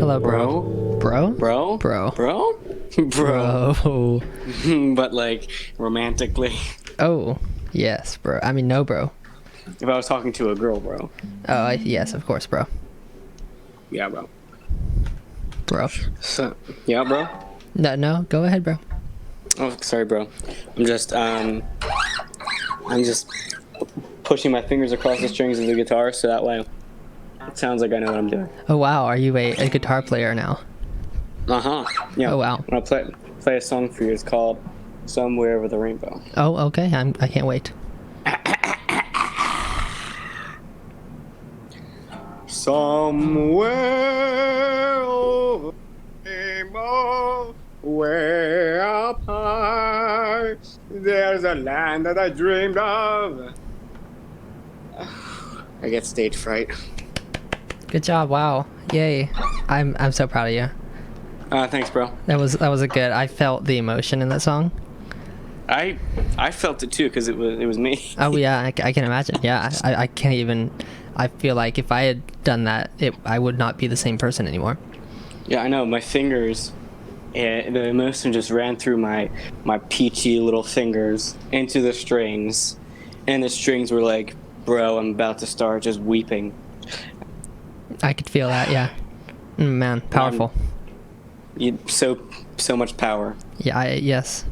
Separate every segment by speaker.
Speaker 1: Hello, bro. Bro?
Speaker 2: Bro?
Speaker 1: Bro.
Speaker 2: Bro? Bro.
Speaker 1: Bro.
Speaker 2: But like romantically.
Speaker 1: Oh, yes, bro. I mean, no, bro.
Speaker 2: If I was talking to a girl, bro.
Speaker 1: Oh, yes, of course, bro.
Speaker 2: Yeah, bro.
Speaker 1: Bro.
Speaker 2: So, yeah, bro.
Speaker 1: No, go ahead, bro.
Speaker 2: Oh, sorry, bro. I'm just pushing my fingers across the strings of the guitar so that way it sounds like I know what I'm doing.
Speaker 1: Oh, wow. Are you a guitar player now?
Speaker 2: Yeah.
Speaker 1: Oh, wow.
Speaker 2: I'm gonna play a song for you. It's called "Somewhere Over the Rainbow."
Speaker 1: Oh, okay. I can't wait.
Speaker 2: Somewhere over the rainbow, way up high, there's a land that I dreamed of. I get stage fright.
Speaker 1: Good job. Wow. Yay. I'm so proud of you.
Speaker 2: Thanks, bro.
Speaker 1: That was a good. I felt the emotion in that song.
Speaker 2: I felt it too because it was me.
Speaker 1: Oh yeah, I can imagine. Yeah, I can't even. I feel like if I had done that, I would not be the same person anymore.
Speaker 2: Yeah, I know. My fingers, the emotion just ran through my peachy little fingers into the strings, and the strings were like, "Bro, I'm about to start just weeping."
Speaker 1: I could feel that. Yeah, man, powerful.
Speaker 2: So much power.
Speaker 1: Yeah. Yes.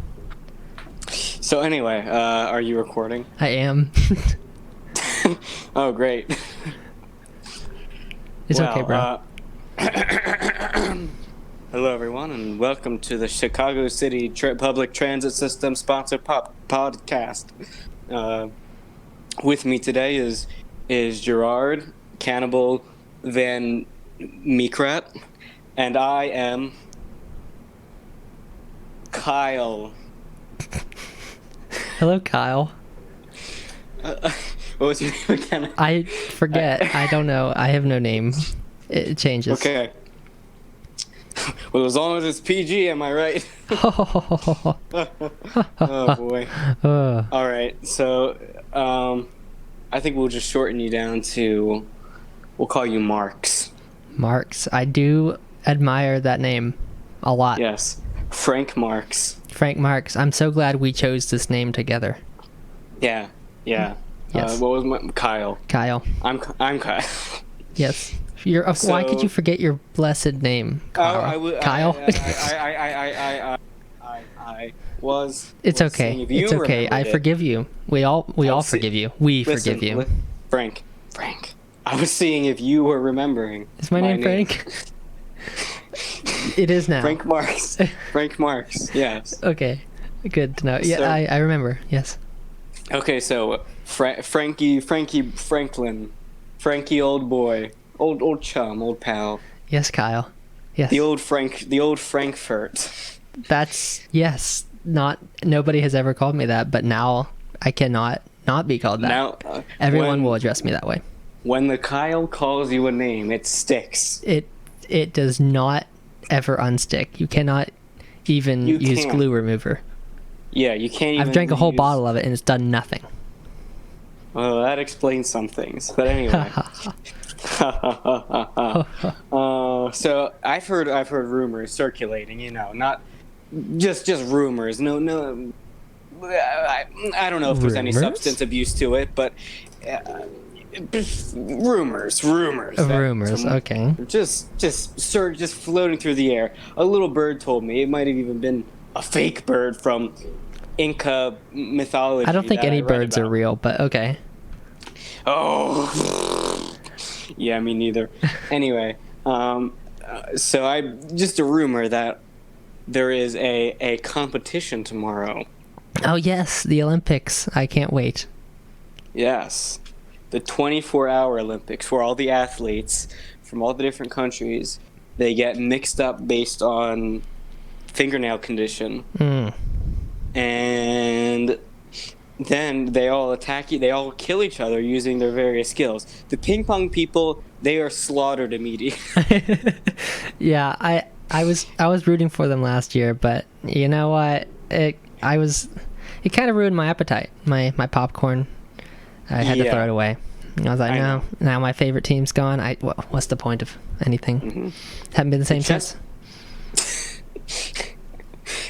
Speaker 2: So anyway, are you recording?
Speaker 1: I am.
Speaker 2: Oh, great.
Speaker 1: It's okay, bro.
Speaker 2: Hello, everyone, and welcome to the Chicago City Public Transit System sponsored podcast. With me today is Gerard Cannibal Van Meekrat, and I am Kyle.
Speaker 1: Hello, Kyle.
Speaker 2: What was your name again?
Speaker 1: I forget. I don't know. I have no name. It changes.
Speaker 2: Okay. Well, as long as it's PG, am I right? Oh boy. All right. So, I think we'll just shorten you down to. We'll call you Marks.
Speaker 1: Marks. I do admire that name a lot.
Speaker 2: Yes, Frank Marks.
Speaker 1: Frank Marks. I'm so glad we chose this name together.
Speaker 2: Yeah.
Speaker 1: Yes.
Speaker 2: What was my Kyle?
Speaker 1: Kyle.
Speaker 2: I'm Kyle.
Speaker 1: Yes. Why could you forget your blessed name, Kyle? Kyle.
Speaker 2: I was.
Speaker 1: It's okay. It's okay. I forgive you. We all forgive you. We
Speaker 2: listen,
Speaker 1: forgive you.
Speaker 2: Frank. I was seeing if you were remembering.
Speaker 1: Is my name Frank? It is now.
Speaker 2: Frank Marks. Frank Marks. Yes.
Speaker 1: Okay. Good to know. Yeah,
Speaker 2: So,
Speaker 1: I remember. Yes.
Speaker 2: Okay, so Frankie Franklin, Frankie, old boy, old chum, old pal.
Speaker 1: Yes, Kyle. Yes.
Speaker 2: The old Frankfurt.
Speaker 1: That's yes. Nobody has ever called me that, but now I cannot not be called that.
Speaker 2: Now
Speaker 1: everyone will address me that way.
Speaker 2: When the Kyle calls you a name, it sticks.
Speaker 1: It does not ever unstick. You cannot even use glue remover.
Speaker 2: Yeah, you can't even.
Speaker 1: I've drank a whole bottle of it and it's done nothing.
Speaker 2: Well, that explains some things. But anyway. So I've heard rumors circulating. Not just rumors. No. I don't know if there's any substance abuse to it, but rumors.
Speaker 1: Okay.
Speaker 2: Just floating through the air. A little bird told me it might have even been a fake bird from Inca mythology.
Speaker 1: I don't think any birds are real, but okay.
Speaker 2: Oh, yeah, me neither. Anyway, so just a rumor that there is a competition tomorrow.
Speaker 1: Oh yes, the Olympics. I can't wait.
Speaker 2: Yes, the 24-hour Olympics, where all the athletes from all the different countries, they get mixed up based on fingernail condition. And then they all attack you. They all kill each other using their various skills. The ping pong people, they are slaughtered immediately.
Speaker 1: Yeah, I was rooting for them last year, but you know what? It kind of ruined my appetite. My popcorn. I had to throw it away. I was like, no, now my favorite team's gone. What's the point of anything.
Speaker 2: Mm-hmm.
Speaker 1: Haven't been the same since.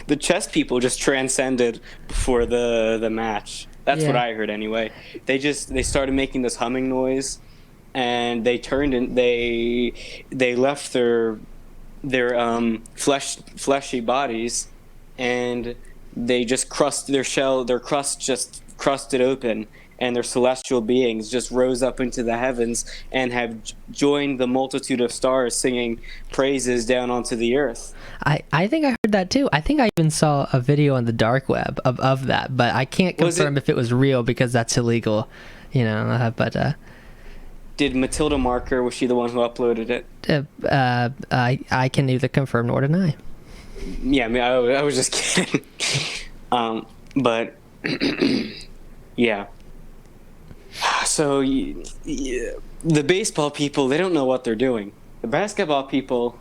Speaker 2: The chess people just transcended before the match. That's what I heard anyway. They started making this humming noise, and they turned and they left their fleshy bodies, and they just their crust just crusted open, and their celestial beings just rose up into the heavens and have joined the multitude of stars singing praises down onto the earth.
Speaker 1: I think I heard that too. I think I even saw a video on the dark web of that, but I can't confirm if it was real because that's illegal, you know. Did
Speaker 2: Matilda Marker, was she the one who uploaded it?
Speaker 1: I can neither confirm nor deny.
Speaker 2: Yeah, I mean, I was just kidding. But yeah. So the baseball people, they don't know what they're doing. The basketball people,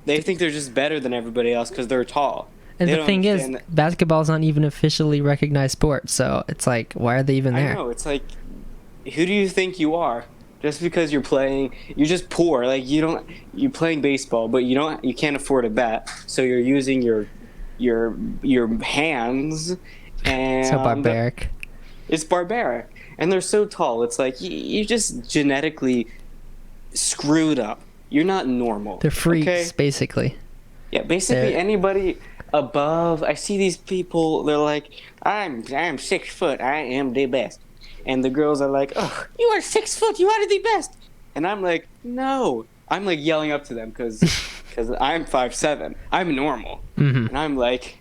Speaker 2: they think they're just better than everybody else because they're tall.
Speaker 1: And the thing is, basketball's not even officially recognized sport, so it's like, why are they even there?
Speaker 2: I know, it's like, who do you think you are? Just because you're just poor. Like, you're playing baseball, but you can't afford a bat, so you're using your hands. And
Speaker 1: so barbaric.
Speaker 2: It's barbaric. And they're so tall. It's like, you just genetically screwed up. You're not normal.
Speaker 1: They're freaks, basically.
Speaker 2: Yeah, basically anybody above. I see these people. They're like, I'm 6 foot. I am the best. And the girls are like, oh, you are 6 foot. You are the best. And I'm like, no. I'm like yelling up to them because I'm 5'7". I'm normal.
Speaker 1: Mm-hmm.
Speaker 2: And I'm like,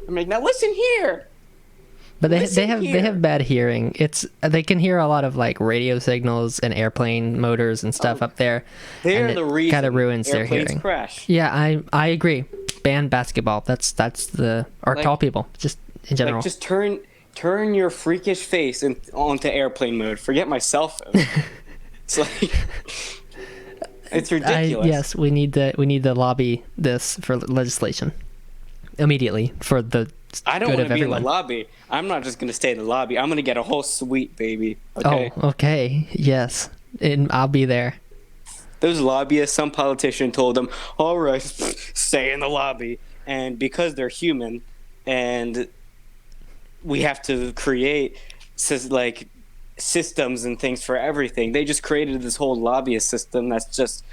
Speaker 2: now listen here.
Speaker 1: But they have bad hearing. They can hear a lot of like radio signals and airplane motors and stuff up there.
Speaker 2: They're the reason
Speaker 1: kind of ruins their hearing.
Speaker 2: Crash.
Speaker 1: Yeah, I agree. Ban basketball. That's tall people just in general.
Speaker 2: Like, just turn your freakish face onto airplane mode. Forget my cell phone. It's like it's ridiculous.
Speaker 1: Yes, we need to lobby this for legislation immediately for the.
Speaker 2: I don't want to be in the lobby. I'm not just going to stay in the lobby. I'm going to get a whole suite, baby. Okay?
Speaker 1: Oh, okay. Yes. And I'll be there.
Speaker 2: Those lobbyists, some politician told them, all right, stay in the lobby. And because they're human and we have to create like systems and things for everything, they just created this whole lobbyist system that's just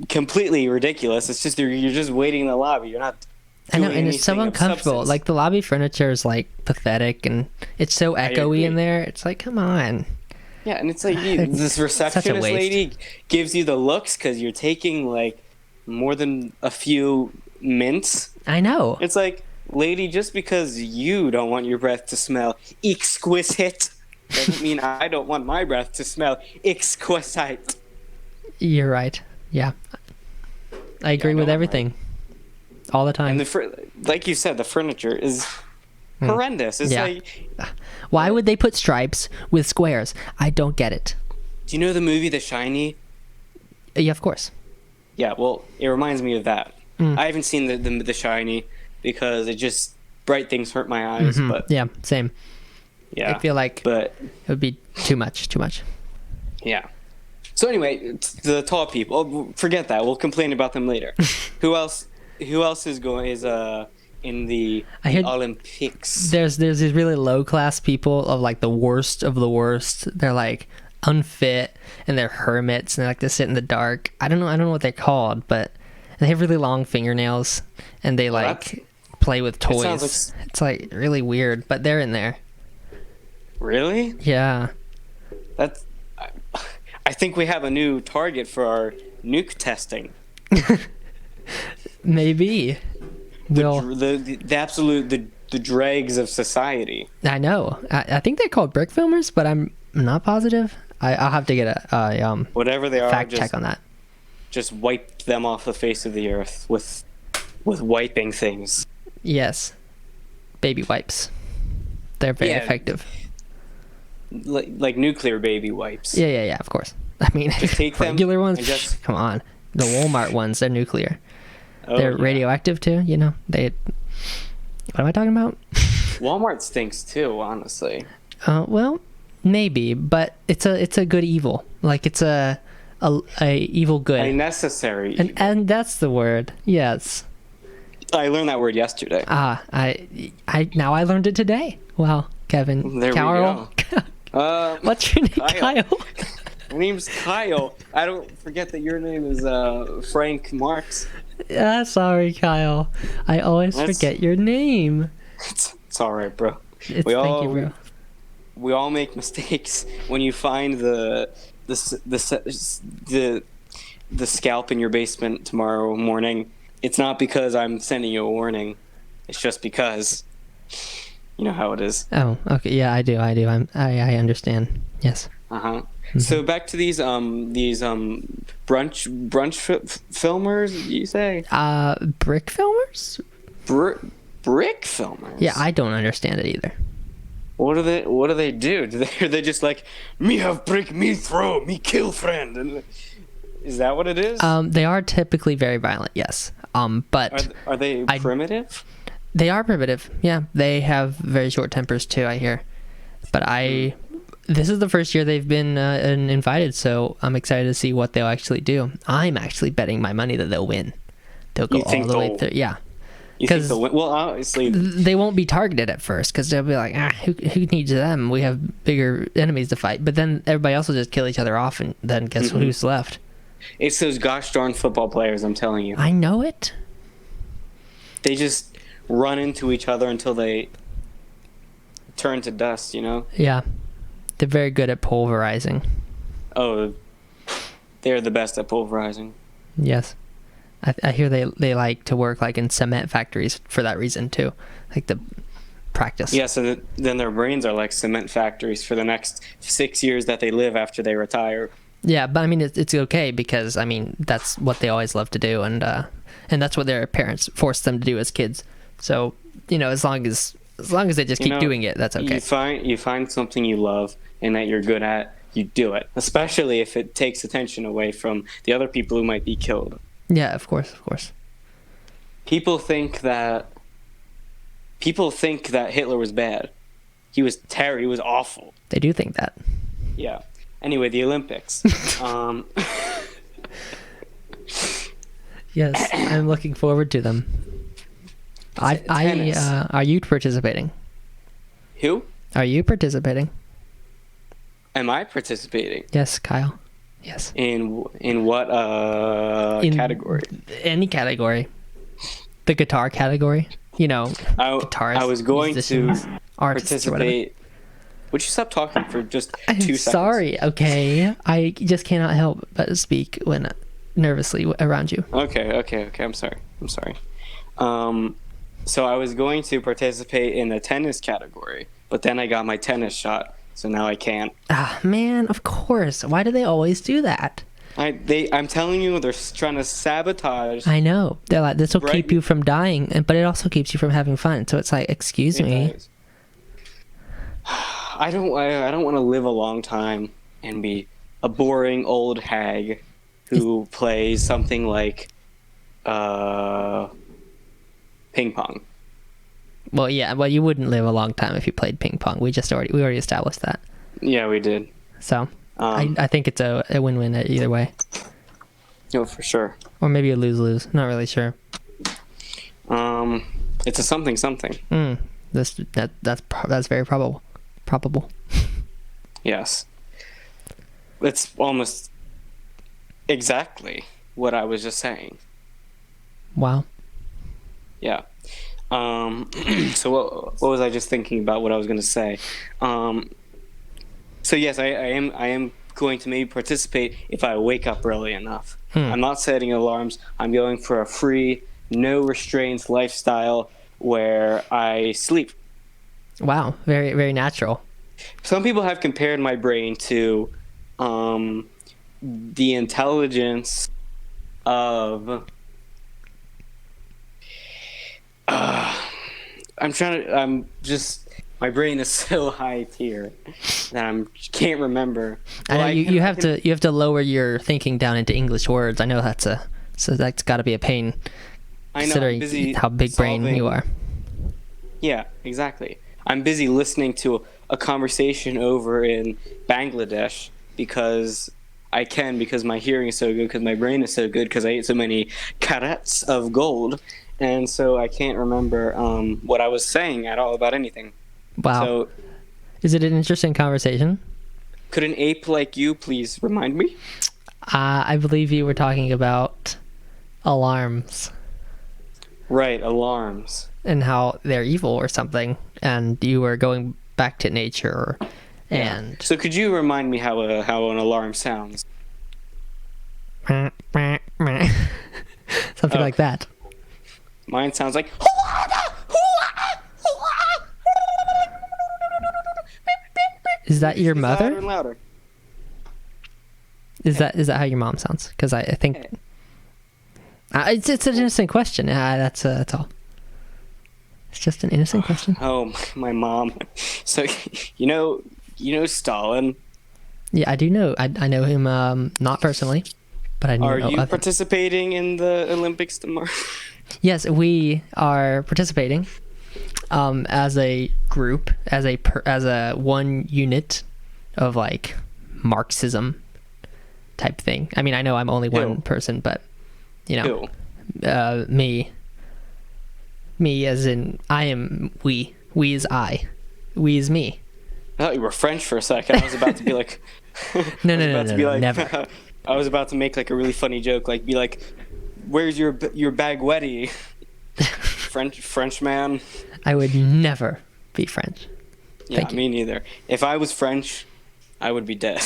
Speaker 2: completely ridiculous. It's just you're just waiting in the lobby. You're not
Speaker 1: I know, and it's so uncomfortable. Like, the lobby furniture is, like, pathetic, and it's so echoey in there. It's like, come on.
Speaker 2: Yeah, and it's like, this receptionist lady gives you the looks because you're taking, like, more than a few mints.
Speaker 1: I know.
Speaker 2: It's like, lady, just because you don't want your breath to smell exquisite doesn't mean I don't want my breath to smell exquisite.
Speaker 1: You're right. Yeah. I agree with everything. All the time.
Speaker 2: And like you said, the furniture is horrendous. It's like,
Speaker 1: why would they put stripes with squares? I don't get it.
Speaker 2: Do you know the movie The Shining?
Speaker 1: Yeah, of course.
Speaker 2: Yeah, well, it reminds me of that. I haven't seen the Shining because it just bright things hurt my eyes.
Speaker 1: Mm-hmm.
Speaker 2: But
Speaker 1: yeah, same.
Speaker 2: Yeah,
Speaker 1: I feel like it would be too much.
Speaker 2: Yeah. So anyway, the tall people. Forget that. We'll complain about them later. Who else is in the Olympics? There's
Speaker 1: these really low class people of like the worst of the worst. They're like unfit and they're hermits and they like to sit in the dark. I don't know what they're called, but they have really long fingernails and they play with toys. It's like really weird, but they're in there.
Speaker 2: Really?
Speaker 1: Yeah.
Speaker 2: I think we have a new target for our nuke testing.
Speaker 1: Maybe.
Speaker 2: The absolute the dregs of society.
Speaker 1: I know. I think they're called brick filmers, but I'm not positive. I'll have to get a
Speaker 2: whatever they are,
Speaker 1: fact check on that.
Speaker 2: Just wipe them off the face of the earth with wiping things.
Speaker 1: Yes, baby wipes. They're very effective.
Speaker 2: Like nuclear baby wipes.
Speaker 1: Yeah. Of course. I mean,
Speaker 2: just take
Speaker 1: regular
Speaker 2: them
Speaker 1: ones. Come on, the Walmart ones. They're nuclear. They're radioactive too. You know they. What am I talking about?
Speaker 2: Walmart stinks too, honestly.
Speaker 1: Well, maybe, but it's a good evil. Like it's a a evil good.
Speaker 2: A necessary
Speaker 1: and
Speaker 2: evil.
Speaker 1: and that's the word. Yes.
Speaker 2: I learned that word yesterday.
Speaker 1: Now I learned it today. Wow, Kevin.
Speaker 2: There
Speaker 1: Carol.
Speaker 2: we go.
Speaker 1: What's your name, Kyle?
Speaker 2: My name's Kyle. I don't forget that your name is Frank Marks.
Speaker 1: Sorry, Kyle. I always forget your name.
Speaker 2: It's all right, bro.
Speaker 1: Thank you, bro.
Speaker 2: We all make mistakes. When you find the scalp in your basement tomorrow morning, it's not because I'm sending you a warning. It's just because you know how it is.
Speaker 1: Oh, okay. Yeah, I do. I I understand. Yes.
Speaker 2: Mm-hmm. So back to these brunch filmers, you say?
Speaker 1: Brick filmers?
Speaker 2: Brick filmers.
Speaker 1: Yeah, I don't understand it either.
Speaker 2: What do they do? Are they just like, me have brick, me throw, me kill friend? And is that what it is?
Speaker 1: They are typically very violent, yes. But
Speaker 2: are they primitive?
Speaker 1: They are primitive. Yeah, they have very short tempers too, I hear. But this is the first year they've been invited, so I'm excited to see what they'll actually do. I'm actually betting my money that they'll win. They'll go all the way through. Yeah.
Speaker 2: You think they'll win? Well, obviously
Speaker 1: they won't be targeted at first because they'll be like, who needs them? We have bigger enemies to fight. But then everybody else will just kill each other off, and then guess who's left?
Speaker 2: It's those gosh darn football players, I'm telling you.
Speaker 1: I know it.
Speaker 2: They just run into each other until they turn to dust, you know?
Speaker 1: Yeah. They're very good at pulverizing.
Speaker 2: Oh, they're the best at pulverizing.
Speaker 1: Yes. I hear they like to work like in cement factories for that reason too, like the practice.
Speaker 2: Yeah, so then their brains are like cement factories for the next 6 years that they live after they retire.
Speaker 1: Yeah, but I mean it's okay because I mean that's what they always love to do, and that's what their parents forced them to do as kids. So as long as they just keep doing it, that's okay.
Speaker 2: You find something you love and that you're good at, you do it, especially if it takes attention away from the other people who might be killed.
Speaker 1: Yeah, of course.
Speaker 2: People think that Hitler was bad. He was terrible. He was awful.
Speaker 1: They do think that.
Speaker 2: Yeah. Anyway, the Olympics.
Speaker 1: Yes, I'm looking forward to them. Are you participating?
Speaker 2: Who?
Speaker 1: Are you participating?
Speaker 2: Am I participating?
Speaker 1: Yes, Kyle. Yes.
Speaker 2: In what category?
Speaker 1: Any category. The guitar category. Guitarists.
Speaker 2: I was going to
Speaker 1: artists
Speaker 2: participate. Would you stop talking for just 2 seconds?
Speaker 1: Sorry, okay. I just cannot help but speak when nervously around you.
Speaker 2: Okay. I'm sorry. So I was going to participate in the tennis category, but then I got my tennis shot. So now I can't.
Speaker 1: Man, of course. Why do they always do that?
Speaker 2: I'm telling you, they're trying to sabotage.
Speaker 1: I know. They're like, this will keep you from dying, but it also keeps you from having fun. So it's like, excuse me.
Speaker 2: I don't want to live a long time and be a boring old hag who plays something like ping pong.
Speaker 1: Well, yeah, well, you wouldn't live a long time if you played ping pong. We already established that.
Speaker 2: Yeah, we did.
Speaker 1: So, I think it's a win-win either way.
Speaker 2: No, for sure.
Speaker 1: Or maybe a lose-lose. Not really sure.
Speaker 2: It's a something.
Speaker 1: That's very probable.
Speaker 2: Yes. It's almost exactly what I was just saying.
Speaker 1: Wow.
Speaker 2: Yeah. So what was I just thinking about what I was going to say? So yes, I am going to maybe participate if I wake up early enough. I'm not setting alarms. I'm going for a free, no restraints lifestyle where I sleep.
Speaker 1: Wow, very, very natural.
Speaker 2: Some people have compared my brain to the intelligence of my brain is so high tier that I can't remember.
Speaker 1: I know you have to lower your thinking down into English words. I know that's got to be a pain.
Speaker 2: I know,
Speaker 1: considering how big brain you are.
Speaker 2: Yeah, exactly. I'm busy listening to a conversation over in Bangladesh because I can because my hearing is so good, because my brain is so good, because I ate so many carats of gold, and so I can't remember what I was saying at all about anything.
Speaker 1: Wow.
Speaker 2: So,
Speaker 1: is it an interesting conversation?
Speaker 2: could an ape like you please remind me?
Speaker 1: I believe you were talking about alarms.
Speaker 2: Right, alarms.
Speaker 1: And how they're evil or something, and you were going back to nature, and
Speaker 2: So could you remind me how an alarm sounds?
Speaker 1: something like that.
Speaker 2: Mine sounds like.
Speaker 1: Is that your
Speaker 2: It's louder
Speaker 1: mother?
Speaker 2: and louder.
Speaker 1: Is that how your mom sounds? Because I think it's an innocent question. That's all. It's just an innocent question.
Speaker 2: Oh, my mom. So you know Stalin.
Speaker 1: Yeah, I do know. I know him not personally, but I know.
Speaker 2: Are you
Speaker 1: of him.
Speaker 2: participating in the Olympics tomorrow?
Speaker 1: Yes, we are participating as a group, as a one unit of like Marxism type thing. I mean, I know I'm only one person, but you know, me as in I am we is I, we is me.
Speaker 2: I thought you were French for a second. I was about to be like,
Speaker 1: No, never.
Speaker 2: I was about to make like a really funny joke, like be like, "Where's your baguette?" French man.
Speaker 1: I would never be French.
Speaker 2: Yeah, me neither. If I was French, I would be dead.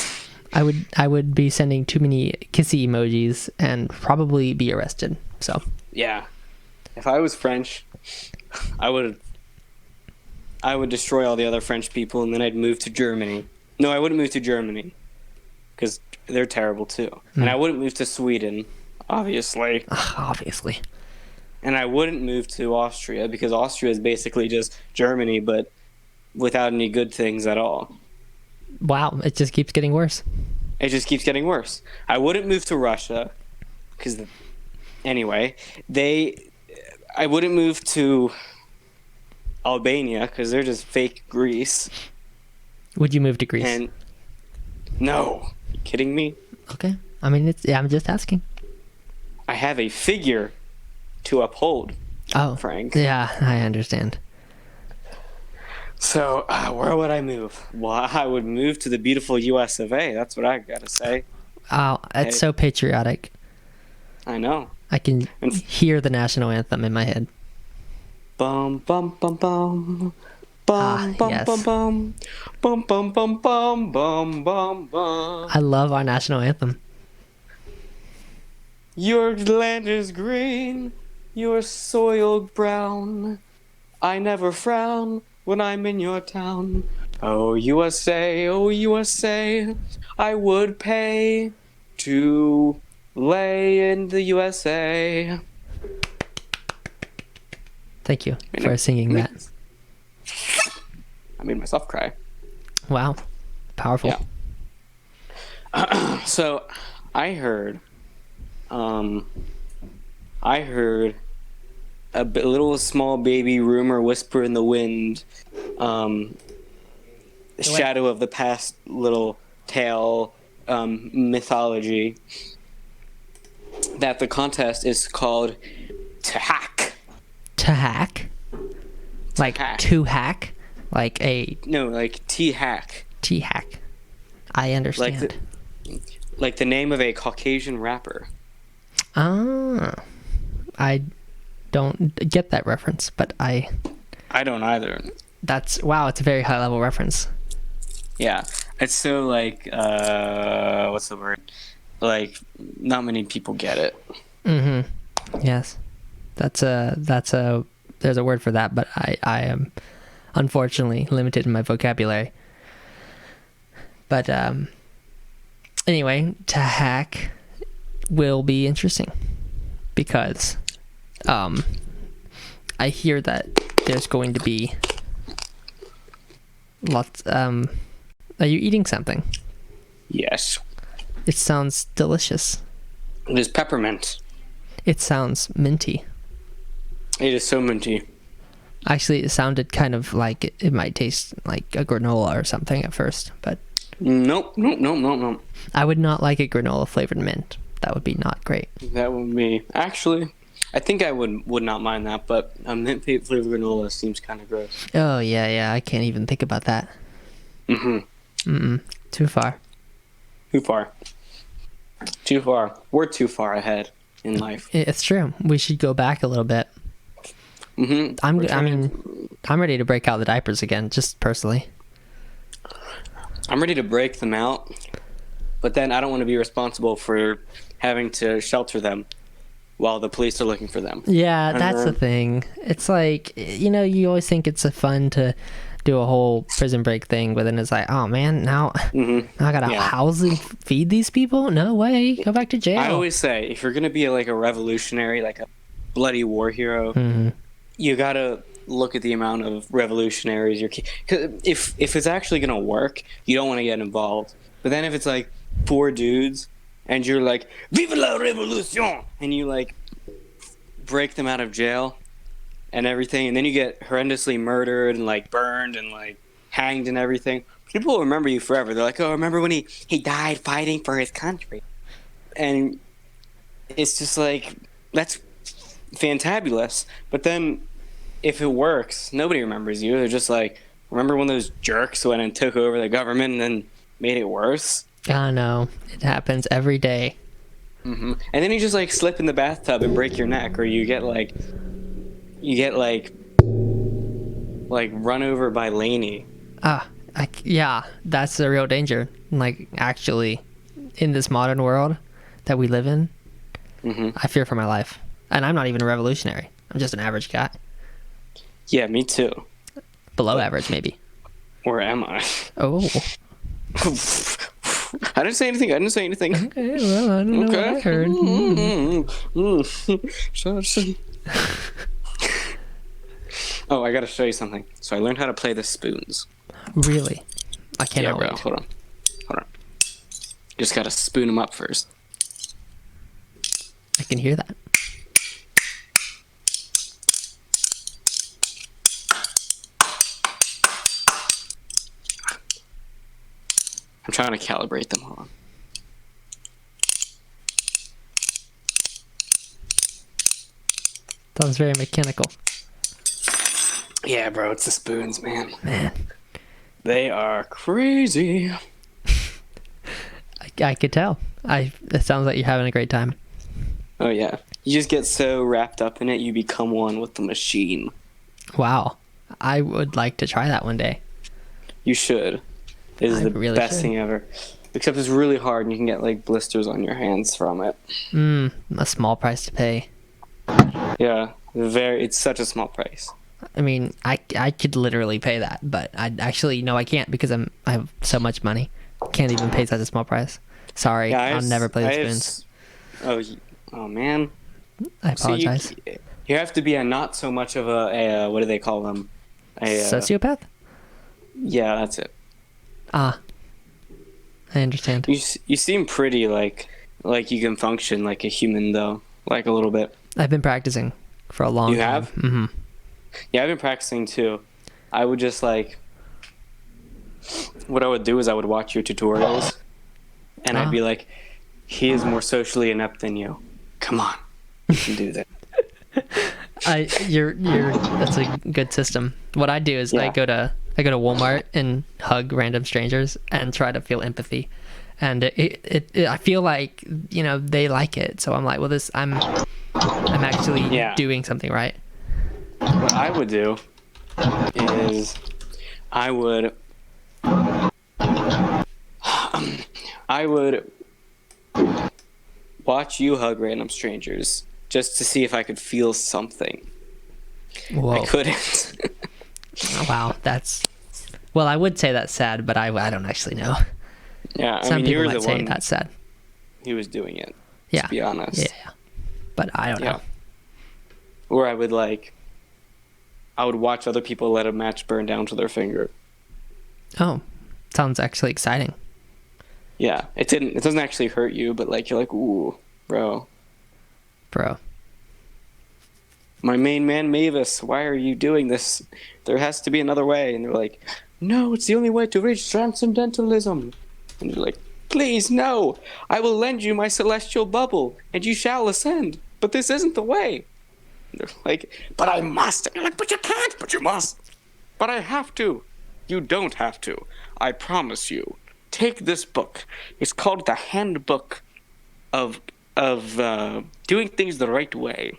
Speaker 1: I would be sending too many kissy emojis and probably be arrested. So
Speaker 2: yeah, if I was French, I would destroy all the other French people, and then I'd move to Germany. No, I wouldn't move to Germany because they're terrible too. And I wouldn't move to Sweden, obviously.
Speaker 1: Obviously.
Speaker 2: And I wouldn't move to Austria because Austria is basically just Germany, but without any good things at all.
Speaker 1: Wow, it just keeps getting worse.
Speaker 2: It just keeps getting worse. I wouldn't move to Russia because, anyway, I wouldn't move to Albania because they're just fake Greece.
Speaker 1: Would you move to Greece?
Speaker 2: And no, you kidding me?
Speaker 1: Okay, I mean I'm just asking.
Speaker 2: I have a figure to uphold.
Speaker 1: Oh,
Speaker 2: Frank.
Speaker 1: Yeah, I understand.
Speaker 2: So, where would I move? Well, I would move to the beautiful US of A. That's what I gotta say.
Speaker 1: Oh, it's so patriotic.
Speaker 2: I know.
Speaker 1: I can hear the national anthem in my head.
Speaker 2: Bum bum bum bum. Bum bum
Speaker 1: yes.
Speaker 2: bum bum. Bum bum bum bum bum bum bum.
Speaker 1: I love our national anthem.
Speaker 2: Your land is green, your soil brown. I never frown when I'm in your town. Oh USA, I would pay to lay in the USA.
Speaker 1: Thank you for singing that.
Speaker 2: I made myself cry.
Speaker 1: Wow. Powerful.
Speaker 2: Yeah. So, I heard a little small baby rumor whisper in the wind, shadow of the past little tale, mythology, that the contest is called thac.
Speaker 1: Thac? Like to hack? Like a...
Speaker 2: No, like T-hack.
Speaker 1: T-hack. I understand.
Speaker 2: Like the name of a Caucasian rapper.
Speaker 1: Ah. I don't get that reference, but I
Speaker 2: don't either.
Speaker 1: Wow, it's a very high level reference.
Speaker 2: Yeah. It's so like, what's the word? Like, not many people get it.
Speaker 1: Mm-hmm. Yes. There's a word for that, but I am unfortunately limited in my vocabulary. But anyway, to hack will be interesting because I hear that there's going to be lots. Are you eating something?
Speaker 2: Yes.
Speaker 1: It sounds delicious.
Speaker 2: It is peppermint.
Speaker 1: It sounds minty.
Speaker 2: It is so minty.
Speaker 1: Actually, it sounded kind of like it might taste like a granola or something at first, but
Speaker 2: Nope, nope, nope, nope, nope.
Speaker 1: I would not like a granola flavored mint. That would be not great.
Speaker 2: That would be actually. I think I would not mind that, but a mint flavored granola seems kind of gross.
Speaker 1: Oh yeah, I can't even think about that. Too far.
Speaker 2: Too far. Too far. We're too far ahead in life.
Speaker 1: It's true. We should go back a little bit. I'm ready to break out the diapers again, just personally.
Speaker 2: I'm ready to break them out, but then I don't want to be responsible for having to shelter them while the police are looking for them.
Speaker 1: Yeah, that's the thing. It's like, you always think it's fun to do a whole prison break thing, but then it's like, oh man, now I gotta house and feed these people? No way, go back to jail.
Speaker 2: I always say, if you're gonna be like a revolutionary, like a bloody war hero, you gotta look at the amount of revolutionaries you're... Cause if it's actually gonna work, you don't want to get involved. But then if it's like 4 dudes and you're like, vive la revolution, and you like break them out of jail and everything, and then you get horrendously murdered and like burned and like hanged and everything, people will remember you forever. They're like, oh, remember when he died fighting for his country? And it's just like, that's fantabulous. But then if it works, nobody remembers you. They're just like, remember when those jerks went and took over the government and then made it worse?
Speaker 1: I know, it happens every day.
Speaker 2: And then you just like slip in the bathtub and break your neck, or you get like run over by Laney.
Speaker 1: Yeah, that's the real danger. Like, actually, in this modern world that we live in, I fear for my life. And I'm not even a revolutionary. I'm just an average guy.
Speaker 2: Yeah, me too.
Speaker 1: Below average, maybe.
Speaker 2: Or am I?
Speaker 1: Oh.
Speaker 2: I didn't say anything.
Speaker 1: Okay, well, I don't know what I heard.
Speaker 2: Oh, I gotta show you something. So I learned how to play the spoons.
Speaker 1: Really? I cannot
Speaker 2: bro.
Speaker 1: wait.
Speaker 2: Hold on. You just gotta spoon them up first.
Speaker 1: I can hear that.
Speaker 2: I'm trying to calibrate them. Hold on.
Speaker 1: Sounds very mechanical.
Speaker 2: Yeah, bro, it's the spoons, man. They are crazy.
Speaker 1: I could tell. It sounds like you're having a great time.
Speaker 2: Oh, yeah. You just get so wrapped up in it, you become one with the machine.
Speaker 1: Wow. I would like to try that one day.
Speaker 2: You should. It is the best thing ever. Except it's really hard and you can get like blisters on your hands from it.
Speaker 1: A small price to pay.
Speaker 2: Yeah, it's such a small price.
Speaker 1: I mean, I could literally pay that, but I can't because I have so much money. Can't even pay such a small price. Sorry, I'll never play the spoons.
Speaker 2: Oh man.
Speaker 1: I apologize.
Speaker 2: So you have to be not so much of a what do they call them?
Speaker 1: Sociopath?
Speaker 2: Yeah, that's it.
Speaker 1: I understand.
Speaker 2: You seem pretty like you can function like a human though, like a little bit.
Speaker 1: I've been practicing for a long time.
Speaker 2: You have? Mm-hmm. Yeah, I've been practicing too. I would just what I would do is I would watch your tutorials, and I'd be like, he is more socially inept than you. Come on, you can do that.
Speaker 1: That's a good system. What I do is I go to Walmart and hug random strangers and try to feel empathy, and I feel like they like it. So I'm like, well, I'm actually doing something right.
Speaker 2: What I would do is I would watch you hug random strangers just to see if I could feel something. Whoa. I couldn't.
Speaker 1: Wow, well, I would say that's sad, but I don't actually know.
Speaker 2: Yeah,
Speaker 1: Some people might say that's sad.
Speaker 2: He was doing it.
Speaker 1: Yeah.
Speaker 2: To be honest.
Speaker 1: Yeah. But I don't know.
Speaker 2: Or I would watch other people let a match burn down to their finger.
Speaker 1: Oh, sounds actually exciting.
Speaker 2: Yeah, it doesn't actually hurt you, but you're like, ooh, bro. My main man Mavis, why are you doing this? There has to be another way. And they're like, no, it's the only way to reach transcendentalism. And you're like, please, no. I will lend you my celestial bubble, and you shall ascend. But this isn't the way. And they're like, but I must. And you're like, but you can't, but you must. But I have to. You don't have to. I promise you. Take this book. It's called the Handbook of doing things the right way.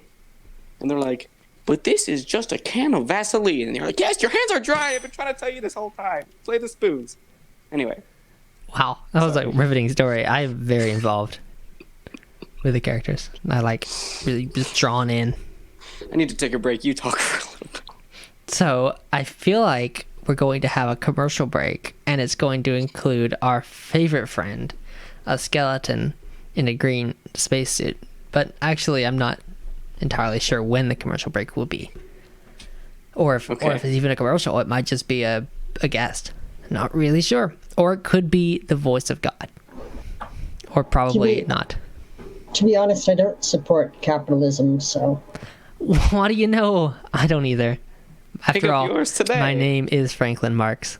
Speaker 2: And they're like, but this is just a can of Vaseline. And you're like, yes, your hands are dry. I've been trying to tell you this whole time. Play the spoons. Anyway.
Speaker 1: Wow, that was like a riveting story. I'm very involved with the characters. I like really just drawn in.
Speaker 2: I need to take a break. You talk for a little bit.
Speaker 1: So I feel like we're going to have a commercial break, and it's going to include our favorite friend, a skeleton in a green spacesuit. But actually, I'm not entirely sure when the commercial break will be, or if it's even a commercial. It might just be a guest. Not really sure. Or it could be the voice of God, or probably not.
Speaker 3: To be honest, I don't support capitalism, so.
Speaker 1: What do you know? I don't either. After all,
Speaker 2: yours today.
Speaker 1: My name is Franklin Marks.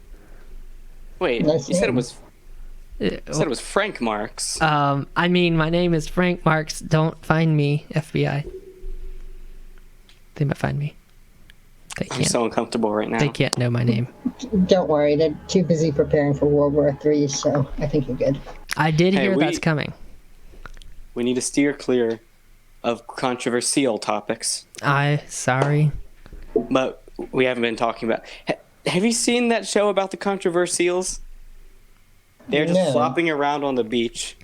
Speaker 2: Wait, you said it was Frank Marks.
Speaker 1: I mean, my name is Frank Marks. Don't find me, FBI. They might find me.
Speaker 2: I'm so uncomfortable right now.
Speaker 1: They can't know my name.
Speaker 3: Don't worry, they're too busy preparing for World War III, so I think you're good.
Speaker 1: I did hear that's coming.
Speaker 2: We need to steer clear of controversial topics.
Speaker 1: Sorry.
Speaker 2: But we haven't been talking about... Have you seen that show about the controversials? They're just flopping around on the beach,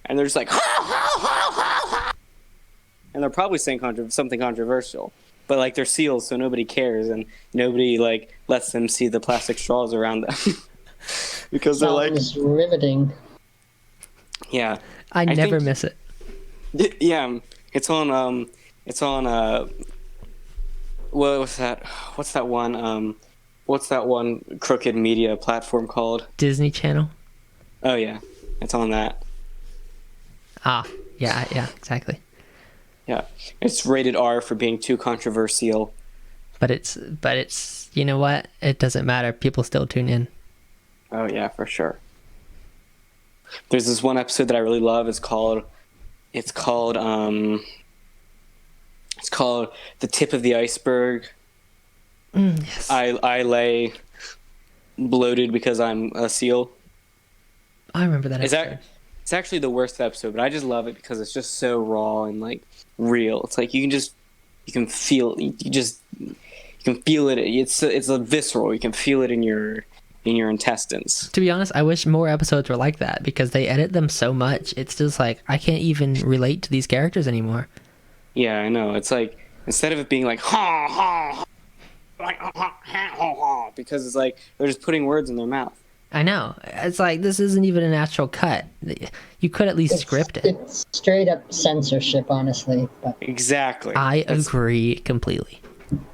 Speaker 2: and they're just like, ha, ha, ha, ha, ha. And they're probably saying something controversial. But, like, they're seals, so nobody cares, and nobody, like, lets them see the plastic straws around them. Because they're like...
Speaker 3: Sounds riveting.
Speaker 2: Yeah.
Speaker 1: I never miss it.
Speaker 2: Yeah. It's on, what's that one crooked media platform called?
Speaker 1: Disney Channel?
Speaker 2: Oh, yeah. It's on that.
Speaker 1: Yeah, exactly.
Speaker 2: Yeah, it's rated R for being too controversial.
Speaker 1: But it's you know what? It doesn't matter. People still tune in.
Speaker 2: Oh yeah, for sure. There's this one episode that I really love. It's called The Tip of the Iceberg.
Speaker 1: Yes.
Speaker 2: I lay bloated because I'm a seal.
Speaker 1: I remember that episode.
Speaker 2: It's actually the worst episode, but I just love it because it's just so raw and like real. It's like you can feel it. It's a visceral. You can feel it in your intestines.
Speaker 1: To be honest, I wish more episodes were like that because they edit them so much. It's just like I can't even relate to these characters anymore.
Speaker 2: Yeah, I know. It's like instead of it being like ha ha, like ha ha ha ha, because it's like they're just putting words in their mouth.
Speaker 1: I know. It's like, this isn't even a natural cut. You could at least script it.
Speaker 3: It's straight up censorship, honestly. But
Speaker 2: Exactly.
Speaker 1: I agree completely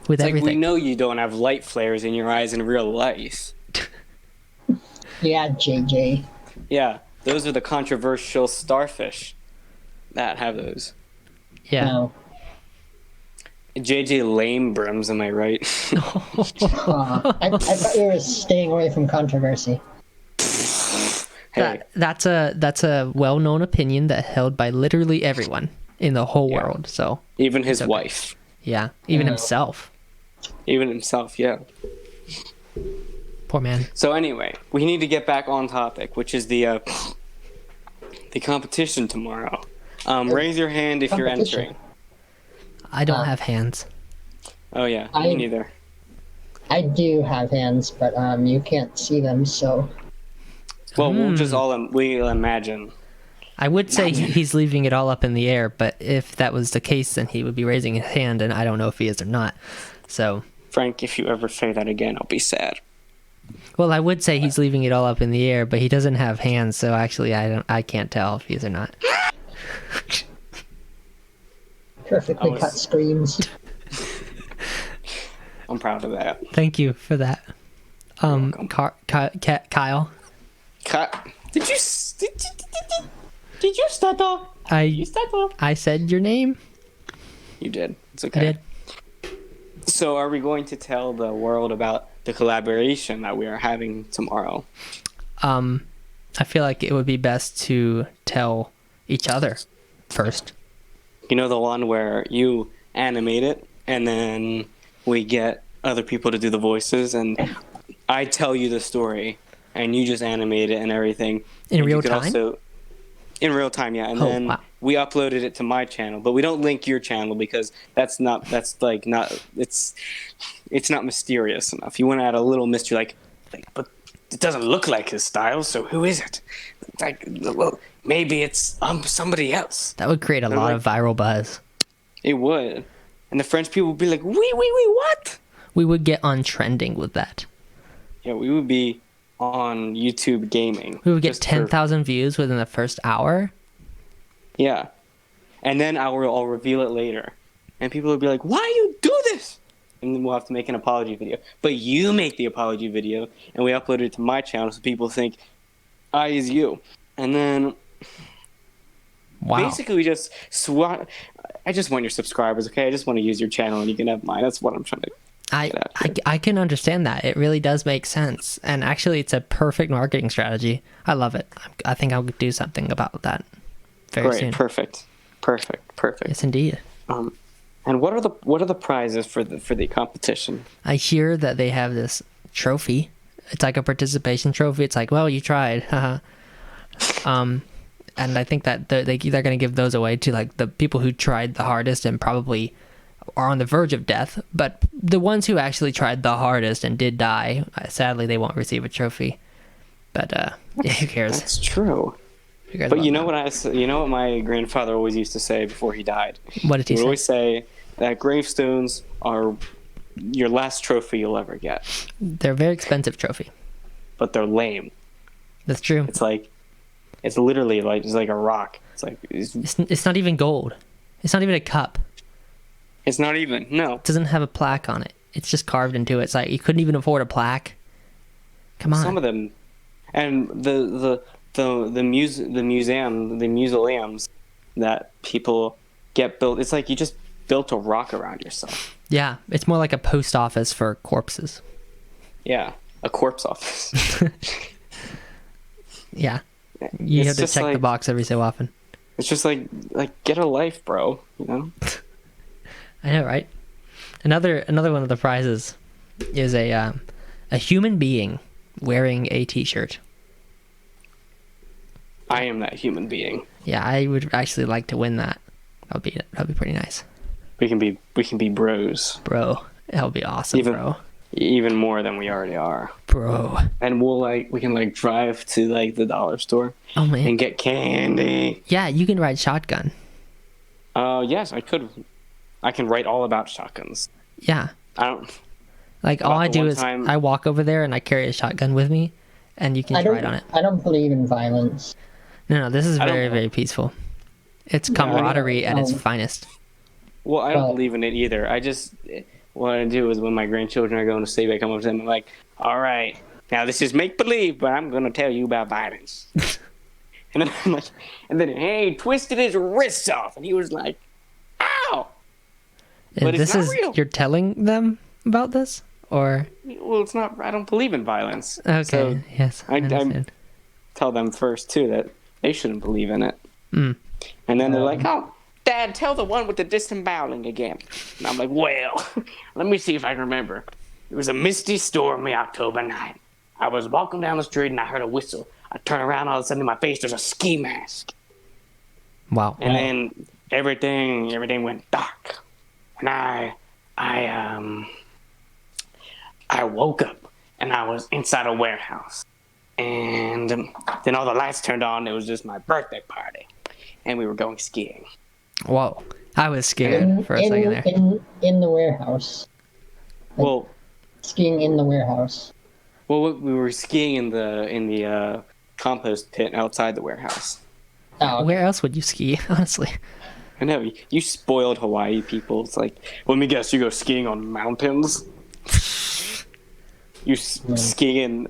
Speaker 1: with
Speaker 2: it's
Speaker 1: everything.
Speaker 2: Like we know you don't have light flares in your eyes in real life.
Speaker 3: Yeah, JJ.
Speaker 2: Yeah, those are the controversial starfish that have those.
Speaker 1: Yeah.
Speaker 3: No.
Speaker 2: JJ Lamebrims, am I right?
Speaker 3: I thought you were staying away from controversy.
Speaker 2: Hey,
Speaker 1: That's a well-known opinion that held by literally everyone in the whole world. So
Speaker 2: even his wife.
Speaker 1: Yeah, even himself.
Speaker 2: Even himself, yeah.
Speaker 1: Poor man.
Speaker 2: So anyway, we need to get back on topic, which is the competition tomorrow. Raise your hand if you're entering.
Speaker 1: I don't have hands.
Speaker 2: Oh yeah, me neither.
Speaker 3: I do have hands, but you can't see them, so...
Speaker 2: Well, we'll imagine.
Speaker 1: I would say he's leaving it all up in the air, but if that was the case, then he would be raising his hand, and I don't know if he is or not. So...
Speaker 2: Frank, if you ever say that again, I'll be sad.
Speaker 1: Well, I would say he's leaving it all up in the air, but he doesn't have hands, so actually I can't tell if he is or not.
Speaker 3: Perfectly cut screams.
Speaker 2: I'm proud of that.
Speaker 1: Thank you for that. Kyle.
Speaker 2: Did you stutter?
Speaker 1: I said your name.
Speaker 2: You did. It's okay.
Speaker 1: I did.
Speaker 2: So are we going to tell the world about the collaboration that we are having tomorrow?
Speaker 1: I feel like it would be best to tell each other first.
Speaker 2: You know, the one where you animate it and then we get other people to do the voices and I tell you the story and you just animate it and everything.
Speaker 1: In
Speaker 2: and
Speaker 1: real
Speaker 2: you could
Speaker 1: time?
Speaker 2: Also, in real time, yeah. And
Speaker 1: Oh,
Speaker 2: then
Speaker 1: wow.
Speaker 2: we uploaded it to my channel, but we don't link your channel because it's not mysterious enough. You want to add a little mystery, like, but it doesn't look like his style, so who is it? Like, well, maybe it's somebody else.
Speaker 1: That would create a lot of viral buzz.
Speaker 2: It would. And the French people would be like, what?
Speaker 1: We would get on trending with that.
Speaker 2: Yeah, we would be on YouTube gaming.
Speaker 1: We would get 10,000 views within the first hour.
Speaker 2: Yeah. And then I'll reveal it later. And people would be like, why you do this? And then we'll have to make an apology video. But you make the apology video, and we upload it to my channel so people think I is you. And then basically we just swap. I just want your subscribers, okay? I just want to use your channel, and you can have mine. That's what I'm trying to
Speaker 1: I can understand that. It really does make sense. And actually, it's a perfect marketing strategy. I love it. I think I'll do something about that very soon.
Speaker 2: Perfect.
Speaker 1: Yes, indeed.
Speaker 2: And what are the prizes for the competition?
Speaker 1: I hear that they have this trophy. It's like a participation trophy. It's like, well, you tried. And I think that they're going to give those away to like the people who tried the hardest and probably are on the verge of death. But the ones who actually tried the hardest and did die, sadly, they won't receive a trophy. But who cares?
Speaker 2: That's true. But you know what my grandfather always used to say before he died?
Speaker 1: What did he say?
Speaker 2: He would always say that gravestones are your last trophy you'll ever get.
Speaker 1: They're a very expensive trophy.
Speaker 2: But they're lame.
Speaker 1: That's true.
Speaker 2: It's literally like a rock.
Speaker 1: It's not even gold. It's not even a cup.
Speaker 2: It's not even, no.
Speaker 1: It doesn't have a plaque on it. It's just carved into it. It's like you couldn't even afford a plaque. Come on.
Speaker 2: Some of them, and the mausoleums that people get built. It's like you just built a rock around yourself.
Speaker 1: Yeah, it's more like a post office for corpses.
Speaker 2: Yeah, a corpse office.
Speaker 1: Yeah, you have to check the box every so often.
Speaker 2: It's just like get a life, bro. You know.
Speaker 1: I know, right? Another one of the prizes is a human being wearing a T-shirt.
Speaker 2: I am that human being.
Speaker 1: Yeah, I would actually like to win that. That'd be pretty nice.
Speaker 2: We can be bros,
Speaker 1: bro. That would be awesome, bro.
Speaker 2: Even more than we already are,
Speaker 1: bro.
Speaker 2: And we can drive to the dollar store.
Speaker 1: Oh man,
Speaker 2: and get candy.
Speaker 1: Yeah, you can ride shotgun.
Speaker 2: Yes, I could. I can write all about shotguns.
Speaker 1: Yeah.
Speaker 2: I don't.
Speaker 1: All I do is I walk over there and I carry a shotgun with me, and you can ride on it.
Speaker 3: I don't believe in violence.
Speaker 1: No, this is very, very peaceful. It's camaraderie at its finest.
Speaker 2: Well, I don't believe in it either. What I do is when my grandchildren are going to sleep, I come up to them and I'm like, all right, now this is make-believe, but I'm going to tell you about violence. and then he twisted his wrists off, and he was like, ow!
Speaker 1: But this is real. You're telling them about this? Or?
Speaker 2: Well, it's not, I don't believe in violence.
Speaker 1: Okay,
Speaker 2: so
Speaker 1: yes, I
Speaker 2: tell them first, too, that they shouldn't believe in it.
Speaker 1: Mm.
Speaker 2: And then they're like, oh, Dad, tell the one with the disemboweling again. And I'm like, well, let me see if I can remember. It was a misty, stormy October night. I was walking down the street and I heard a whistle. I turned around, all of a sudden in my face, there's a ski mask.
Speaker 1: Wow.
Speaker 2: And then everything went dark. And I woke up and I was inside a warehouse. And then all the lights turned on. It was just my birthday party. And we were going skiing.
Speaker 1: Whoa. I was scared for a second there.
Speaker 3: In the warehouse. Skiing in the warehouse.
Speaker 2: Well, we were skiing in the compost pit outside the warehouse.
Speaker 3: Oh, okay.
Speaker 1: Where else would you ski, honestly?
Speaker 2: I know, you spoiled Hawaii people. It's like, let me guess, you go skiing on mountains? You skiing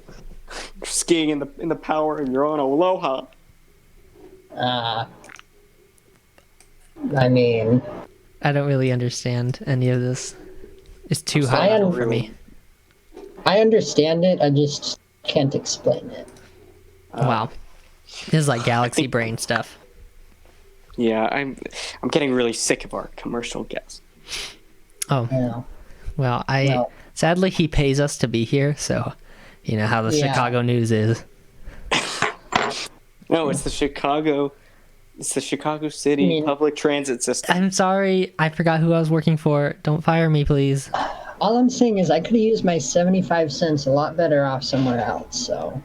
Speaker 2: in the power, and you're on Aloha.
Speaker 3: I mean,
Speaker 1: I don't really understand any of this. It's too high level for me.
Speaker 3: I understand it. I just can't explain it.
Speaker 1: Wow. This is like galaxy brain stuff.
Speaker 2: Yeah, I'm getting really sick of our commercial guests.
Speaker 1: Oh,
Speaker 3: Yeah.
Speaker 1: well, sadly he pays us to be here, so you know how the Chicago news is.
Speaker 2: No, it's the Chicago City public transit system.
Speaker 1: I'm sorry, I forgot who I was working for. Don't fire me, please.
Speaker 3: All I'm saying is I could have used my 75 cents a lot better off somewhere else, so...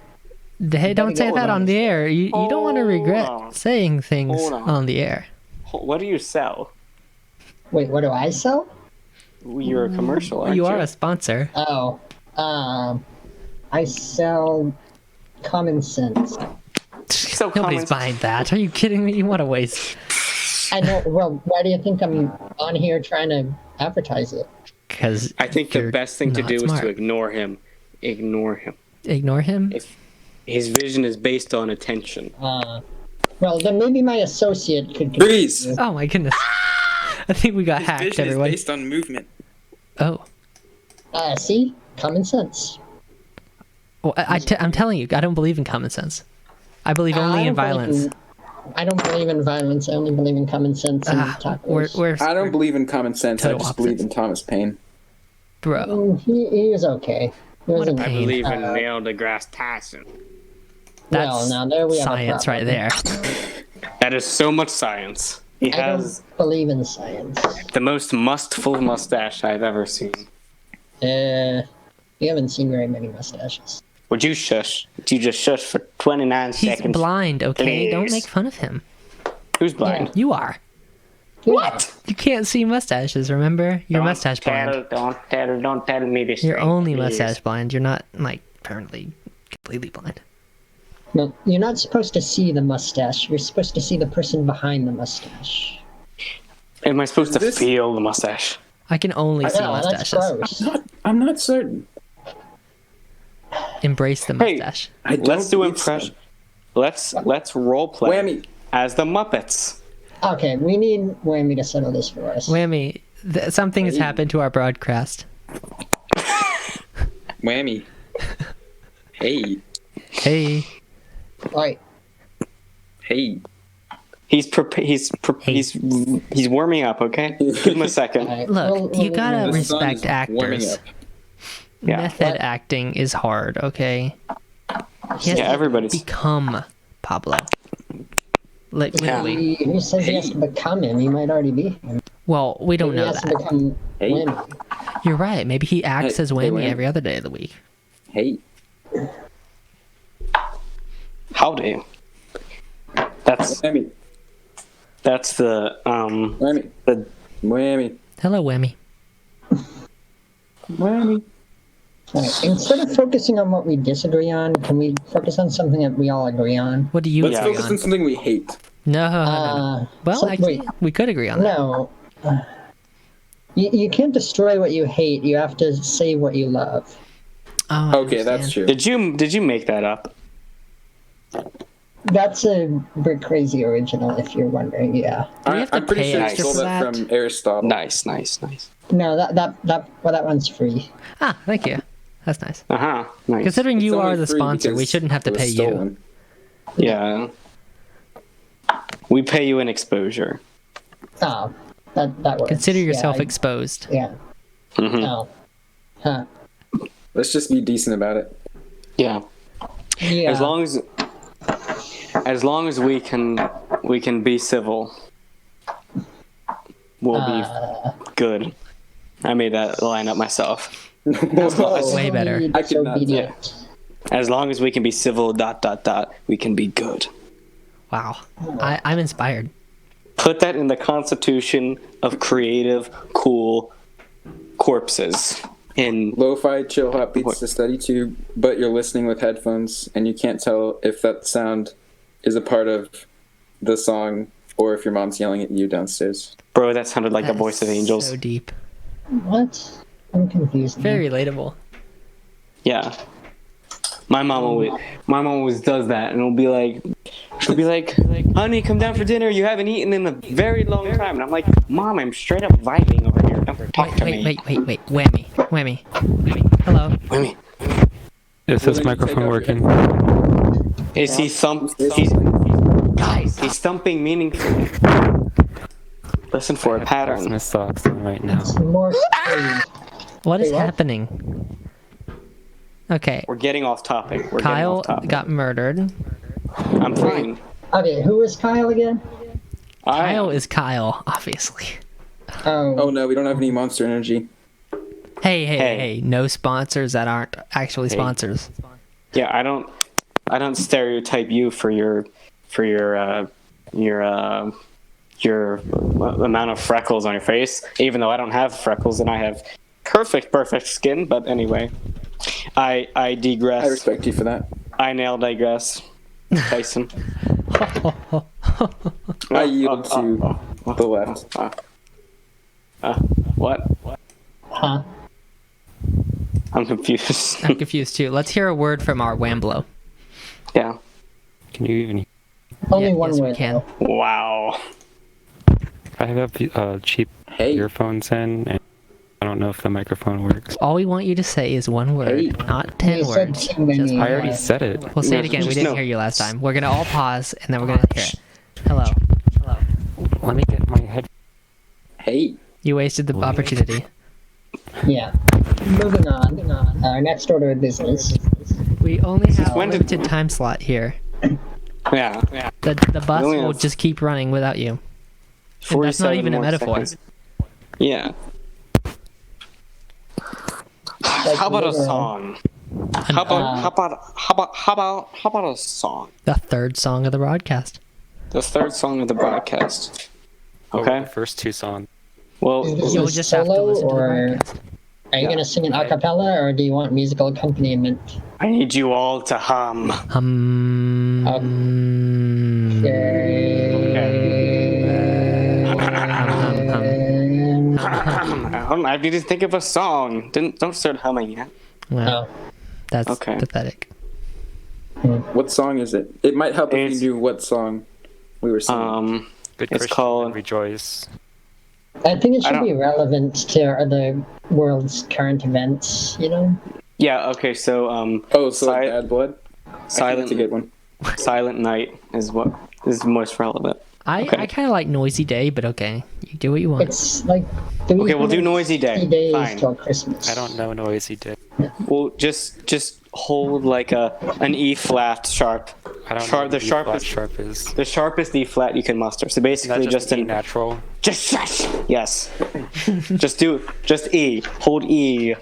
Speaker 1: Hey, don't say that on the air. You don't want to regret
Speaker 2: on.
Speaker 1: saying things
Speaker 2: Hold on.
Speaker 1: the air.
Speaker 2: What do you sell?
Speaker 3: Wait, what do I sell?
Speaker 2: You're a commercial, aren't you?
Speaker 1: You are a sponsor.
Speaker 3: Oh, I sell common sense.
Speaker 2: So
Speaker 1: Nobody's buying that. Are you kidding me? What a waste.
Speaker 3: I know, well, why do you think I'm on here trying to advertise it?
Speaker 1: Because
Speaker 2: I think the best thing to do is
Speaker 1: smart.
Speaker 2: to ignore him. Ignore him.
Speaker 1: Ignore him?
Speaker 2: If his vision is based on attention.
Speaker 3: Well, then maybe my associate could...
Speaker 4: Freeze!
Speaker 1: Oh my goodness. I think we got
Speaker 4: His
Speaker 1: hacked,
Speaker 4: vision
Speaker 1: everyone.
Speaker 4: is based on movement.
Speaker 1: Oh.
Speaker 3: See? Common sense.
Speaker 1: Well, I'm telling you, I don't believe in common sense. I believe only in violence.
Speaker 3: I don't believe in violence. I only believe in common sense and tacos.
Speaker 1: We're
Speaker 4: I don't believe in common sense. I
Speaker 1: total
Speaker 4: just believe in
Speaker 1: opposites.
Speaker 4: Thomas Paine.
Speaker 1: Bro.
Speaker 3: He was okay. He wasn't...
Speaker 2: I believe in Neil deGrasse Tyson.
Speaker 1: That's
Speaker 3: well, now there we have a
Speaker 1: science right
Speaker 3: problem.
Speaker 1: there.
Speaker 2: That is so much science. He
Speaker 3: I
Speaker 2: has
Speaker 3: don't believe in science.
Speaker 2: the most mustful mustache I've ever seen.
Speaker 3: You haven't seen very many mustaches.
Speaker 2: Would you shush? Would you just shush for 29
Speaker 1: He's
Speaker 2: seconds?
Speaker 1: blind, okay? Don't
Speaker 2: Please.
Speaker 1: make fun of him.
Speaker 2: Who's blind?
Speaker 1: You are.
Speaker 2: What?
Speaker 1: You can't see mustaches, remember? You're mustache blind.
Speaker 2: Don't tell me this.
Speaker 1: You're
Speaker 2: thing,
Speaker 1: only
Speaker 2: please.
Speaker 1: mustache blind. You're not, like, apparently completely blind.
Speaker 3: No, you're not supposed to see the mustache. You're supposed to see the person behind the mustache.
Speaker 2: Am I supposed to
Speaker 4: This-
Speaker 2: feel the mustache?
Speaker 1: I can only see
Speaker 3: No, that's
Speaker 1: mustaches.
Speaker 3: gross.
Speaker 4: I'm not certain.
Speaker 1: Embrace the
Speaker 2: Hey.
Speaker 1: mustache.
Speaker 4: I don't
Speaker 2: Let's do
Speaker 4: believe
Speaker 2: impression.
Speaker 4: so.
Speaker 2: Let's role play
Speaker 4: Whammy.
Speaker 2: as the Muppets.
Speaker 3: Okay, we need Whammy to settle this for us.
Speaker 1: Whammy, something has happened to our broadcast.
Speaker 4: Whammy. Hey.
Speaker 1: Hey.
Speaker 3: Right.
Speaker 4: Hey.
Speaker 2: He's warming up. Okay, give him a second.
Speaker 3: All right.
Speaker 1: Look, you gotta
Speaker 4: The sun
Speaker 1: respect
Speaker 4: is warming
Speaker 1: actors.
Speaker 4: up.
Speaker 2: Yeah.
Speaker 1: Method acting is hard, okay? He has
Speaker 2: Yeah,
Speaker 1: to
Speaker 2: everybody's.
Speaker 1: become Pablo. Like,
Speaker 2: Yeah.
Speaker 1: literally.
Speaker 3: Who says he has to become him? He might already be him.
Speaker 1: Well, we don't
Speaker 3: He
Speaker 1: know
Speaker 3: has to
Speaker 1: that.
Speaker 3: become
Speaker 4: Hey.
Speaker 3: Whammy.
Speaker 1: You're right. Maybe he acts
Speaker 4: Hey,
Speaker 1: as
Speaker 4: hey,
Speaker 1: Whammy
Speaker 4: Whammy.
Speaker 1: every other day of the week.
Speaker 4: Hey.
Speaker 2: Howdy. That's
Speaker 4: Whammy.
Speaker 2: the
Speaker 4: Whammy.
Speaker 2: the
Speaker 4: Whammy.
Speaker 1: Hello, Whammy.
Speaker 4: Whammy.
Speaker 3: All right. Instead of focusing on what we disagree on, can we focus on something that we all agree on?
Speaker 1: What do you
Speaker 4: Let's
Speaker 1: agree
Speaker 4: focus
Speaker 1: on?
Speaker 4: on something we hate.
Speaker 1: No. Well, actually,
Speaker 3: wait.
Speaker 1: we could agree on that.
Speaker 3: No. You can't destroy what you hate. You have to save what you love.
Speaker 1: Oh, I
Speaker 4: Okay, that's
Speaker 1: understand.
Speaker 4: true.
Speaker 2: Did you make that up?
Speaker 3: That's a Brick Crazy original, if you're wondering. Yeah.
Speaker 1: Do we have to
Speaker 4: I'm pretty
Speaker 1: pay
Speaker 4: sure I
Speaker 1: extra
Speaker 4: stole
Speaker 1: for
Speaker 4: that
Speaker 1: that?
Speaker 4: from Aristotle.
Speaker 2: Nice.
Speaker 3: No, that one's free.
Speaker 1: Ah, thank you. That's nice.
Speaker 2: Nice.
Speaker 1: Considering
Speaker 4: It's
Speaker 1: you
Speaker 4: only
Speaker 1: are the
Speaker 4: free
Speaker 1: sponsor, we
Speaker 4: because
Speaker 1: shouldn't have to
Speaker 4: it was
Speaker 1: pay you.
Speaker 4: stolen.
Speaker 2: Yeah. We pay you in exposure.
Speaker 3: Oh, that works.
Speaker 1: Consider yourself
Speaker 3: Yeah,
Speaker 1: exposed.
Speaker 3: yeah.
Speaker 2: Mhm.
Speaker 3: Oh. Huh.
Speaker 4: Let's just be decent about it.
Speaker 2: Yeah.
Speaker 3: Yeah.
Speaker 2: As long as we can be civil, we'll be good. I made that line up myself.
Speaker 1: Way better.
Speaker 4: I could not
Speaker 3: Disobedient.
Speaker 2: As long as we can be civil, ... we can be good.
Speaker 1: Wow. I'm inspired.
Speaker 2: Put that in the constitution of creative, cool corpses. In
Speaker 4: Lo-fi chill hop beats to study to, but you're listening with headphones and you can't tell if that sound is a part of the song or if your mom's yelling at you downstairs.
Speaker 2: bro, that sounded like the
Speaker 1: That
Speaker 2: voice of
Speaker 1: is
Speaker 2: angels.
Speaker 1: So deep.
Speaker 3: What? I'm confused. now.
Speaker 1: Very relatable.
Speaker 2: Yeah. My mom always does that, and she'll be like, honey, come down for dinner. You haven't eaten in a very long time. And I'm like, Mom, I'm straight up vibing over here. Don't talk to me.
Speaker 1: Wait. Whammy. Hello.
Speaker 2: Wait.
Speaker 5: Is this
Speaker 4: Well, then you take
Speaker 5: microphone
Speaker 4: off your
Speaker 5: working?
Speaker 2: Is he Guys, he's thumping meaningfully. Listen for a pattern.
Speaker 5: Christmas socks on right now.
Speaker 3: It's more scary.
Speaker 1: What is
Speaker 3: Wait, what?
Speaker 1: happening? Okay,
Speaker 2: We're getting off topic.
Speaker 1: Kyle got murdered.
Speaker 2: I'm fine.
Speaker 3: Okay, who is Kyle again?
Speaker 1: Kyle is Kyle, obviously.
Speaker 4: Oh no, we don't have any Monster Energy.
Speaker 1: Hey, no sponsors that aren't actually sponsors.
Speaker 2: Yeah, I don't stereotype you for your amount of freckles on your face, even though I don't have freckles and I have perfect skin. But anyway, I digress.
Speaker 4: I respect you for that.
Speaker 2: I digress. Tyson.
Speaker 4: I yield to the left.
Speaker 2: What?
Speaker 3: Huh?
Speaker 2: I'm confused.
Speaker 1: I'm confused too. Let's hear a word from our Wamblo.
Speaker 2: Yeah.
Speaker 5: Can you even?
Speaker 3: Only one
Speaker 1: yes,
Speaker 3: way.
Speaker 1: we can.
Speaker 2: Wow.
Speaker 5: I have cheap
Speaker 4: Hey.
Speaker 5: earphones in, and I don't know if the microphone works.
Speaker 1: All we want you to say is one word,
Speaker 4: Hey.
Speaker 1: not 10
Speaker 3: You said
Speaker 1: words.
Speaker 3: too many.
Speaker 1: Just
Speaker 5: I already said it.
Speaker 1: We'll say
Speaker 2: No,
Speaker 1: it again. We
Speaker 2: just
Speaker 1: didn't
Speaker 2: no.
Speaker 1: hear you last time. We're gonna all pause and then we're gonna hear it. Hello.
Speaker 5: Let me get my head.
Speaker 4: Hey.
Speaker 1: You wasted the opportunity.
Speaker 3: Yeah. Moving on. Our next order of business.
Speaker 1: We only have a
Speaker 2: when did-
Speaker 1: limited time slot here.
Speaker 2: Yeah.
Speaker 1: The bus
Speaker 2: We only
Speaker 1: will
Speaker 2: have
Speaker 1: just keep running without you. And that's not
Speaker 2: 47
Speaker 1: even a
Speaker 2: more
Speaker 1: metaphor.
Speaker 2: seconds. Yeah. How about a song? How about a song?
Speaker 1: The third song of the broadcast.
Speaker 2: The third song of the broadcast.
Speaker 5: Oh,
Speaker 2: Okay.
Speaker 5: the first two songs.
Speaker 2: Well,
Speaker 3: Is
Speaker 1: You'll
Speaker 3: this
Speaker 1: just have to
Speaker 3: solo,
Speaker 1: listen to the
Speaker 3: or
Speaker 1: broadcast.
Speaker 3: are you gonna sing it a cappella, or do you want musical accompaniment?
Speaker 2: I need you all to hum. I need to think of a song. Don't start humming yet.
Speaker 1: Well,
Speaker 3: Oh.
Speaker 1: that's
Speaker 2: Okay.
Speaker 1: pathetic.
Speaker 4: What song is it? It might help if
Speaker 2: It's-
Speaker 4: you knew what song we were singing.
Speaker 5: Good
Speaker 2: It's
Speaker 5: Christian
Speaker 2: called-
Speaker 5: Rejoice.
Speaker 3: I think it
Speaker 2: I
Speaker 3: should
Speaker 2: don't-
Speaker 3: be relevant to the world's current events, you know?
Speaker 2: Yeah. Okay. So
Speaker 4: Oh, so
Speaker 2: Si-
Speaker 4: Bad Blood? I think
Speaker 2: Silent
Speaker 4: that's a good one.
Speaker 2: Silent Night is what is most relevant.
Speaker 1: I kind of like Noisy Day, but okay. You do what you want.
Speaker 3: It's like
Speaker 2: Okay, we'll do Noisy Day.
Speaker 3: 3 days
Speaker 2: Fine.
Speaker 3: till Christmas.
Speaker 5: I don't know Noisy Day.
Speaker 2: Well, just hold like an E flat sharp.
Speaker 5: I don't
Speaker 2: Sharp-
Speaker 5: know
Speaker 2: the
Speaker 5: what E-flat
Speaker 2: sharpest-
Speaker 5: sharp is.
Speaker 2: The sharpest E flat you can muster. So
Speaker 5: Is
Speaker 2: basically,
Speaker 5: that
Speaker 2: just
Speaker 5: just E
Speaker 2: in
Speaker 5: natural?
Speaker 2: just shush. Yes. just E. Hold E.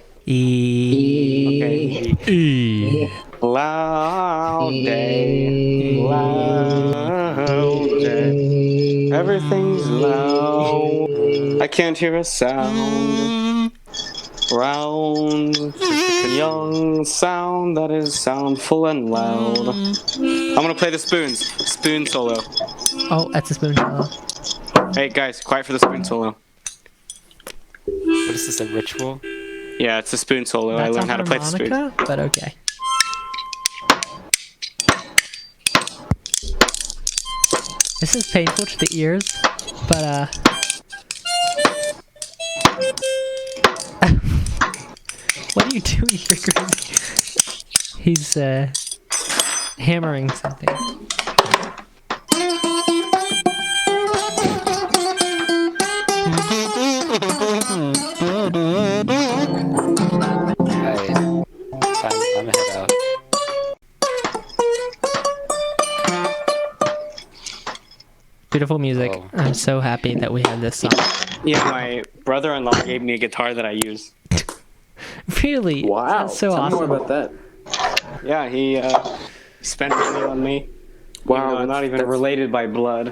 Speaker 2: Okay. Loud day. Loud day. Everything's loud. I can't hear a sound. Round, young sound that is soundful and loud. I'm gonna play the spoon solo.
Speaker 1: Oh, that's a spoon solo.
Speaker 2: Hey guys, quiet for the spoon solo.
Speaker 5: What is this, a ritual?
Speaker 2: Yeah, it's a spoon solo. I
Speaker 1: That's
Speaker 2: learned
Speaker 1: a
Speaker 2: how to play the spoon.
Speaker 1: harmonica, but okay. This is painful to the ears, but what are you doing here, Greg? He's hammering something.
Speaker 5: Hey, I'm head out.
Speaker 1: Beautiful music.
Speaker 5: Oh.
Speaker 1: I'm so happy that we have this song.
Speaker 2: Yeah, my brother-in-law gave me a guitar that I use.
Speaker 1: Really?
Speaker 4: Wow.
Speaker 1: That's so
Speaker 4: Tell
Speaker 1: awesome.
Speaker 4: me more about that.
Speaker 2: Yeah, he spent money on me.
Speaker 4: Wow.
Speaker 2: Even though I'm not even related by blood.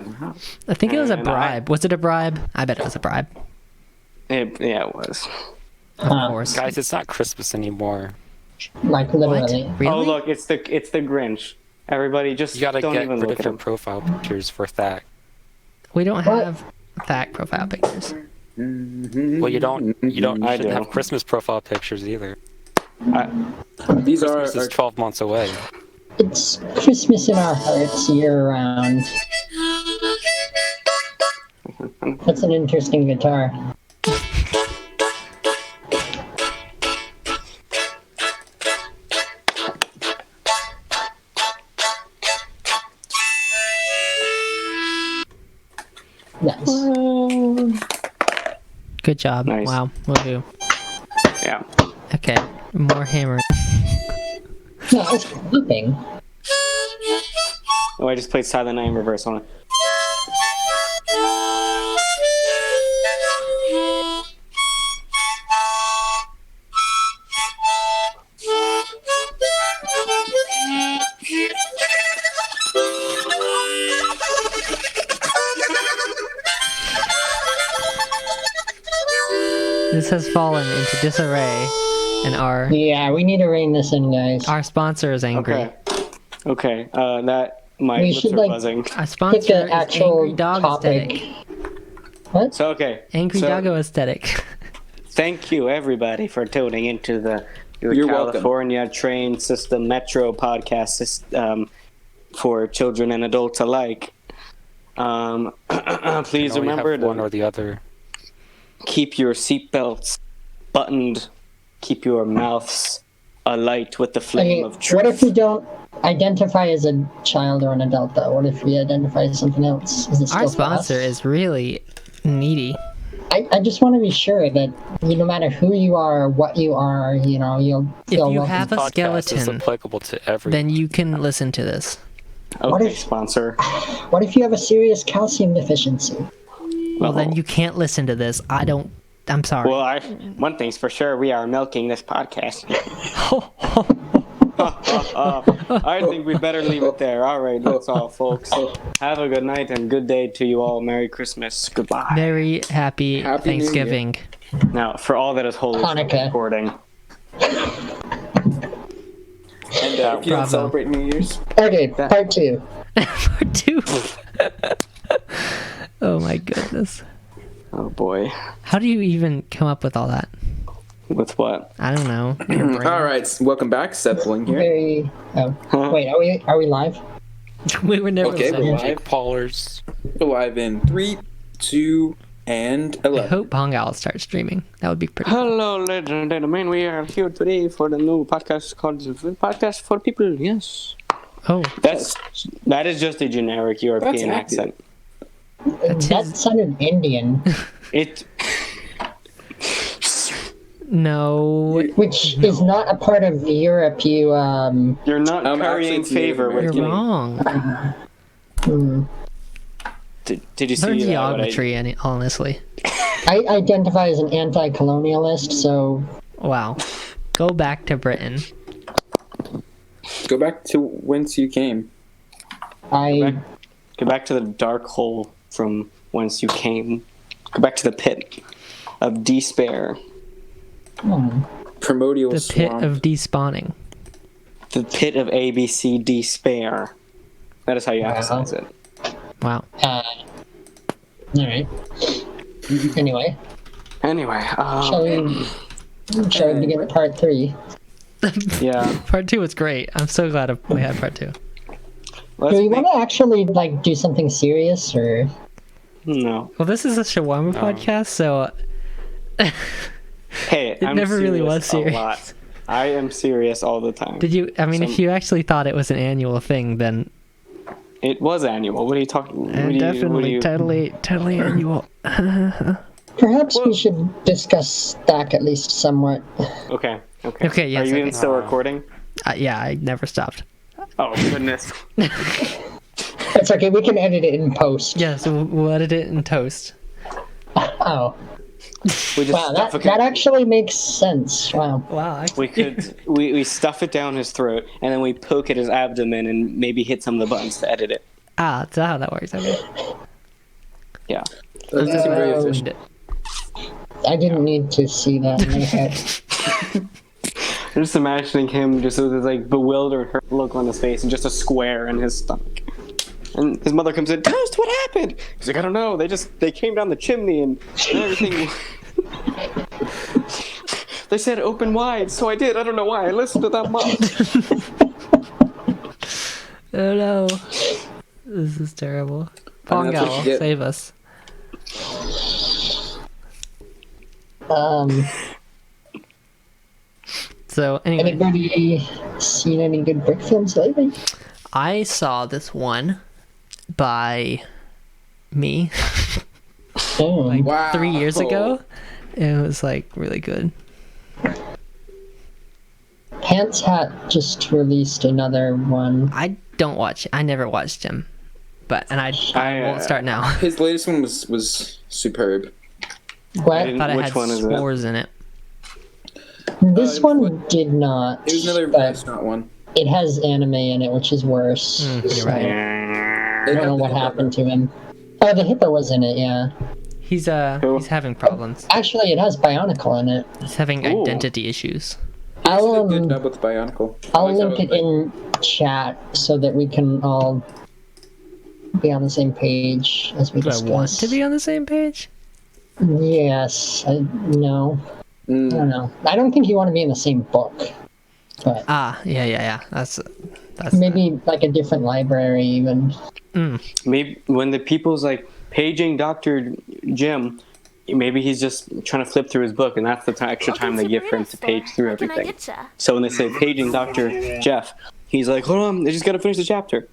Speaker 1: I think it was a
Speaker 2: And
Speaker 1: bribe. Was it a bribe? I bet it was a bribe.
Speaker 2: Yeah, it was.
Speaker 1: Of course.
Speaker 5: Guys, it's not Christmas anymore.
Speaker 3: Like
Speaker 1: What?
Speaker 3: literally.
Speaker 1: Really?
Speaker 2: Oh look, it's the Grinch. Everybody just
Speaker 5: You gotta
Speaker 2: don't
Speaker 5: get
Speaker 2: even
Speaker 5: rid
Speaker 2: look
Speaker 5: of
Speaker 2: at
Speaker 5: your
Speaker 2: him.
Speaker 5: profile pictures for thac.
Speaker 1: We don't
Speaker 3: What?
Speaker 1: have thac profile pictures.
Speaker 5: Well, you don't. You
Speaker 2: I
Speaker 5: shouldn't
Speaker 2: do.
Speaker 5: have Christmas profile pictures either.
Speaker 4: These are
Speaker 5: Christmas is 12 months away.
Speaker 3: It's Christmas in our hearts year round. That's an interesting guitar.
Speaker 1: Good job.
Speaker 2: Nice.
Speaker 1: Wow. Will do.
Speaker 2: Yeah.
Speaker 1: Okay. More hammering.
Speaker 3: No, I was clapping.
Speaker 2: Oh, I just played Silent Night in reverse on it.
Speaker 1: This has fallen into disarray, and our
Speaker 3: Yeah, we need to rein this in, guys.
Speaker 1: sponsor is angry.
Speaker 2: Okay. That my
Speaker 3: We
Speaker 2: lips
Speaker 3: should,
Speaker 2: are
Speaker 3: like,
Speaker 2: buzzing.
Speaker 1: Our
Speaker 3: Pick
Speaker 1: sponsor
Speaker 3: an
Speaker 1: is
Speaker 3: actual
Speaker 1: Angry Dog
Speaker 3: topic.
Speaker 1: Aesthetic.
Speaker 3: What?
Speaker 2: So okay.
Speaker 1: Angry
Speaker 2: so,
Speaker 1: Doggo Aesthetic.
Speaker 2: Thank you everybody for tuning into the
Speaker 4: You're
Speaker 2: California Train System Metro podcast system for children and adults alike. Please
Speaker 5: Can only
Speaker 2: remember
Speaker 5: have one
Speaker 2: to
Speaker 5: or the other.
Speaker 2: keep your seatbelts buttoned. Keep your mouths alight with the flame
Speaker 3: Okay,
Speaker 2: of truth.
Speaker 3: what if you don't identify as a child or an adult, though? What if we identify as something else? Is it still
Speaker 1: Our
Speaker 3: for
Speaker 1: sponsor
Speaker 3: us?
Speaker 1: is really needy.
Speaker 3: I just want to be sure that no matter who you are, what you are, you'll
Speaker 1: If
Speaker 3: feel
Speaker 1: you
Speaker 3: welcome.
Speaker 1: have a
Speaker 5: Podcast is
Speaker 1: skeleton,
Speaker 5: applicable to every.
Speaker 1: then you can listen to this.
Speaker 3: What
Speaker 2: Okay,
Speaker 3: if-
Speaker 2: sponsor.
Speaker 3: What if you have a serious calcium deficiency?
Speaker 1: Well, then you can't listen to this. I'm sorry.
Speaker 2: Well, one thing's for sure, we are milking this podcast. I think we better leave it there. All right, that's all, folks. Have a good night and good day to you all. Merry Christmas. Goodbye.
Speaker 1: Very happy
Speaker 4: Happy New Year.
Speaker 1: Thanksgiving.
Speaker 2: Now, for all that is holy
Speaker 3: Hanukkah.
Speaker 2: recording.
Speaker 4: And if you
Speaker 1: Bravo.
Speaker 4: don't celebrate New Year's,
Speaker 3: Okay, part 2.
Speaker 1: Part 2. Oh my goodness.
Speaker 2: Oh boy.
Speaker 1: How do you even come up with all that?
Speaker 2: With what?
Speaker 1: I don't know. Your brain.
Speaker 4: all right. Welcome back, Seth Bling here.
Speaker 3: Very. Oh, wait, are we live?
Speaker 1: We were never
Speaker 4: Okay,
Speaker 1: live.
Speaker 4: we're
Speaker 5: Jake
Speaker 4: live.
Speaker 5: Paulers.
Speaker 4: We're live in 3, 2, and
Speaker 1: I
Speaker 4: 11.
Speaker 1: hope Hong Owl starts streaming. That would be pretty cool.
Speaker 2: Hello, ladies and gentlemen. We are here today for the new podcast called Podcast for People. Yes.
Speaker 1: Oh,
Speaker 2: That is just a generic European
Speaker 4: That's
Speaker 2: accent.
Speaker 3: That sounded Indian,
Speaker 2: It.
Speaker 1: no.
Speaker 3: which is not a part of Europe.
Speaker 2: You're not
Speaker 4: Actually,
Speaker 2: currying
Speaker 4: it's Native
Speaker 2: favor with
Speaker 1: You're
Speaker 4: American.
Speaker 2: me.
Speaker 1: wrong.
Speaker 3: Hmm.
Speaker 2: Did you see
Speaker 1: Learn
Speaker 2: that?
Speaker 1: geometry, honestly.
Speaker 3: I identify as an anti-colonialist, so
Speaker 1: Wow. Go back to Britain.
Speaker 4: Go back to whence you came.
Speaker 2: Go back to the dark hole from whence you came. Go back to the pit of despair.
Speaker 4: Primordial
Speaker 1: The pit
Speaker 4: swamp.
Speaker 1: of despawning.
Speaker 2: The pit of ABC despair. That is how you
Speaker 3: Wow.
Speaker 2: emphasize it.
Speaker 1: Wow.
Speaker 3: all right. Anyway,
Speaker 2: Anyway,
Speaker 3: shall we begin at part 3?
Speaker 2: yeah.
Speaker 1: Part 2 was great. I'm so glad we had part 2.
Speaker 2: Let's
Speaker 3: Do we
Speaker 2: make-
Speaker 3: want to actually do something serious, or
Speaker 2: No.
Speaker 1: Well, this is a shawarma podcast, so
Speaker 2: Hey, I'm
Speaker 1: never really was
Speaker 2: a
Speaker 1: serious.
Speaker 2: lot. I am serious all the time.
Speaker 1: did you? I mean, if you actually thought it was an annual thing, then
Speaker 2: It was annual. What are you talking?
Speaker 1: definitely totally annual.
Speaker 3: perhaps we should discuss thac at least somewhat?
Speaker 2: Okay. Okay.
Speaker 1: Okay, yes,
Speaker 2: Are you
Speaker 1: okay.
Speaker 2: even still recording?
Speaker 1: Yeah, I never stopped.
Speaker 2: Oh goodness.
Speaker 3: It's okay. We can edit it in post.
Speaker 1: Yeah, so we'll edit it in toast.
Speaker 3: Oh,
Speaker 2: We just
Speaker 3: wow.
Speaker 2: stuff
Speaker 3: That actually makes sense. Wow.
Speaker 1: Wow.
Speaker 2: We could we stuff it down his throat and then we poke at his abdomen and maybe hit some of the buttons to edit it.
Speaker 1: That's how that works. Okay.
Speaker 2: Yeah.
Speaker 4: Doesn't seem very
Speaker 3: Uh,
Speaker 4: efficient.
Speaker 3: I didn't need to see that in my head.
Speaker 2: I'm just imagining him just with this like bewildered hurt look on his face and just a square in his stomach. And his mother comes in, Toast, what happened? He's like, I don't know. They came down the chimney and everything. They said open wide, so I did. I don't know why. I listened to that much.
Speaker 1: Oh no. This is terrible.
Speaker 4: I mean, that's what
Speaker 1: Pongal,
Speaker 4: you get.
Speaker 1: save us. So anyway,
Speaker 3: Anybody seen any good brick films lately?
Speaker 1: I saw this one by me
Speaker 3: Oh,
Speaker 1: like
Speaker 4: Wow.
Speaker 1: 3 years ago, It was like really good.
Speaker 3: Pants Hat just released another one.
Speaker 1: I never watched him, and I won't start now.
Speaker 4: His latest one was superb.
Speaker 3: What?
Speaker 1: I thought it
Speaker 2: Which
Speaker 1: had
Speaker 2: one is it?
Speaker 1: s'mores in it.
Speaker 3: This one did not.
Speaker 4: It was another
Speaker 3: but
Speaker 4: restaurant one.
Speaker 3: it has anime in it, which is worse.
Speaker 1: You're right.
Speaker 3: I don't know what happened to him. Oh, the hippo was in it, yeah.
Speaker 1: He's having problems.
Speaker 3: Actually, it has Bionicle in it.
Speaker 1: He's having
Speaker 2: Ooh.
Speaker 1: identity issues.
Speaker 4: He did a
Speaker 3: I'll
Speaker 4: good job with Bionicle.
Speaker 3: I'll link it in chat so that we can all be on the same page as we
Speaker 1: Do I
Speaker 3: discuss.
Speaker 1: want to be on the same page?
Speaker 3: Yes. No. I don't know. I don't think you want to be in the same book. But
Speaker 1: Yeah. That's
Speaker 3: maybe like a different library even.
Speaker 2: Maybe when the people's like paging Dr. Jim, maybe he's just trying to flip through his book, and that's the extra time they give for him to page through everything. So when they say paging Dr. Jeff, he's like, hold on, they just got to finish the chapter.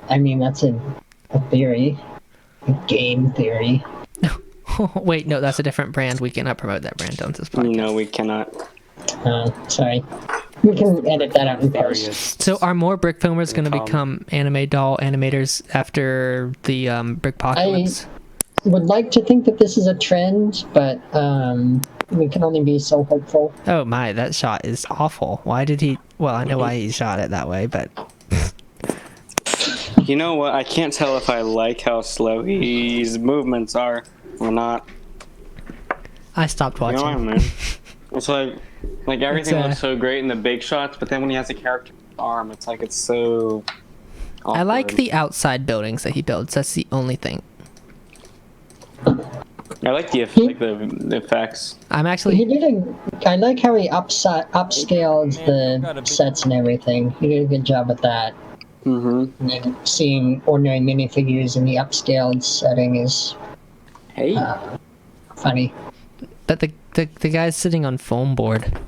Speaker 3: I mean, that's a theory. A game theory.
Speaker 1: Wait, no, that's a different brand. We cannot promote that brand on this podcast.
Speaker 2: No, we cannot.
Speaker 3: Sorry. We can edit that out in post.
Speaker 1: So are more brick filmers going to
Speaker 5: Tom.
Speaker 1: become anime doll animators after the Brickpocalypse?
Speaker 3: Would like to think that this is a trend, but we can only be so hopeful.
Speaker 1: Oh my, that shot is awful. Why did he... Well, I know why he shot it that way, but...
Speaker 2: You know what? I can't tell if I like how slow his movements are or not.
Speaker 1: I stopped
Speaker 2: You
Speaker 1: watching.
Speaker 2: know what I mean? It's like everything
Speaker 1: It's,
Speaker 2: looks so great in the big shots, but then when he has a character's arm, it's like it's so.
Speaker 1: I like
Speaker 2: awkward.
Speaker 1: the outside buildings that he builds. That's the only thing.
Speaker 2: I like the effects.
Speaker 1: I'm
Speaker 3: He
Speaker 1: actually...
Speaker 3: did I like how he upscaled the sets and everything. He did a good job with that.
Speaker 2: Mm-hmm.
Speaker 3: And then seeing ordinary minifigures in the upscaled setting is
Speaker 4: Hey.
Speaker 3: funny.
Speaker 1: But the guy's sitting on foam board.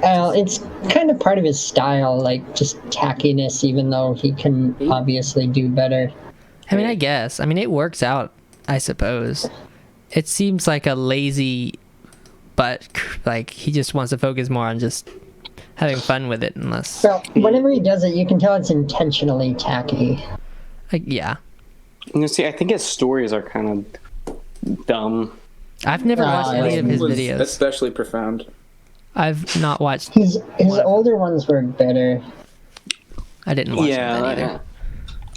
Speaker 3: Well, it's kind of part of his style, like just tackiness, even though he can obviously do better.
Speaker 1: I mean, I guess. I mean, it works out, I suppose. It seems like a lazy... But, like, he just wants to focus more on just having fun with it, unless...
Speaker 3: Well, whenever he does it, you can tell it's intentionally tacky.
Speaker 1: Like, yeah.
Speaker 2: You see, I think his stories are kind of dumb.
Speaker 1: I've never watched any of his
Speaker 4: was
Speaker 1: videos.
Speaker 4: especially profound.
Speaker 1: I've not watched...
Speaker 3: His older ones were better.
Speaker 1: I didn't watch them then either.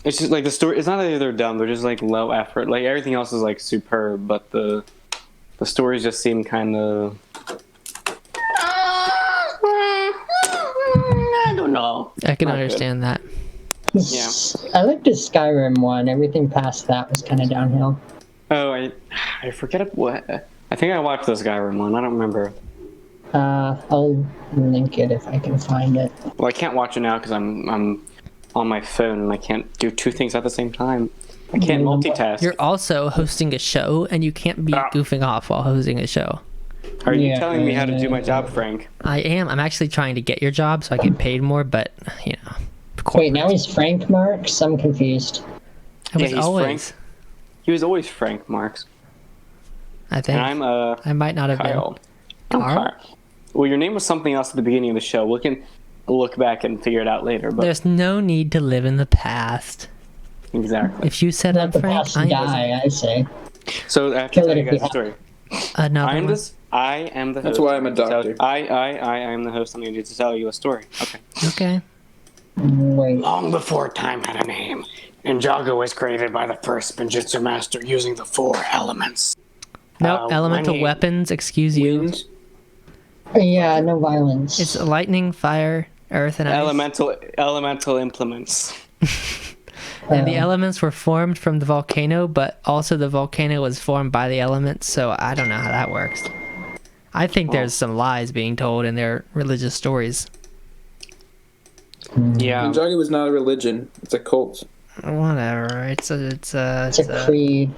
Speaker 2: It's just like the story. It's not that they're dumb. They're just like low effort. Like everything else is like superb, but the stories just seem kind of. I don't know.
Speaker 1: I can
Speaker 2: Not good.
Speaker 1: understand that.
Speaker 2: Yeah.
Speaker 3: I liked his Skyrim one. Everything past that was kind of downhill.
Speaker 2: Oh, I forget what. I think I watched this Skyrim one. I don't remember.
Speaker 3: I'll link it if I can find it.
Speaker 2: Well, I can't watch it now because I'm on my phone and I can't do two things at the same time. I can't multitask.
Speaker 1: You're also hosting a show, and you can't be goofing off while hosting a show.
Speaker 2: Are you
Speaker 3: Yeah,
Speaker 2: telling me how to do my job, Frank?
Speaker 1: I am. I'm actually trying to get your job so I get paid more, but, you know.
Speaker 3: Wait, now he's Frank Marks? I'm confused.
Speaker 1: I was
Speaker 2: he's
Speaker 1: always...
Speaker 2: Frank. He was always Frank Marks.
Speaker 1: I think.
Speaker 2: And I'm
Speaker 1: I might not have
Speaker 2: Kyle.
Speaker 1: been.
Speaker 2: I'm
Speaker 1: Carl?
Speaker 2: Kyle. Well, your name was something else at the beginning of the show. We can look back and figure it out later. But
Speaker 1: There's no need to live in the past.
Speaker 2: exactly.
Speaker 1: If you said
Speaker 3: Let
Speaker 1: I'm
Speaker 3: the
Speaker 1: Frank,
Speaker 3: past
Speaker 1: I
Speaker 3: die, I say.
Speaker 2: So I have to
Speaker 3: Kill
Speaker 2: tell
Speaker 3: it
Speaker 2: you
Speaker 3: if you
Speaker 2: guys a story.
Speaker 1: another one.
Speaker 2: I am the host.
Speaker 4: That's why I'm a doctor.
Speaker 2: I am the host. I'm going to tell you a story. Okay.
Speaker 1: Okay.
Speaker 3: Wait.
Speaker 2: Long before time had a name, Ninjago was created by the first Spinjitzu master using the 4 elements.
Speaker 1: No, elemental
Speaker 2: winning.
Speaker 1: weapons, excuse you.
Speaker 4: Wind.
Speaker 3: Yeah, no violence.
Speaker 1: It's lightning, fire, earth, and ice.
Speaker 2: Elemental implements.
Speaker 1: And the elements were formed from the volcano, but also the volcano was formed by the elements, so I don't know how that works. I think there's some lies being told in their religious stories.
Speaker 2: Yeah.
Speaker 4: Ninjago was not a religion. It's a cult.
Speaker 1: Whatever. It's
Speaker 3: a creed.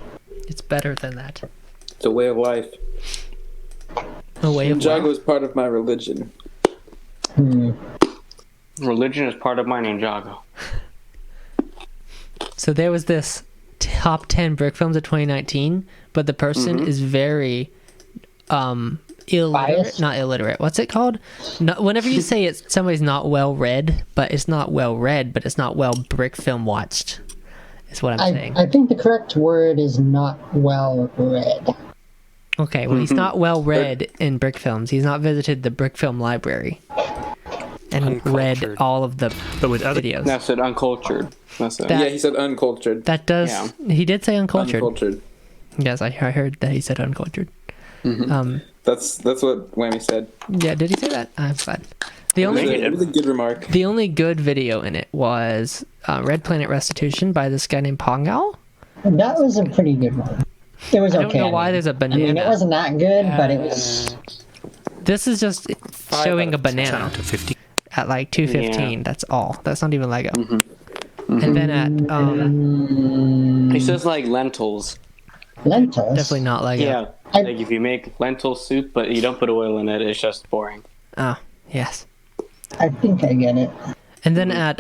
Speaker 1: It's better than that.
Speaker 4: It's a way of life.
Speaker 1: A way of
Speaker 4: Ninjago
Speaker 1: life.
Speaker 4: is part of my religion.
Speaker 2: Religion is part of my Ninjago.
Speaker 1: So there was this top 10 brick films of 2019, but the person is very illiterate.
Speaker 3: Biased?
Speaker 1: Not illiterate. What's it called? No, whenever you say it's somebody's not well read, but it's not well read, but it's not well brick film watched. Is what I'm saying.
Speaker 3: I think the correct word is not well read.
Speaker 1: Okay, well, he's not well read in brick films. He's not visited the brick film library and read
Speaker 5: Uncultured.
Speaker 1: all of the
Speaker 5: But with other
Speaker 1: videos.
Speaker 2: No, I said uncultured. That's it.
Speaker 1: That-
Speaker 4: Yeah, he said uncultured.
Speaker 1: That does.
Speaker 2: Yeah.
Speaker 1: He did say uncultured.
Speaker 4: Uncultured.
Speaker 1: Yes, I heard that he said uncultured.
Speaker 4: That's what Whammy said.
Speaker 1: Yeah, did he say that? I'm glad. The
Speaker 4: It was,
Speaker 1: only
Speaker 4: a, it was a good remark.
Speaker 1: the only good video in it was Red Planet Restitution by this guy named Pongal.
Speaker 3: That was a pretty good one. It was
Speaker 1: I
Speaker 3: okay.
Speaker 1: don't know why there's a
Speaker 3: I mean,
Speaker 1: banana.
Speaker 3: it wasn't that good, but it was.
Speaker 1: This is just showing a banana
Speaker 5: to 50.
Speaker 1: at like 2:15.
Speaker 2: Yeah.
Speaker 1: That's all. That's not even Lego. And then at
Speaker 2: It's just like lentils.
Speaker 3: Lentils.
Speaker 1: definitely not Lego.
Speaker 2: Yeah.
Speaker 3: I-
Speaker 2: Like if you make lentil soup, but you don't put oil in it, it's just boring.
Speaker 1: Oh, yes.
Speaker 3: I think I get it.
Speaker 1: And then at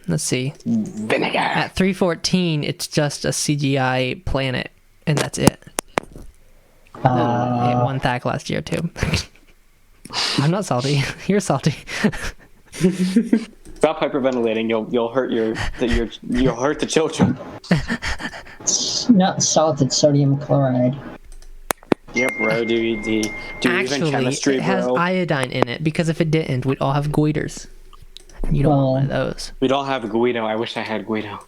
Speaker 1: let's see,
Speaker 2: Vinegar.
Speaker 1: at 3:14, it's just a CGI planet, and that's it. It won thac last year too. I'm not salty. You're salty.
Speaker 2: Stop hyperventilating. You'll hurt you'll hurt the children.
Speaker 3: It's not salt, it's sodium chloride.
Speaker 2: Yep, bro. Do even
Speaker 1: Actually,
Speaker 2: chemistry,
Speaker 1: it has
Speaker 2: bro.
Speaker 1: iodine in it because if it didn't, we'd all have goiters. And you don't want one of those.
Speaker 2: We don't have Guido. I wish I had Guido.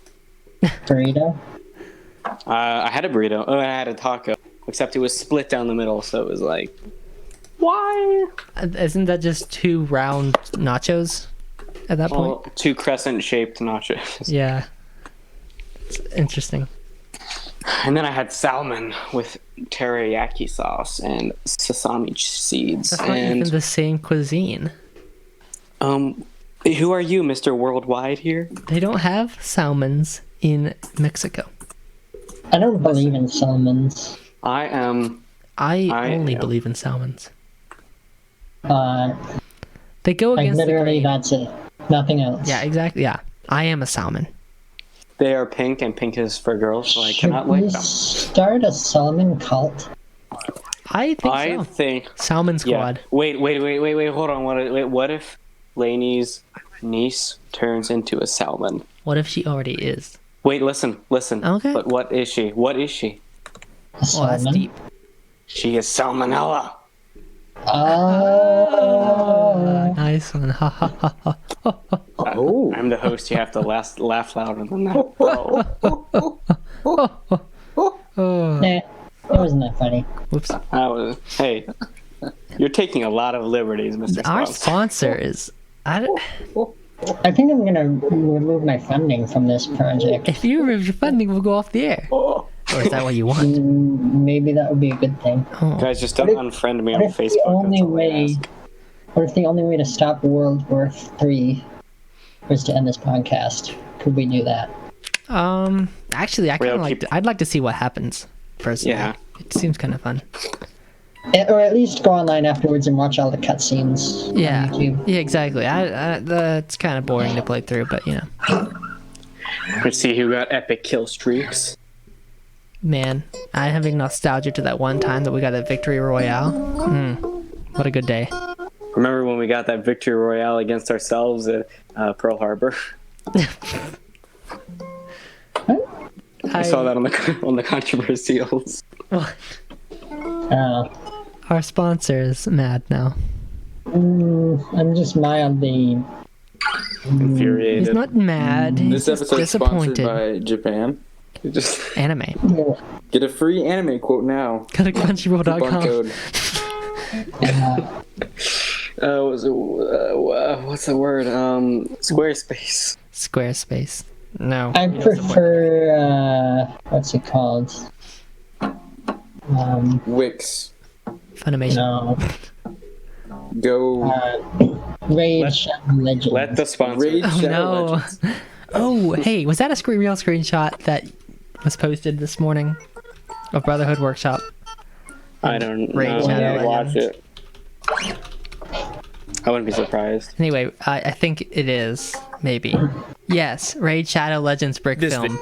Speaker 3: Burrito.
Speaker 2: I had a burrito. Oh, and I had a taco. Except it was split down the middle, so it was like, why?
Speaker 1: Isn't that just two round nachos at that point?
Speaker 2: Well, two crescent-shaped nachos.
Speaker 1: Yeah. It's interesting.
Speaker 2: And then I had salmon with teriyaki sauce and sesame seeds.
Speaker 1: That's not
Speaker 2: and
Speaker 1: even the same cuisine.
Speaker 2: who are you, Mr. Worldwide here?
Speaker 1: They don't have salmons in Mexico.
Speaker 3: I don't believe in salmons.
Speaker 2: I am.
Speaker 1: I only
Speaker 2: am.
Speaker 1: believe in salmons.
Speaker 3: Like
Speaker 1: They go against the
Speaker 3: literally,
Speaker 1: grain.
Speaker 3: that's it. Nothing else.
Speaker 1: Yeah, exactly. Yeah. I am a salmon.
Speaker 2: They are pink, and pink is for girls, so I
Speaker 3: Should
Speaker 2: cannot
Speaker 3: we
Speaker 2: like them.
Speaker 3: start a salmon cult?
Speaker 1: I think
Speaker 2: I
Speaker 1: so.
Speaker 2: think.
Speaker 1: Salmon
Speaker 2: Yeah.
Speaker 1: squad.
Speaker 2: Wait. Hold on. What if Lainey's niece turns into a salmon?
Speaker 1: What if she already is?
Speaker 2: Wait, listen.
Speaker 1: Okay.
Speaker 2: But what is she? What is she?
Speaker 3: A
Speaker 1: Oh, that's
Speaker 3: salmon?
Speaker 1: deep.
Speaker 2: She is salmonella.
Speaker 3: Oh.
Speaker 1: Nice one. Ha ha ha ha.
Speaker 4: Oh.
Speaker 2: I'm the host. You have to laugh louder than that.
Speaker 3: Nah, it wasn't that funny.
Speaker 1: Whoops.
Speaker 2: Hey, you're taking a lot of liberties, Mr.
Speaker 1: Our
Speaker 2: Spons.
Speaker 1: sponsor is.
Speaker 3: I think I'm gonna remove my funding from this project.
Speaker 1: If you remove your funding, we'll go off the air. Or is that what you want?
Speaker 3: Maybe that would be a good thing.
Speaker 2: Guys, just don't unfriend me on
Speaker 3: What if the
Speaker 2: Facebook.
Speaker 3: only
Speaker 2: That's all I
Speaker 3: way?
Speaker 2: ask.
Speaker 3: What if the only way to stop World War III was to end this podcast? Could we do that?
Speaker 1: Actually, I kind
Speaker 2: Well,
Speaker 1: of like. I'd like to see what happens. Personally,
Speaker 2: Yeah.
Speaker 1: It seems kind of fun.
Speaker 3: Or at least go online afterwards and watch all the cutscenes
Speaker 1: Yeah.
Speaker 3: on YouTube.
Speaker 1: Yeah, exactly. It's kind of boring to play through, but you know,
Speaker 2: Let's see who got epic kill streaks.
Speaker 1: man, I'm having nostalgia to that one time that we got a victory royale. What a good day.
Speaker 2: Remember when we got that victory royale against ourselves at Pearl Harbor? I saw that on the controversials.
Speaker 1: Our sponsor is mad now.
Speaker 3: I'm just mildly.
Speaker 2: Infuriated.
Speaker 1: He's not mad. He's
Speaker 4: This
Speaker 1: just
Speaker 4: episode is sponsored
Speaker 1: disappointed.
Speaker 4: by Japan.
Speaker 2: Just
Speaker 1: Anime.
Speaker 4: Get a free anime quote now.
Speaker 1: Go to
Speaker 4: Coupon
Speaker 1: crunchyroll.com.
Speaker 4: code.
Speaker 2: what's the word? Squarespace.
Speaker 1: Squarespace. No.
Speaker 3: I prefer. What's it called?
Speaker 4: Wix.
Speaker 1: Funimation.
Speaker 3: No.
Speaker 4: Go.
Speaker 3: Raid Shadow Legends.
Speaker 2: Let the sponsor.
Speaker 4: Raid Shadow
Speaker 1: No.
Speaker 4: Legends.
Speaker 1: Oh, hey, was that a real screenshot that was posted this morning of Brotherhood Workshop?
Speaker 2: I don't
Speaker 1: Raid
Speaker 2: know.
Speaker 1: Shadow
Speaker 2: I watch
Speaker 1: Legends.
Speaker 2: it. I wouldn't be surprised.
Speaker 1: Anyway, I think it is. Maybe. Yes, Raid Shadow Legends brick
Speaker 5: This
Speaker 1: film.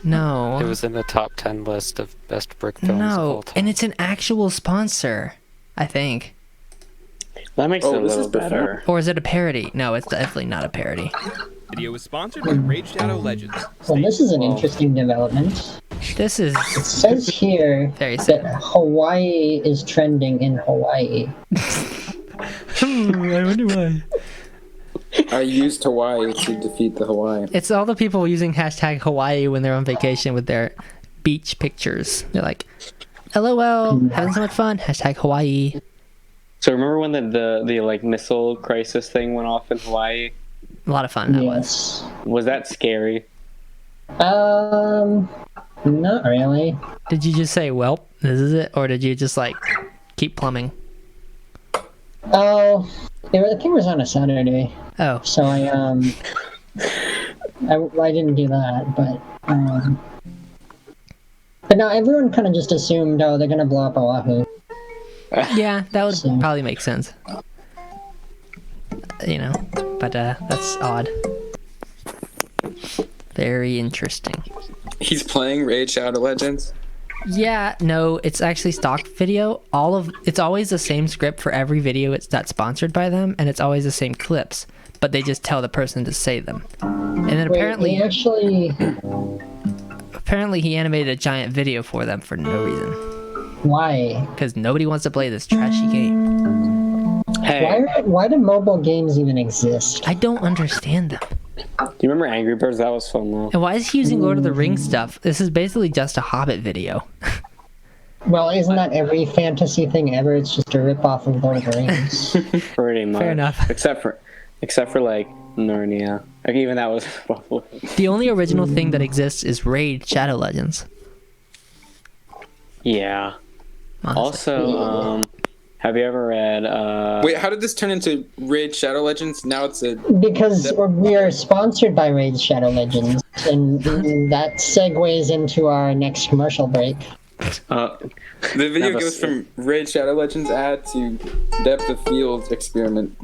Speaker 1: No.
Speaker 5: It was in the top 10 list of best brick films of all
Speaker 1: No,
Speaker 5: time.
Speaker 1: and it's an actual sponsor, I think.
Speaker 2: That makes it a
Speaker 4: this
Speaker 2: little
Speaker 4: is better.
Speaker 2: better.
Speaker 1: Or is it a parody? No, it's definitely not a parody.
Speaker 6: Video was sponsored by Raid Shadow Legends.
Speaker 3: Well, this is an interesting development.
Speaker 1: This is
Speaker 3: It says here
Speaker 1: very
Speaker 3: that
Speaker 1: sad.
Speaker 3: Hawaii is trending in Hawaii.
Speaker 1: I wonder why.
Speaker 4: I used Hawaii to defeat the Hawaii.
Speaker 1: It's all the people using hashtag Hawaii when they're on vacation with their beach pictures. They're like, LOL, having so much fun. Hashtag Hawaii.
Speaker 2: So remember when the like missile crisis thing went off in Hawaii?
Speaker 1: A lot of fun that was.
Speaker 3: Yes.
Speaker 2: Was that scary?
Speaker 3: Not really.
Speaker 1: Did you just say, well, this is it? Or did you just like keep plumbing?
Speaker 3: Oh, I think it was on a Saturday,
Speaker 1: Oh,
Speaker 3: so I didn't do that, but no, everyone kind of just assumed, oh, they're gonna blow up Oahu.
Speaker 1: yeah, that would
Speaker 3: So-
Speaker 1: probably make sense. You know, but that's odd. Very interesting.
Speaker 4: He's playing Raid Shadow Legends.
Speaker 1: Yeah, no, it's actually stock video. It's always the same script for every video that's sponsored by them, and it's always the same clips, but they just tell the person to say them. And then
Speaker 3: Wait,
Speaker 1: apparently
Speaker 3: he actually,
Speaker 1: he animated a giant video for them for no reason,
Speaker 3: why?
Speaker 1: because nobody wants to play this trashy game.
Speaker 2: Hey,
Speaker 3: Why do mobile games even exist?
Speaker 1: I don't understand them.
Speaker 2: do you remember Angry Birds? That was fun though.
Speaker 1: And why is he using Lord of the Rings stuff? This is basically just a Hobbit video.
Speaker 3: Well, isn't that every fantasy thing ever? It's just a rip-off of Lord of the Rings.
Speaker 2: Pretty much.
Speaker 1: Fair enough.
Speaker 2: Except for like Narnia. Like even that was
Speaker 1: The only original thing that exists is Raid Shadow Legends.
Speaker 2: yeah.
Speaker 1: Honestly.
Speaker 2: Also, have you ever read
Speaker 4: Wait, how did this turn into Raid Shadow Legends? Now it's a...
Speaker 3: Because we are sponsored by Raid Shadow Legends, and that segues into our next commercial break.
Speaker 4: The video
Speaker 2: Never
Speaker 4: goes
Speaker 2: seen.
Speaker 4: from Raid Shadow Legends ad to Depth of Field experiment.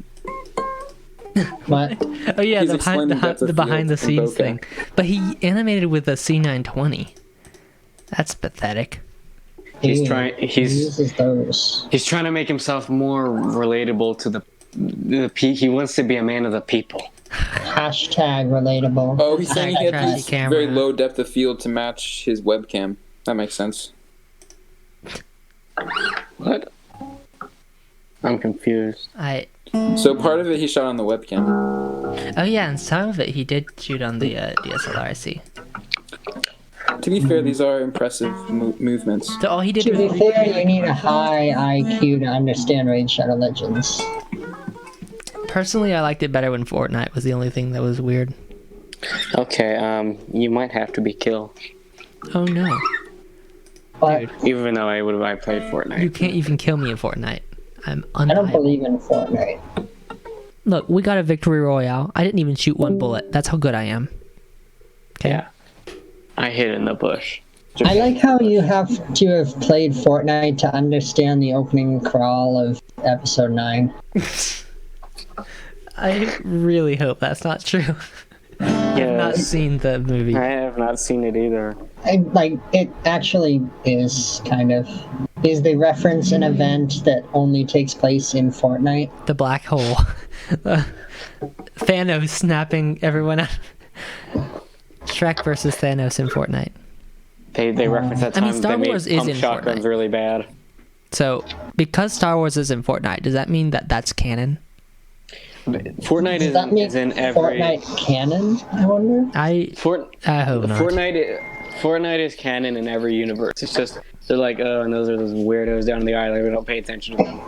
Speaker 3: But
Speaker 1: Oh yeah,
Speaker 4: He's
Speaker 1: the
Speaker 4: explaining depth of
Speaker 1: behind the
Speaker 4: field in
Speaker 1: scenes
Speaker 4: bokeh.
Speaker 1: thing. But he animated with a C920. That's pathetic.
Speaker 2: He's
Speaker 3: he
Speaker 2: trying.
Speaker 3: he uses those.
Speaker 2: He's trying to make himself more relatable to the he wants to be a man of the people.
Speaker 3: Hashtag relatable.
Speaker 4: Oh, he's saying he had
Speaker 1: Trashy
Speaker 4: this
Speaker 1: camera.
Speaker 4: very low depth of field to match his webcam. That makes sense.
Speaker 2: What? I'm confused.
Speaker 4: So part of it he shot on the webcam.
Speaker 1: Oh yeah, and some of it he did shoot on the DSLR. I see.
Speaker 4: To be fair, these are impressive movements.
Speaker 1: So all he did
Speaker 3: To be
Speaker 1: was
Speaker 3: fair, you need a high IQ to understand Raid Shadow Legends.
Speaker 1: personally, I liked it better when Fortnite was the only thing that was weird.
Speaker 2: Okay, you might have to be killed.
Speaker 1: Oh no,
Speaker 3: But
Speaker 1: dude,
Speaker 2: Even though I played Fortnite.
Speaker 1: you can't even kill me in Fortnite. I'm
Speaker 3: I don't
Speaker 1: unviable.
Speaker 3: believe in Fortnite.
Speaker 1: Look, we got a victory royale. I didn't even shoot one bullet. That's how good I am. Okay.
Speaker 2: Yeah. I hid in the bush.
Speaker 3: I like how you have to have played Fortnite to understand the opening crawl of episode 9.
Speaker 1: I really hope that's not true. I've not seen the movie.
Speaker 2: I have not seen it either.
Speaker 3: It actually is kind of. Is they reference an event that only takes place in Fortnite?
Speaker 1: The black hole. Thanos snapping everyone out. Shrek versus Thanos in Fortnite.
Speaker 2: They reference that
Speaker 1: I
Speaker 2: time
Speaker 1: mean, Star
Speaker 2: they
Speaker 1: Wars
Speaker 2: made
Speaker 1: is
Speaker 2: pump
Speaker 1: in
Speaker 2: shotguns
Speaker 1: Fortnite.
Speaker 2: really bad.
Speaker 1: So, because Star Wars is in Fortnite, does that mean that that's canon?
Speaker 2: Fortnite
Speaker 3: Does that make
Speaker 2: is in every
Speaker 3: Fortnite canon, I wonder?
Speaker 1: I hope not.
Speaker 2: Fortnite is canon in every universe. It's just they're like, oh, and those are those weirdos down the island. We don't pay attention to them.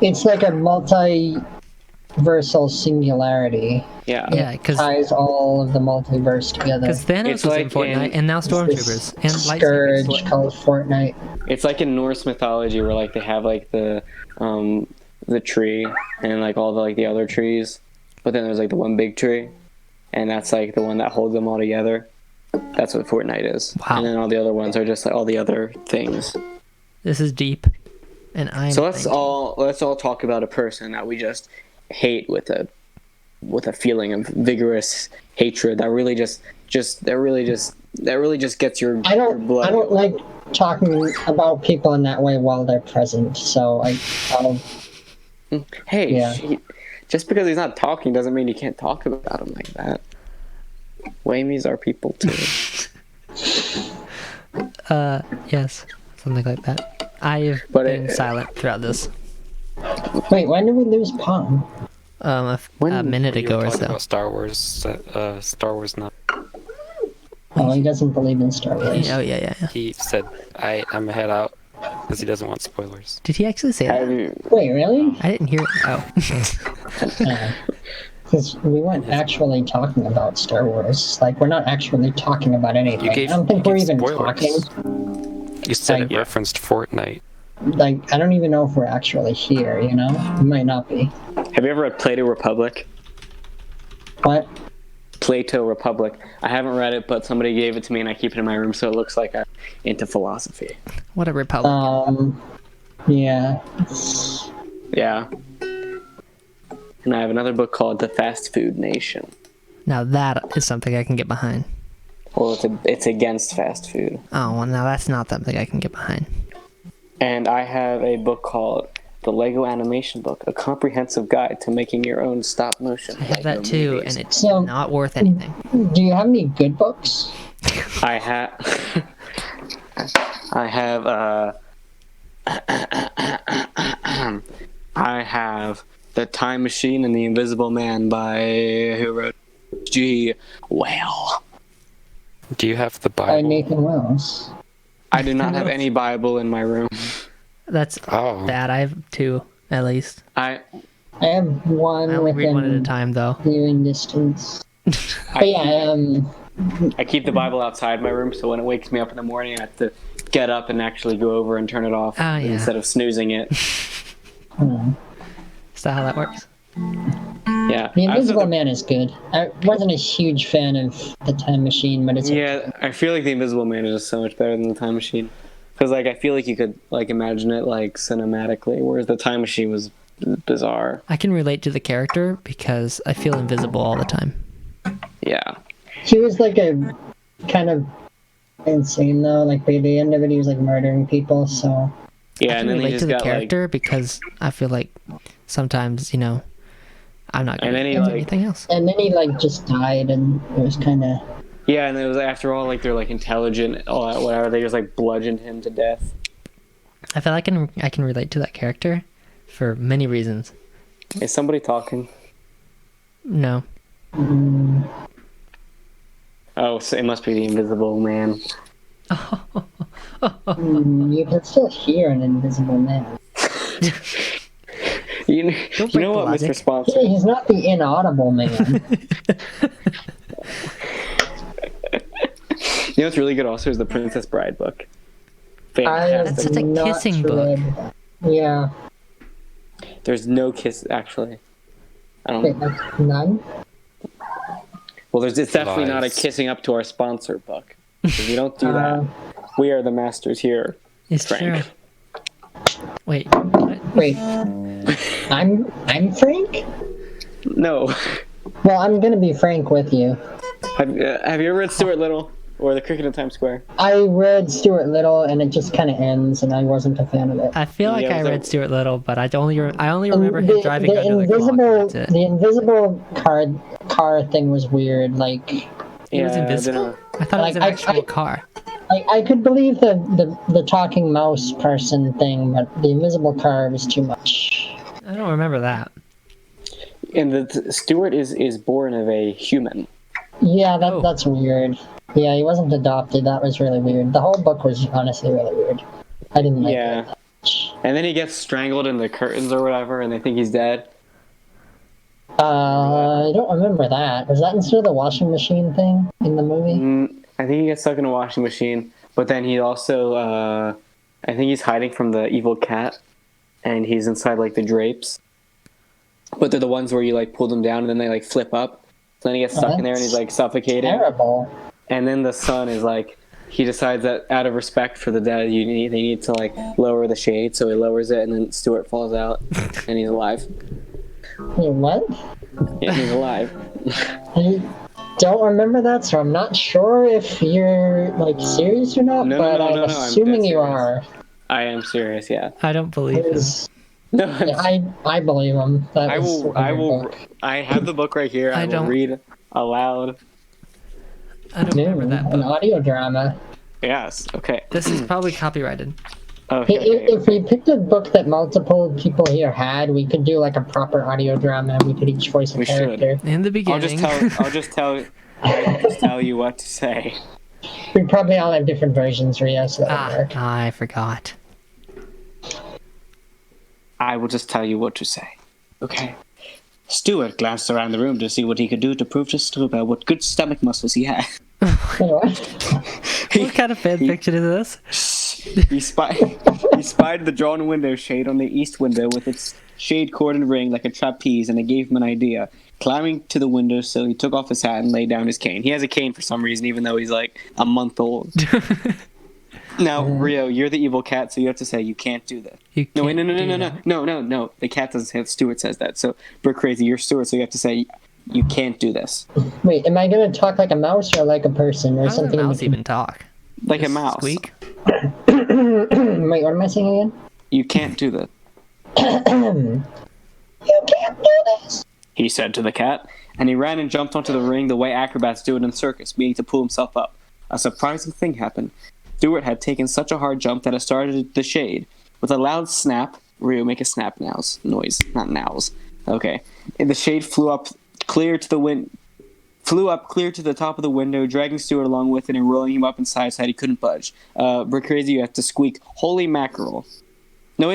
Speaker 3: It's like a multiversal singularity.
Speaker 2: Yeah.
Speaker 1: Yeah, because
Speaker 3: Ties all of the multiverse together.
Speaker 1: Thanos
Speaker 2: It's
Speaker 1: was
Speaker 2: like
Speaker 1: in Fortnite,
Speaker 2: in-
Speaker 1: and now
Speaker 3: This
Speaker 1: Stormtroopers and
Speaker 3: scourge
Speaker 1: lightsabers.
Speaker 3: called Fortnite.
Speaker 2: It's like in Norse mythology where like they have like the tree and like all the like the other trees, but then there's like the one big tree, and that's like the one that holds them all together. That's what Fortnite is.
Speaker 1: Wow.
Speaker 2: And then all the other ones are just like all the other things.
Speaker 1: This is deep, and I'm.
Speaker 2: So let's all talk about a person that we just hate with a feeling of vigorous hatred that really just that really just gets your
Speaker 3: I
Speaker 2: your
Speaker 3: don't.
Speaker 2: blood.
Speaker 3: I don't like talking about people in that way while they're present. So I'll
Speaker 2: Hey,
Speaker 3: Yeah.
Speaker 2: just because he's not talking doesn't mean you can't talk about him like that. Wamies are people too.
Speaker 1: Yes, something like that. I've
Speaker 2: But
Speaker 1: been
Speaker 2: it-
Speaker 1: silent throughout this.
Speaker 3: wait. When did we lose Palm?
Speaker 1: A
Speaker 2: When
Speaker 1: minute
Speaker 5: You
Speaker 1: ago
Speaker 5: were
Speaker 1: or
Speaker 5: talking
Speaker 1: so.
Speaker 5: about Star Wars. Star Wars not.
Speaker 3: Oh, he doesn't believe in Star Wars.
Speaker 1: Oh yeah.
Speaker 5: He said, I'm gonna head out because he doesn't want spoilers.
Speaker 1: Did he actually say that?
Speaker 2: Have you,
Speaker 3: Wait, really?
Speaker 1: I didn't hear it. Oh.
Speaker 3: Because we weren't actually talking about Star Wars. Like, we're not actually talking about anything.
Speaker 5: You gave,
Speaker 3: I don't think
Speaker 5: you
Speaker 3: we're
Speaker 5: gave
Speaker 3: even
Speaker 5: spoilers.
Speaker 3: talking.
Speaker 5: You said
Speaker 3: Like-
Speaker 5: it referenced Fortnite.
Speaker 3: Like, I don't even know if we're actually here, you know? We might not be.
Speaker 2: have you ever read Plato Republic?
Speaker 3: What?
Speaker 2: Plato Republic. I haven't read it, but somebody gave it to me, and I keep it in my room, so it looks like I'm into philosophy.
Speaker 1: What a Republican.
Speaker 3: Yeah.
Speaker 2: Yeah. And I have another book called The Fast Food Nation.
Speaker 1: Now that is something I can get behind.
Speaker 2: Well, it's against fast food.
Speaker 1: Oh, well, now that's not something I can get behind.
Speaker 2: And I have a book called The Lego Animation Book, a comprehensive guide to making your own stop motion.
Speaker 1: I have that too, and it's
Speaker 3: So-
Speaker 1: not worth anything.
Speaker 3: Do you have any good books?
Speaker 2: I have. I have. I have The Time Machine and the Invisible Man by who wrote G. Well.
Speaker 5: Do you have the
Speaker 3: By
Speaker 5: Bible?
Speaker 3: Nathan Wells.
Speaker 2: I do not have any Bible in my room.
Speaker 1: That's
Speaker 5: Oh.
Speaker 1: bad. I have two, at least.
Speaker 2: I
Speaker 3: I have one
Speaker 1: I only read one at a
Speaker 3: within
Speaker 1: time, though.
Speaker 3: viewing distance. But yeah,
Speaker 2: I keep the Bible outside my room, so when it wakes me up in the morning, I have to get up and actually go over and turn it off
Speaker 1: Oh, yeah.
Speaker 2: instead of snoozing it.
Speaker 1: Is that how that works?
Speaker 2: Yeah.
Speaker 3: The
Speaker 2: I also-
Speaker 3: Invisible Man is good. I wasn't a huge fan of The Time Machine, but it's
Speaker 2: Yeah, I feel like The Invisible Man is just so much better than The Time Machine. Because, like, I feel like you could, like, imagine it, like, cinematically, whereas The Time Machine was bizarre.
Speaker 1: I can relate to the character because I feel invisible all the time.
Speaker 2: Yeah.
Speaker 3: He was like a kind of insane though. Like by the end of it, he was like murdering people. So
Speaker 2: Yeah,
Speaker 1: I can
Speaker 2: and then he
Speaker 1: relate
Speaker 2: just
Speaker 1: to the
Speaker 2: got, like...
Speaker 1: character because I feel like sometimes, I'm not
Speaker 2: And
Speaker 1: going
Speaker 2: then
Speaker 1: to
Speaker 2: he,
Speaker 1: do
Speaker 2: like-
Speaker 1: anything else.
Speaker 3: and then he like just died, and it was kind of
Speaker 2: Yeah, and it was, after all, like, they're, like, intelligent, all that, whatever, they just, like, bludgeoned him to death.
Speaker 1: I feel like I can relate to that character for many reasons.
Speaker 2: Is somebody talking?
Speaker 1: No.
Speaker 2: Oh, so it must be The Invisible Man.
Speaker 3: you can still hear an Invisible Man.
Speaker 2: You
Speaker 1: Don't
Speaker 2: know
Speaker 1: break
Speaker 2: what,
Speaker 1: the logic.
Speaker 2: Mr. Sponsor?
Speaker 3: Yeah, he's not the inaudible man.
Speaker 2: You know what's really good also is the Princess Bride book.
Speaker 3: I have
Speaker 1: That's such a
Speaker 3: not
Speaker 1: kissing book.
Speaker 3: read- Yeah.
Speaker 2: There's no kiss, actually. I don't.
Speaker 3: Wait, like none?
Speaker 2: Well, it's definitely not a
Speaker 5: Lies.
Speaker 2: kissing up to our sponsor book. 'Cause we don't do that.
Speaker 3: Uh,
Speaker 2: We are the masters here.
Speaker 1: It's
Speaker 2: Frank.
Speaker 1: true. Wait. What?
Speaker 3: Wait. I'm Frank?
Speaker 2: No.
Speaker 3: Well, I'm gonna be frank with you.
Speaker 2: Have you ever read Stuart Little or The Cricket in Times Square?
Speaker 3: I read Stuart Little, and it just kind of ends, and I wasn't a fan of it.
Speaker 1: I feel like
Speaker 2: Yeah,
Speaker 1: I
Speaker 2: so-
Speaker 1: read Stuart Little, but I only remember him driving
Speaker 3: the
Speaker 1: under the clock.
Speaker 3: invisible,
Speaker 1: and that's it.
Speaker 3: the invisible car thing was weird. Like,
Speaker 1: He was
Speaker 2: Yeah, I
Speaker 1: invisible?
Speaker 2: dunno.
Speaker 1: I thought it was an
Speaker 3: Like,
Speaker 1: actual car.
Speaker 3: I could believe the talking mouse person thing, but the invisible car was too much.
Speaker 1: I don't remember that.
Speaker 2: And the Stuart is born of a human.
Speaker 3: Yeah,
Speaker 1: Oh.
Speaker 3: that's weird. Yeah, he wasn't adopted. That was really weird. The whole book was honestly really weird. I didn't like
Speaker 2: Yeah.
Speaker 3: it.
Speaker 2: And then he gets strangled in the curtains or whatever, and they think he's dead.
Speaker 3: I don't remember that. Was that instead of the washing machine thing in the movie?
Speaker 2: I think he gets stuck in a washing machine, but then he also, I think he's hiding from the evil cat, and he's inside, like, the drapes. But they're the ones where you, like, pull them down, and then they, like, flip up. So then he gets stuck in there, and he's, like, suffocating.
Speaker 3: Terrible.
Speaker 2: And then the son is, like, he decides that out of respect for the dead, they need to, like, lower the shade, so he lowers it, and then Stuart falls out, and he's alive.
Speaker 3: Wait, what?
Speaker 2: Yeah, he's alive.
Speaker 3: He- don't remember that, so I'm not sure if you're like serious or not. But I'm assuming you are.
Speaker 2: I am serious. Yeah.
Speaker 1: I don't believe him.
Speaker 2: No,
Speaker 3: I believe him.
Speaker 2: I will. I have the book right here. I will read aloud.
Speaker 1: I don't remember that book.
Speaker 3: An audio drama.
Speaker 2: Yes. Okay.
Speaker 1: This is probably copyrighted.
Speaker 2: Okay.
Speaker 3: If we picked a book that multiple people here had, we could do like a proper audio drama, and we could each voice a character.
Speaker 1: In the beginning.
Speaker 2: I'll just tell you what to say.
Speaker 3: We probably all have different versions, Rio, so that'll work.
Speaker 1: I forgot.
Speaker 2: I will just tell you what to say. Okay. Stuart glanced around the room to see what he could do to prove to Snowbell what good stomach muscles he had.
Speaker 3: What?
Speaker 1: What kind of fanfiction is this?
Speaker 2: He spied the drawn window shade on the east window with its shade cord and ring like a trapeze, and it gave him an idea. Climbing to the windowsill, he took off his hat and laid down his cane. He has a cane for some reason, even though he's like a month old. Now, Rio, you're the evil cat, so you have to say you can't do that. No. The cat doesn't say it. Stuart says that. So, Brick Crazy, you're Stuart, so you have to say you can't do this.
Speaker 3: Wait, am I gonna talk like a mouse or like a person or something?
Speaker 1: How does a mouse even talk?
Speaker 2: Like
Speaker 1: Just
Speaker 2: a mouse.
Speaker 1: Squeak?
Speaker 3: Wait, what am I saying again?
Speaker 2: You can't do that.
Speaker 3: You can't do this.
Speaker 2: He said to the cat, and he ran and jumped onto the ring the way acrobats do it in the circus, meaning to pull himself up. A surprising thing happened. Stuart had taken such a hard jump that it started the shade. With a loud snap, Rio, make a snap noise, not nows. Okay. And the shade flew up clear to the top of the window, dragging Stuart along with it and rolling him up inside so that he couldn't budge. Brick Crazy, you have to squeak, "Holy mackerel." No,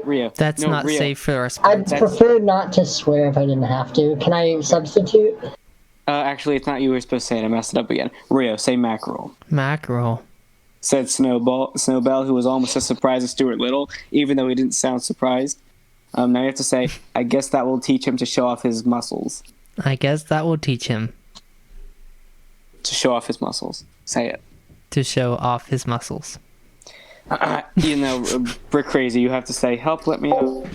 Speaker 2: Rio.
Speaker 1: That's not
Speaker 2: Rio.
Speaker 1: safe for us.
Speaker 3: I'd prefer not to swear if I didn't have to. Can I substitute?
Speaker 2: Actually, it's not you who were supposed to say it. I messed it up again. Rio, say mackerel.
Speaker 1: Mackerel.
Speaker 2: Said Snowbell, who was almost as surprised as Stuart Little, even though he didn't sound surprised. Now you have to say, I guess that will teach him to show off his muscles.
Speaker 1: I guess that will teach him.
Speaker 2: To show off his muscles. Say it.
Speaker 1: To show off his muscles.
Speaker 2: Brick Crazy, you have to say, help, let me out.
Speaker 3: Help,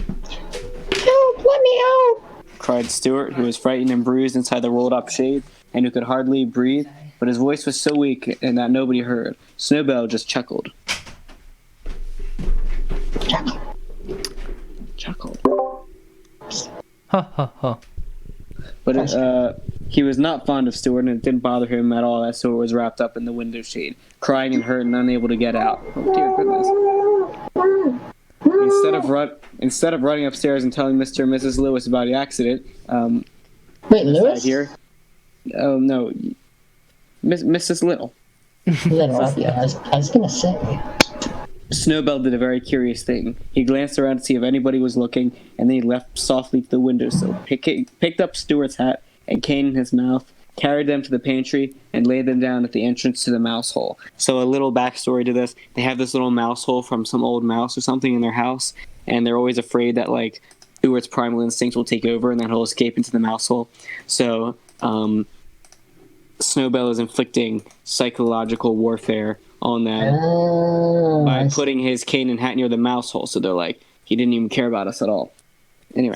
Speaker 3: let me out!
Speaker 2: Cried Stuart, who was frightened and bruised inside the rolled-up shade, and who could hardly breathe, but his voice was so weak and that nobody heard. Snowbell just chuckled. Chuckled.
Speaker 1: Ha ha ha.
Speaker 2: But he was not fond of Stuart, and it didn't bother him at all that Stuart was wrapped up in the window shade, crying and hurt and unable to get out. Oh, dear goodness. Instead of running upstairs and telling Mr. and Mrs. Lewis about the accident,
Speaker 3: wait, Lewis?
Speaker 2: Here. Oh, no. Mrs. Little.
Speaker 3: Little, yeah, I was gonna say.
Speaker 2: Snowbell did a very curious thing. He glanced around to see if anybody was looking, and then he left softly to the windowsill, picked up Stuart's hat and cane in his mouth, carried them to the pantry, and laid them down at the entrance to the mouse hole. So a little backstory to this, they have this little mouse hole from some old mouse or something in their house, and they're always afraid that, like, Stuart's primal instinct will take over and that he'll escape into the mouse hole. So, Snowbell is inflicting psychological warfare on them by putting his cane and hat near the mouse hole. So they're like, he didn't even care about us at all. Anyway,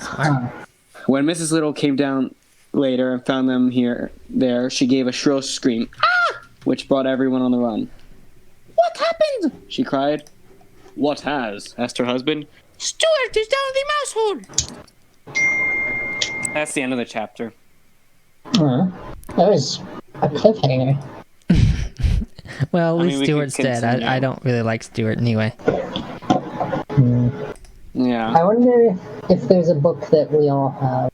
Speaker 2: when Mrs. Little came down later and found them there, she gave a shrill scream, "Ah!" which brought everyone on the run. "What happened?" she cried. "What has?" asked her husband. "Stuart is down the mouse hole." That's the end of the chapter.
Speaker 3: That was a cliffhanger.
Speaker 1: Well, at least Stuart's dead. I don't really like Stuart anyway.
Speaker 2: Yeah.
Speaker 3: I wonder if there's a book that we all have.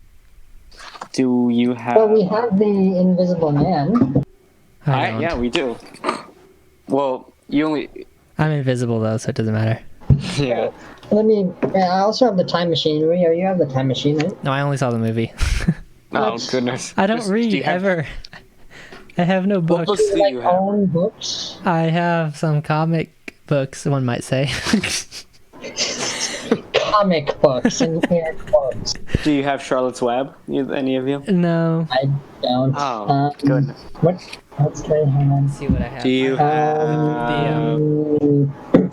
Speaker 2: Do you have...
Speaker 3: Well, we have The Invisible Man.
Speaker 2: Yeah, we do. Well, you only...
Speaker 1: I'm invisible, though, so it doesn't matter.
Speaker 2: Yeah.
Speaker 3: I also have The Time Machine. Rio, you have The Time Machine, right?
Speaker 1: No, I only saw the movie.
Speaker 2: Oh, goodness.
Speaker 1: I don't read, ever. I have no books.
Speaker 2: What books do you have?
Speaker 3: Own books?
Speaker 1: I have some comic books, one might say.
Speaker 3: Comic books and air quotes.
Speaker 2: Do you have Charlotte's Web? Any of you?
Speaker 1: No.
Speaker 3: I don't.
Speaker 2: Oh, goodness.
Speaker 3: What's good? Hang on.
Speaker 1: Let's see what I have.
Speaker 2: Do you have...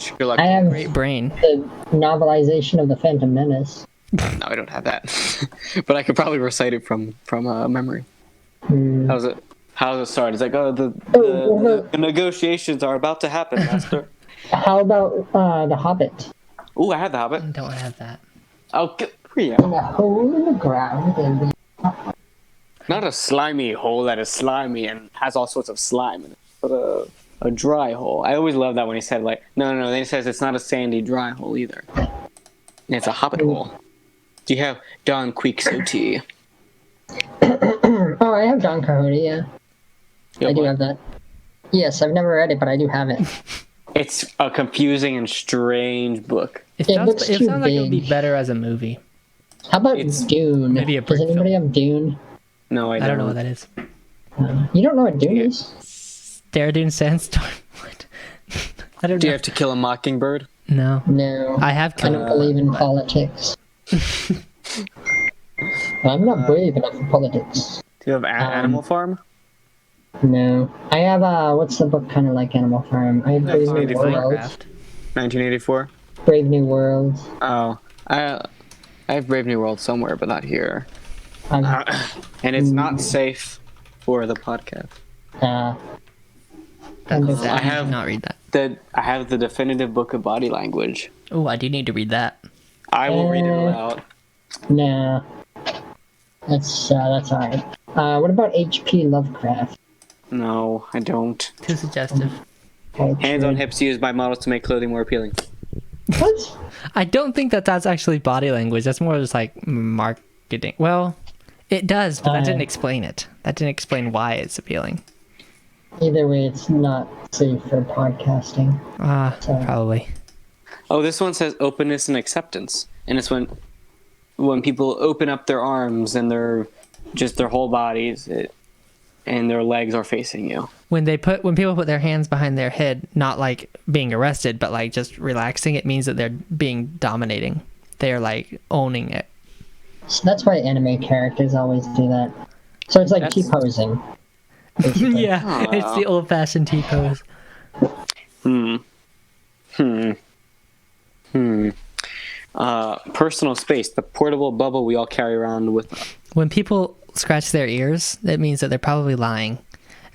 Speaker 2: Sherlock?
Speaker 3: I have
Speaker 1: Great brain.
Speaker 3: the novelization of The Phantom Menace.
Speaker 2: No, I don't have that. But I could probably recite it from memory. How's it? How's it start? It's like, the negotiations are about to happen, master.
Speaker 3: How about The Hobbit?
Speaker 2: Ooh, I have the Hobbit.
Speaker 1: Don't have that.
Speaker 2: Oh, yeah.
Speaker 3: In a hole in the ground and
Speaker 2: Not a slimy hole that is slimy and has all sorts of slime in it, but a dry hole. I always love that when he said, like, no. Then he says it's not a sandy, dry hole either. It's a Hobbit hole. Do you have Don Quixote?
Speaker 3: Oh, I have Don Quixote, yeah. I do have that. Yes, I've never read it, but I do have it.
Speaker 2: It's a confusing and strange book.
Speaker 1: It
Speaker 3: looks too
Speaker 1: sounds like it would be
Speaker 3: big.
Speaker 1: better as a movie.
Speaker 3: How about
Speaker 2: It's
Speaker 3: Dune?
Speaker 1: maybe a
Speaker 3: Does
Speaker 1: brick
Speaker 3: anybody have Dune?
Speaker 2: No, I
Speaker 1: I don't know what that is.
Speaker 3: You don't know what Dune is?
Speaker 1: Daredevil Sandstorm. What? I don't
Speaker 2: Do
Speaker 1: know.
Speaker 2: you have To Kill a Mockingbird?
Speaker 1: No.
Speaker 3: No.
Speaker 1: I have
Speaker 3: I don't believe in politics. I'm not brave enough for politics.
Speaker 2: Do you have Animal Farm?
Speaker 3: No. I have, what's the book kind of like Animal Farm? I have Brave New
Speaker 2: 1984.
Speaker 3: World.
Speaker 1: Minecraft.
Speaker 2: 1984?
Speaker 3: Brave New World.
Speaker 2: Oh. I have Brave New World somewhere, but not here.
Speaker 3: I'm,
Speaker 2: And it's not safe for the podcast.
Speaker 3: kind of,
Speaker 2: I have
Speaker 1: not read that.
Speaker 2: I have the definitive book of body language.
Speaker 1: Oh, I do need to read that.
Speaker 2: I will read it aloud.
Speaker 3: nah. That's alright. What about H.P. Lovecraft?
Speaker 2: No, I don't.
Speaker 1: Too suggestive.
Speaker 3: Okay,
Speaker 2: Hands on
Speaker 3: true.
Speaker 2: hips used by models to make clothing more appealing.
Speaker 3: What?
Speaker 1: I don't think that's actually body language. That's more just like marketing. Well, it does, but that didn't explain it. That didn't explain why it's appealing.
Speaker 3: Either way, it's not safe for podcasting.
Speaker 1: Probably.
Speaker 2: Oh, this one says openness and acceptance. And it's when people open up their arms and their whole bodies and their legs are facing you.
Speaker 1: When people put their hands behind their head, not like being arrested, but like just relaxing, it means that they're being dominating. They're like owning it.
Speaker 3: So that's why anime characters always do that. So it's like T-posing. basically.
Speaker 1: Yeah, it's the old-fashioned T-pose.
Speaker 2: Personal space, the portable bubble we all carry around with us.
Speaker 1: When people scratch their ears, that means that they're probably lying.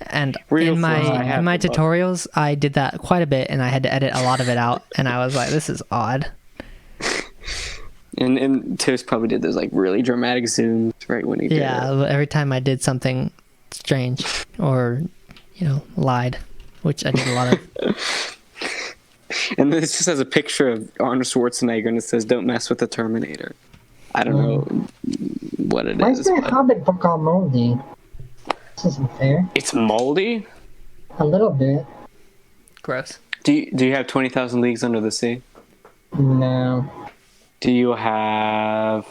Speaker 1: And
Speaker 2: Real
Speaker 1: in
Speaker 2: friends, I have
Speaker 1: my
Speaker 2: the book.
Speaker 1: tutorials, I did that quite a bit, and I had to edit a lot of it out. And I was like, "This is odd."
Speaker 2: And Toast probably did those like really dramatic zooms right when he did it.
Speaker 1: Yeah, every time I did something strange or, lied, which I did a lot of.
Speaker 2: And this just has a picture of Arnold Schwarzenegger and it says, "Don't mess with the Terminator." I don't know what it
Speaker 3: Why
Speaker 2: is.
Speaker 3: is the
Speaker 2: but
Speaker 3: Hobbit book all moldy? This isn't fair.
Speaker 2: It's moldy?
Speaker 3: A little bit.
Speaker 1: Gross.
Speaker 2: Do you have 20,000 Leagues Under the Sea?
Speaker 3: No.
Speaker 2: Do you have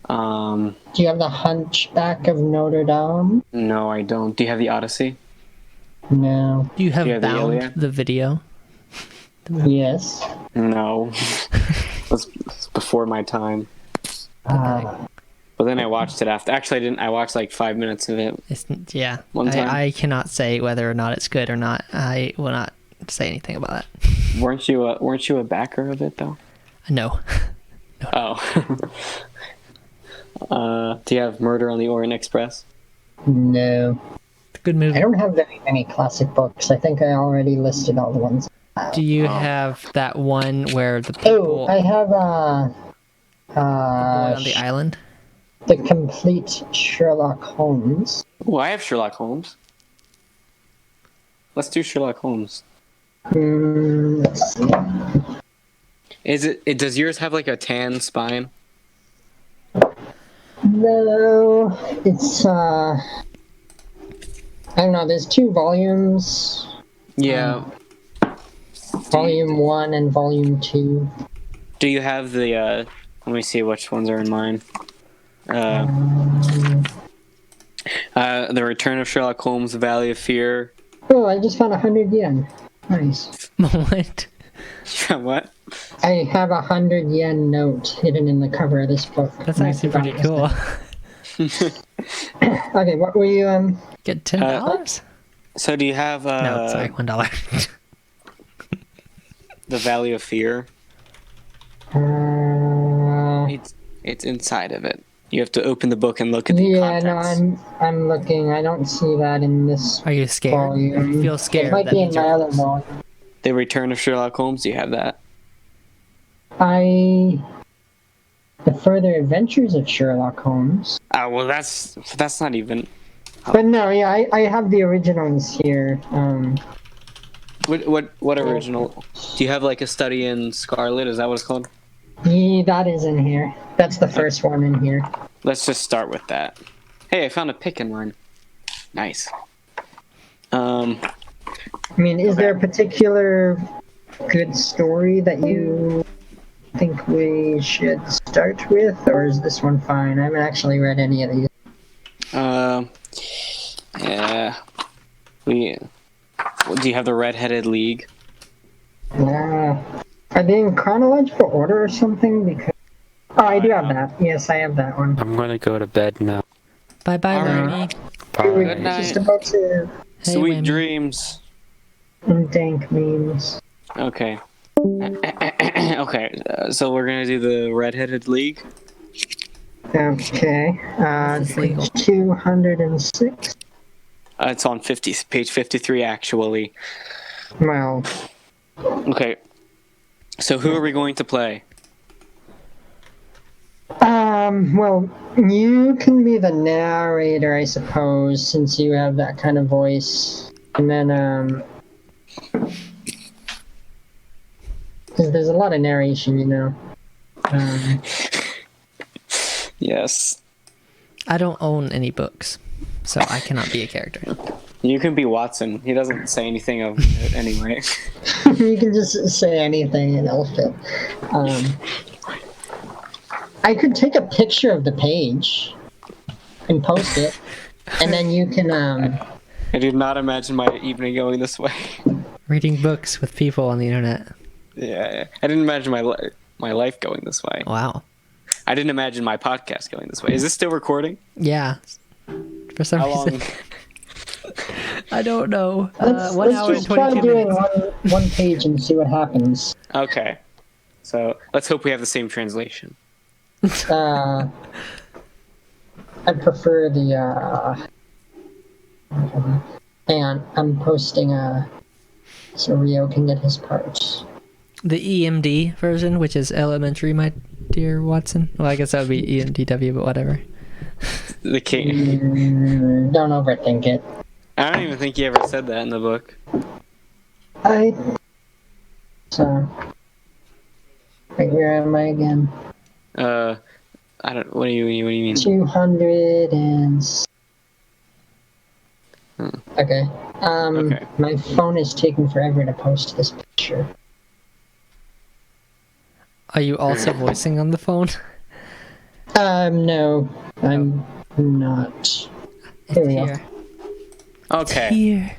Speaker 3: Do you have the Hunchback of Notre Dame?
Speaker 2: No, I don't. Do you have the Odyssey?
Speaker 3: No.
Speaker 1: Do you have
Speaker 2: Do you have the
Speaker 1: Bound,
Speaker 2: Iliad?
Speaker 1: the video?
Speaker 3: Yes.
Speaker 2: No. It's before my time. But then I watched it after. Actually, I didn't. I watched like 5 minutes of it.
Speaker 1: Yeah.
Speaker 2: One time.
Speaker 1: I cannot say whether or not it's good or not. I will not say anything about that.
Speaker 2: Weren't you a backer of it though?
Speaker 1: No.
Speaker 2: Oh. Do you have Murder on the Orient Express?
Speaker 3: No.
Speaker 1: Good
Speaker 3: I
Speaker 1: movie.
Speaker 3: don't have very many classic books. I think I already listed all the ones.
Speaker 1: Do you have that one where the people
Speaker 3: Oh, I have
Speaker 1: boy on the island?
Speaker 3: the complete Sherlock Holmes.
Speaker 2: Oh, I have Sherlock Holmes. Let's do Sherlock Holmes.
Speaker 3: Let's see.
Speaker 2: Is it? Does yours have like a tan spine?
Speaker 3: No, it's I don't know. There's 2 volumes.
Speaker 2: Yeah.
Speaker 3: Volume 1 and Volume 2.
Speaker 2: Do you have the? Let me see which ones are in mine. The Return of Sherlock Holmes, Valley of Fear.
Speaker 3: Oh, I just found 100 yen. Nice.
Speaker 1: What?
Speaker 2: What?
Speaker 3: I have 100 yen note hidden in the cover of this book.
Speaker 1: That's
Speaker 3: And I
Speaker 1: actually
Speaker 3: forgot
Speaker 1: pretty
Speaker 3: this
Speaker 1: cool.
Speaker 3: thing. Okay, what were you
Speaker 1: Get $10?
Speaker 2: So do you have
Speaker 1: No, sorry, $1.
Speaker 2: the Valley of Fear?
Speaker 3: uh,
Speaker 2: It's inside of it. You have to open the book and look at the contents.
Speaker 3: No, I'm looking. I don't see that in this.
Speaker 1: Are you scared?
Speaker 3: Volume.
Speaker 1: You feel scared?
Speaker 3: It might
Speaker 1: That
Speaker 3: be in
Speaker 1: means
Speaker 3: my
Speaker 1: you're
Speaker 3: other
Speaker 1: close.
Speaker 3: volume.
Speaker 2: The Return of Sherlock Holmes. Do you have that?
Speaker 3: The Further Adventures of Sherlock Holmes.
Speaker 2: Well, that's not even.
Speaker 3: But no, yeah, I have the originals here.
Speaker 2: What original? Do you have like A Study in Scarlet? Is that what it's called?
Speaker 3: Yeah, that is in here. That's the first one in here.
Speaker 2: Let's just start with that. Hey, I found a pick in mine. Nice.
Speaker 3: I mean, is there a particular good story that you think we should start with, or is this one fine? I haven't actually read any of these.
Speaker 2: Yeah. Do you have the Red-Headed League?
Speaker 3: Are they in chronological order or something? Because I do have that. Yes, I have that one.
Speaker 5: I'm gonna go to bed now.
Speaker 1: Bye-bye,
Speaker 2: All right.
Speaker 1: Remy.
Speaker 3: We're
Speaker 2: Good night.
Speaker 3: just about to
Speaker 1: Hey,
Speaker 2: Sweet
Speaker 1: Remy.
Speaker 2: dreams.
Speaker 3: dank memes.
Speaker 2: Okay. Okay. So we're gonna do the Red-Headed League.
Speaker 3: Okay.
Speaker 1: This is legal.
Speaker 3: Page 206.
Speaker 2: It's on page 53, actually.
Speaker 3: Well,
Speaker 2: Okay. So who are we going to play?
Speaker 3: well, you can be the narrator, I suppose, since you have that kind of voice. And then, because there's a lot of narration, you know.
Speaker 2: Yes.
Speaker 1: I don't own any books, so I cannot be a character.
Speaker 2: You can be Watson. He doesn't say anything of it anyway.
Speaker 3: You can just say anything and it'll fit. I could take a picture of the page and post it, and then you can,
Speaker 2: I did not imagine my evening going this way.
Speaker 1: Reading books with people on the internet.
Speaker 2: Yeah. I didn't imagine my life going this way.
Speaker 1: Wow.
Speaker 2: I didn't imagine my podcast going this way. Is this still recording?
Speaker 1: Yeah. For some
Speaker 2: How
Speaker 1: reason.
Speaker 2: long?
Speaker 1: I don't know.
Speaker 3: let's
Speaker 1: 1 hour and
Speaker 3: just try
Speaker 1: 22
Speaker 3: doing
Speaker 1: minutes.
Speaker 3: one page and see what happens.
Speaker 2: Okay. So let's hope we have the same translation.
Speaker 3: I prefer the, hang on, I'm posting, so Rio can get his parts.
Speaker 1: The EMD version, which is elementary, my dear Watson. Well, I guess that would be EMDW, but whatever.
Speaker 2: The king.
Speaker 3: Don't overthink it.
Speaker 2: I don't even think he ever said that in the book.
Speaker 3: So, wait, where am I again?
Speaker 2: I don't. What do you mean?
Speaker 3: 200 and... Okay.
Speaker 2: Okay.
Speaker 3: My phone is taking forever to post this picture.
Speaker 1: Are you also voicing on the phone?
Speaker 3: No, I'm not.
Speaker 1: It's
Speaker 3: Here we go.
Speaker 1: here.
Speaker 2: Okay.
Speaker 1: Here.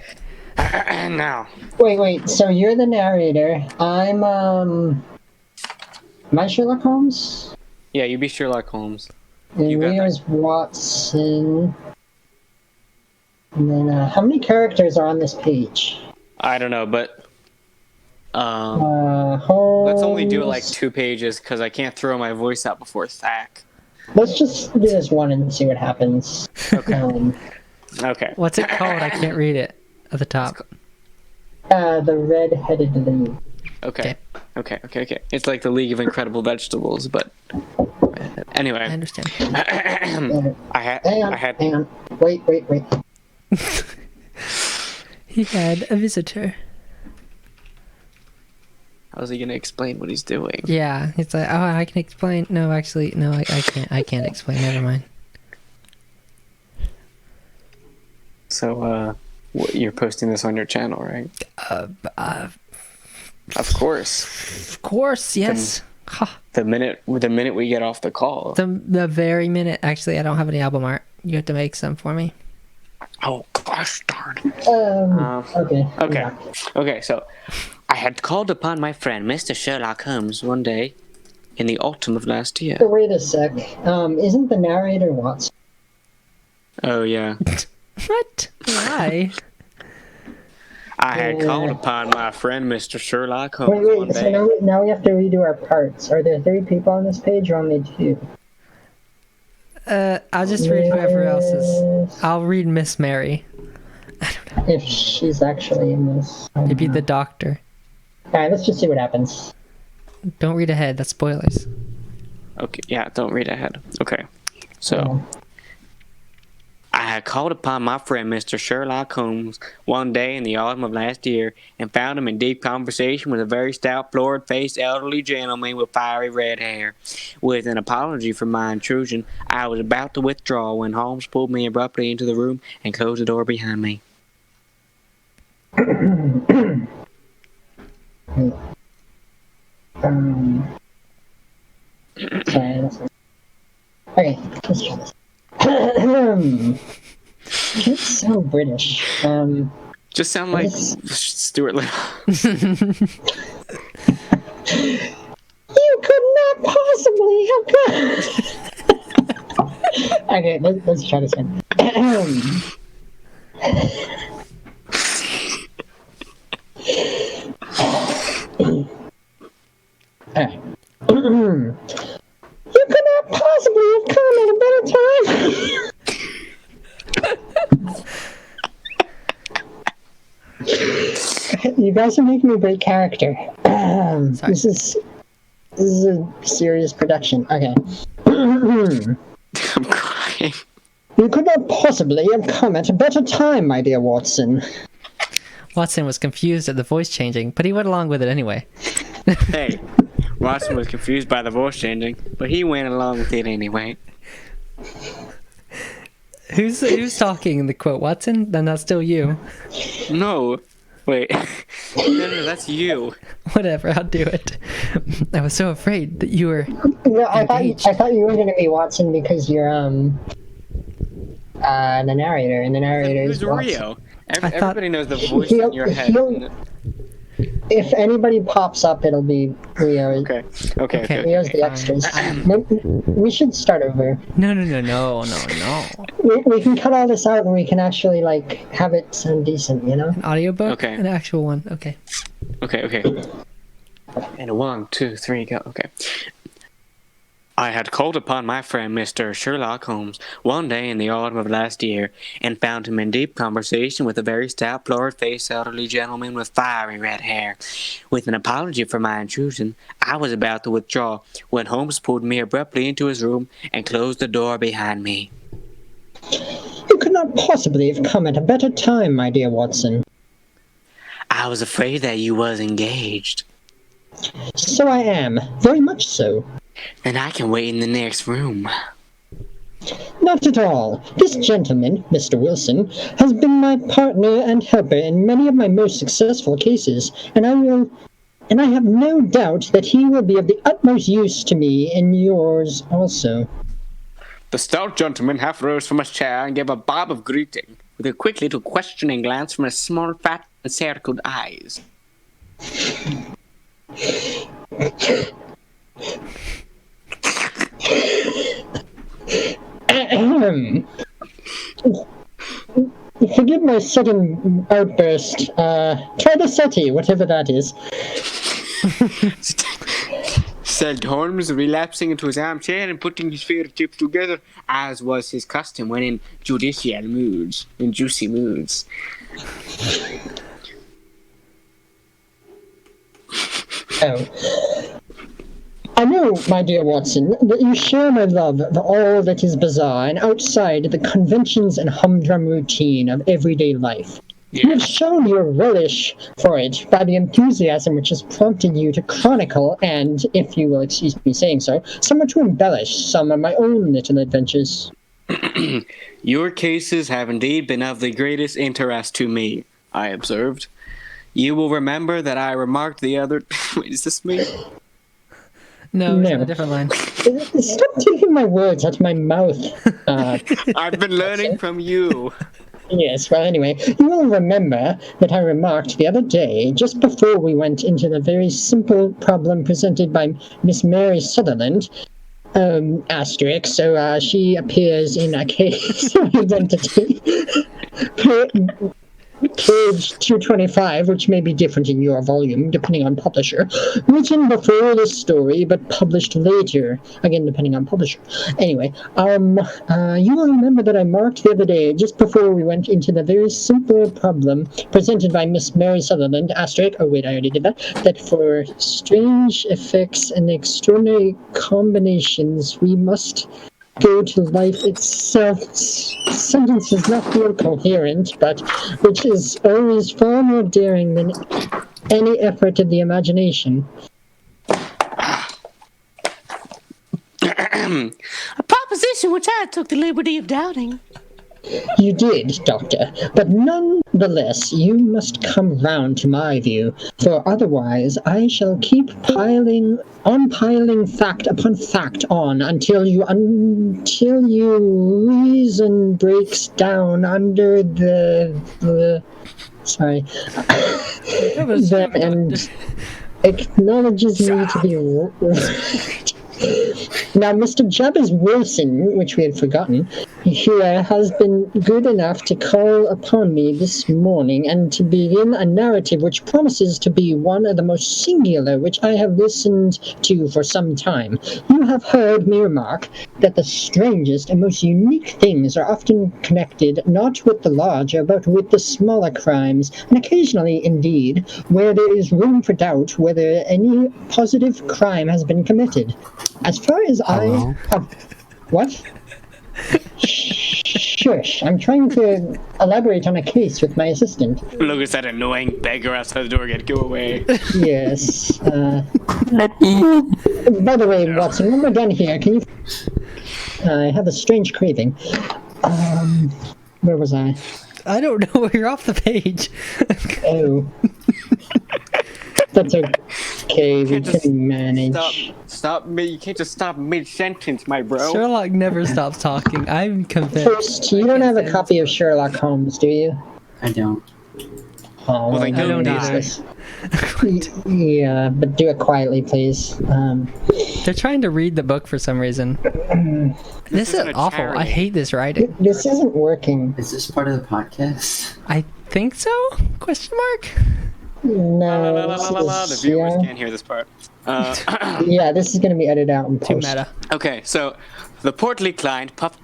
Speaker 2: Now.
Speaker 3: Wait, so you're the narrator. I'm, am I Sherlock Holmes?
Speaker 2: Yeah, you be Sherlock Holmes.
Speaker 3: And
Speaker 2: You got
Speaker 3: Rio's Watson. And then, how many characters are on this page?
Speaker 2: I don't know, but
Speaker 3: Holmes.
Speaker 2: let's only do like 2 pages because I can't throw my voice out before thac.
Speaker 3: Let's just do this one and see what happens.
Speaker 2: Okay. Okay.
Speaker 1: What's it called? I can't read it at the top.
Speaker 3: The Red-Headed League.
Speaker 2: Okay. Okay. It's like the League of Incredible Vegetables, but anyway.
Speaker 1: I understand.
Speaker 3: Hang on. Wait.
Speaker 1: He had a visitor.
Speaker 2: How's he gonna explain what he's doing?
Speaker 1: Yeah, it's like, oh, I can explain. No, actually, no, I can't. I can't explain. Never mind.
Speaker 2: So, you're posting this on your channel, right? Of course.
Speaker 1: Of course, yes. Ha.
Speaker 2: The minute we get off the call.
Speaker 1: The very minute. Actually, I don't have any album art. You have to make some for me.
Speaker 2: Oh gosh darn.
Speaker 3: Okay.
Speaker 2: Okay. So, I had called upon my friend, Mr. Sherlock Holmes, one day in the autumn of last year.
Speaker 3: So wait a sec. Isn't the narrator Watson?
Speaker 2: Oh yeah.
Speaker 1: What? Why?
Speaker 2: I had called upon my friend, Mr. Sherlock Holmes, one
Speaker 3: Wait. So
Speaker 2: day.
Speaker 3: now we have to redo our parts. Are there 3 people on this page or only 2?
Speaker 1: I'll just read whoever else's. I'll read Miss Mary.
Speaker 3: If she's actually in this.
Speaker 1: Maybe the doctor.
Speaker 3: Alright, let's just see what happens.
Speaker 1: Don't read ahead. That's spoilers.
Speaker 2: Okay, yeah, don't read ahead. Okay. So, I had called upon my friend Mr. Sherlock Holmes one day in the autumn of last year and found him in deep conversation with a very stout, florid-faced elderly gentleman with fiery red hair. With an apology for my intrusion, I was about to withdraw when Holmes pulled me abruptly into the room and closed the door behind me.
Speaker 3: Sorry. Okay, let's try this. It's so British.
Speaker 2: Just sound like Stuart Little.
Speaker 3: You could not possibly have gone. Okay, let's try this again. Alright. You could not possibly have come at a better time. You guys are making me break character. This is a serious production. Okay.
Speaker 2: I'm crying.
Speaker 3: You could not possibly have come at a better time, my dear Watson.
Speaker 1: Watson was confused at the voice changing, but he went along with it anyway.
Speaker 2: Hey, Watson was confused by the voice changing, but he went along with it anyway.
Speaker 1: Who's talking in the quote? Watson? Then that's still you.
Speaker 2: No. Wait. No, that's you.
Speaker 1: Whatever, I'll do it. I was so afraid that you were.
Speaker 3: No, I thought you were gonna be Watson because you're the narrator, and the narrator is Watson.
Speaker 2: Rio. Everybody knows the voice in your head.
Speaker 3: If anybody pops up, it'll be Rio.
Speaker 2: Okay.
Speaker 3: Rio's the extras. We should start over.
Speaker 1: No.
Speaker 3: We can cut all this out and we can actually, like, have it sound decent, you know?
Speaker 1: An audiobook?
Speaker 2: Okay.
Speaker 1: An actual one. Okay.
Speaker 2: Okay. And 1, 2, 3, go. Okay. I had called upon my friend Mr. Sherlock Holmes one day in the autumn of last year and found him in deep conversation with a very stout, florid-faced elderly gentleman with fiery red hair. With an apology for my intrusion, I was about to withdraw when Holmes pulled me abruptly into his room and closed the door behind me.
Speaker 3: You could not possibly have come at a better time, my dear Watson.
Speaker 2: I was afraid that you was engaged.
Speaker 3: So I am, very much so.
Speaker 2: Then I can wait in the next room.
Speaker 3: Not at all. This gentleman, Mr. Wilson, has been my partner and helper in many of my most successful cases, and I have no doubt that he will be of the utmost use to me in yours also.
Speaker 2: The stout gentleman half rose from his chair and gave a bob of greeting, with a quick little questioning glance from his small, fat, encircled eyes.
Speaker 3: Forgive my sudden outburst. Try the SETI, whatever that is.
Speaker 2: Said Holmes, relapsing into his armchair and putting his fingertips together, as was his custom when in juicy moods.
Speaker 3: Oh. I know, my dear Watson, that you share my love of all that is bizarre and outside the conventions and humdrum routine of everyday life. You have shown your relish for it by the enthusiasm which has prompted you to chronicle and, if you will excuse me saying so, somewhat to embellish some of my own little adventures.
Speaker 2: Your cases have indeed been of the greatest interest to me, I observed. You will remember that I remarked the other... Wait, is this me?
Speaker 1: No, it's a different line.
Speaker 3: Stop taking my words out of my mouth.
Speaker 2: I've been learning from you.
Speaker 3: Yes, well, anyway, you will remember that I remarked the other day, just before we went into the very simple problem presented by Miss Mary Sutherland, asterisk, so she appears in a case of identity page 225, which may be different in your volume, depending on publisher, written before the story, but published later, again, depending on publisher. Anyway, you will remember that I marked the other day, just before we went into the very simple problem presented by Miss Mary Sutherland, asterisk, oh wait, I already did that, that for strange effects and extraordinary combinations, we must go to life itself. Sentence does not feel coherent, but which is always far more daring than any effort of the imagination.
Speaker 2: A proposition which I took the liberty of doubting.
Speaker 3: You did, Doctor, but nonetheless, you must come round to my view, for otherwise I shall keep piling fact upon fact on until you reason breaks down under them and acknowledges me to be right. Now, Mr. Jabez Wilson, which we had forgotten, here has been good enough to call upon me this morning and to begin a narrative which promises to be one of the most singular which I have listened to for some time. You have heard me remark that the strangest and most unique things are often connected not with the larger but with the smaller crimes, and occasionally, indeed, where there is room for doubt whether any positive crime has been committed. As far as I have... What? Shush. I'm trying to elaborate on a case with my assistant.
Speaker 2: Look at that annoying beggar outside the door again. Go away.
Speaker 3: Yes. Let me... By the way, Watson, when we're done here, can you... I have a strange craving. Where was I?
Speaker 1: I don't know. You're off the page.
Speaker 3: Oh. That's okay, we can manage.
Speaker 2: Stop me. You can't just stop mid-sentence, my bro.
Speaker 1: Sherlock never stops talking. I'm convinced.
Speaker 3: First, you don't have a copy of Sherlock Holmes, do you?
Speaker 7: I don't.
Speaker 3: Oh,
Speaker 2: well, then
Speaker 1: I don't either.
Speaker 3: Yeah, but do it quietly, please.
Speaker 1: They're trying to read the book for some reason. This is awful.
Speaker 2: charity.
Speaker 1: I hate this writing.
Speaker 3: This isn't working.
Speaker 7: Is this part of the podcast?
Speaker 1: I think so? Question mark?
Speaker 3: No,
Speaker 2: The viewers can't hear this part.
Speaker 3: Yeah, this is going to be edited out in
Speaker 1: Too
Speaker 3: post.
Speaker 1: meta.
Speaker 2: Okay, so the portly client puffed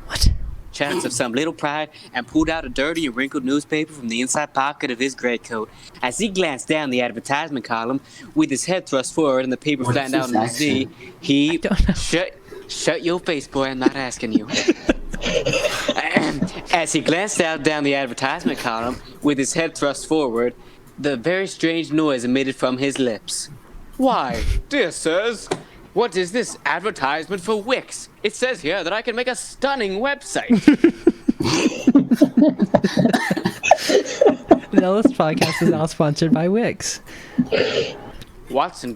Speaker 1: What?
Speaker 2: chance of some little pride and pulled out a dirty and wrinkled newspaper from the inside pocket of his greatcoat. As he glanced down the advertisement column, with his head thrust forward and the paper flattened out on his knee, he... Shut your face, boy, I'm not asking you. As he glanced down the advertisement column, with his head thrust forward, the very strange noise emitted from his lips. Why, dear sirs, what is this advertisement for Wix? It says here that I can make a stunning website.
Speaker 1: The Ellis podcast is now sponsored by Wix.
Speaker 2: Watson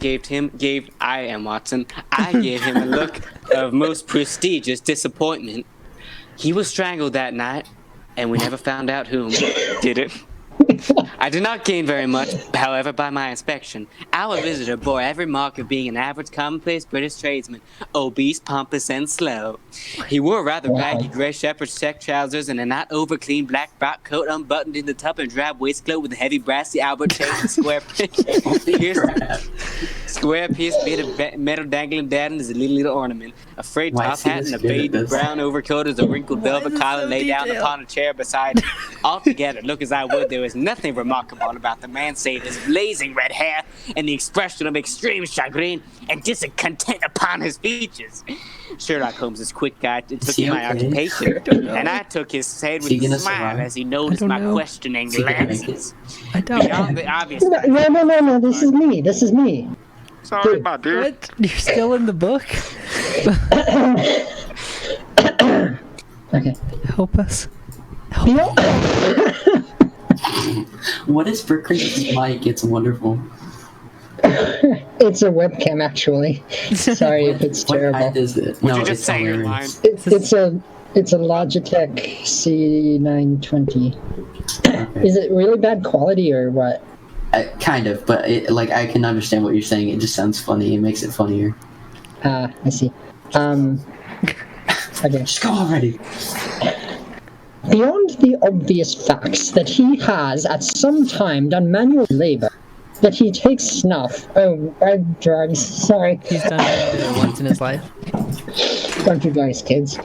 Speaker 2: I am Watson. I gave him a look of most prestigious disappointment. He was strangled that night, and we never found out whom did it. I did not gain very much, however, by my inspection. Our visitor bore every mark of being an average, commonplace British tradesman, obese, pompous, and slow. He wore rather baggy grey shepherd's check trousers and a not over-clean black frock coat unbuttoned in the top and drab waistcoat with a heavy brassy Albert chain and square pierced bit of metal dangling down as a little ornament. A frayed top hat and a faded brown overcoat as a wrinkled velvet collar lay down upon a chair beside him. Altogether, look as I would, there was nothing remarkable about the man save his blazing red hair and the expression of extreme chagrin and discontent upon his features. Sherlock Holmes' quick guide took my occupation, and I took his head with a smile as he noticed my questioning glances.
Speaker 1: I don't
Speaker 2: Beyond the obvious.
Speaker 3: No, this is me.
Speaker 2: Sorry, my dear.
Speaker 1: What? You're still in the book?
Speaker 3: Okay.
Speaker 1: Help us.
Speaker 7: What is Berkeley's mic? It's wonderful.
Speaker 3: It's a webcam, actually. Sorry if it's
Speaker 7: What
Speaker 3: terrible.
Speaker 7: kind is it?
Speaker 2: Would
Speaker 7: No,
Speaker 2: you just
Speaker 7: it's
Speaker 2: say your line?
Speaker 7: hilarious.
Speaker 3: It's a Logitech C920.
Speaker 7: Okay.
Speaker 3: Is it really bad quality or what?
Speaker 7: Kind of, but I can understand what you're saying. It just sounds funny. It makes it funnier.
Speaker 3: I see. Okay.
Speaker 7: Just go already.
Speaker 3: beyond the obvious facts that he has at some time done manual labor, that he takes snuff. Oh, drugs. Sorry.
Speaker 1: He's done it once in his life.
Speaker 3: Don't do drugs, kids.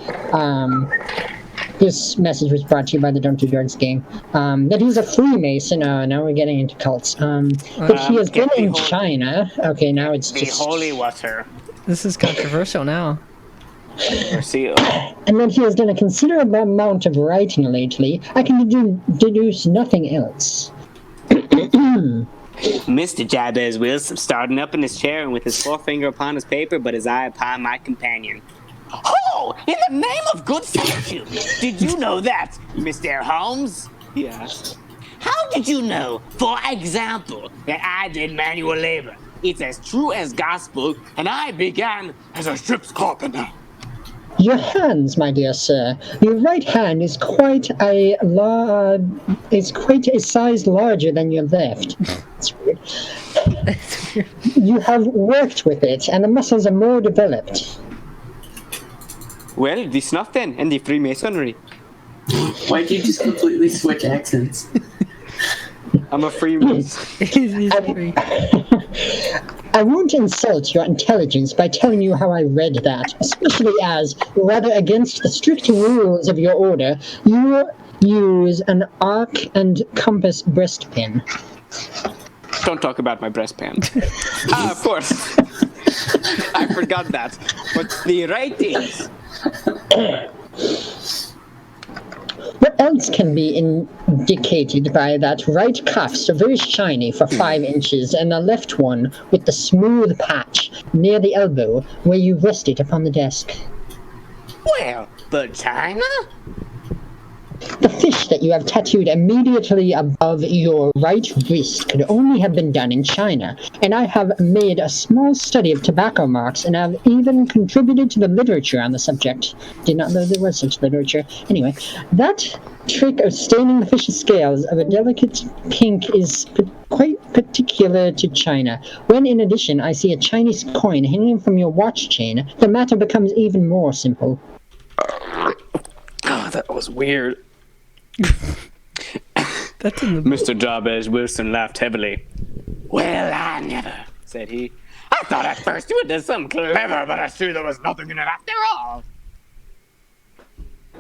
Speaker 3: This message was brought to you by the Don't Do Drugs gang. That he's a Freemason. Now we're getting into cults. That he has been in China. Okay, now it's
Speaker 2: The
Speaker 3: just...
Speaker 2: holy water.
Speaker 1: This is controversial now.
Speaker 3: And that he has done a considerable amount of writing lately. I can deduce nothing else.
Speaker 2: Mr. Jabez Wilson, starting up in his chair and with his forefinger upon his paper, but his eye upon my companion. Oh, in the name of good fortune, did you know that, Mr. Holmes? He asked. How did you know, for example, that I did manual labor? It's as true as gospel, and I began as a ship's carpenter.
Speaker 3: Your hands, my dear sir. Your right hand is quite a size larger than your left. That's weird. You have worked with it, and the muscles are more developed.
Speaker 2: Well, the snuff then, and the Freemasonry.
Speaker 7: Why did you just completely switch accents?
Speaker 2: I'm a Freemason.
Speaker 3: I won't insult your intelligence by telling you how I read that, especially as, rather against the strict rules of your order, you use an arc and compass breastpin.
Speaker 2: Don't talk about my breastpin. Of course. I forgot that. But the writings.
Speaker 3: What else can be indicated by that right cuff so very shiny for 5 inches and the left one with the smooth patch near the elbow where you rest it upon the desk?
Speaker 2: Well, vagina?
Speaker 3: The fish that you have tattooed immediately above your right wrist could only have been done in China, and I have made a small study of tobacco marks and have even contributed to the literature on the subject. Did not know there was such literature. Anyway, that trick of staining the fish's scales of a delicate pink is quite particular to China. When, in addition, I see a Chinese coin hanging from your watch chain, the matter becomes even more simple.
Speaker 2: Oh, that was weird.
Speaker 1: That's in the
Speaker 2: Mr. Jabez Wilson laughed heavily. Well, I never, said he. I thought at first you had done something clever, but I see there was nothing in it after all.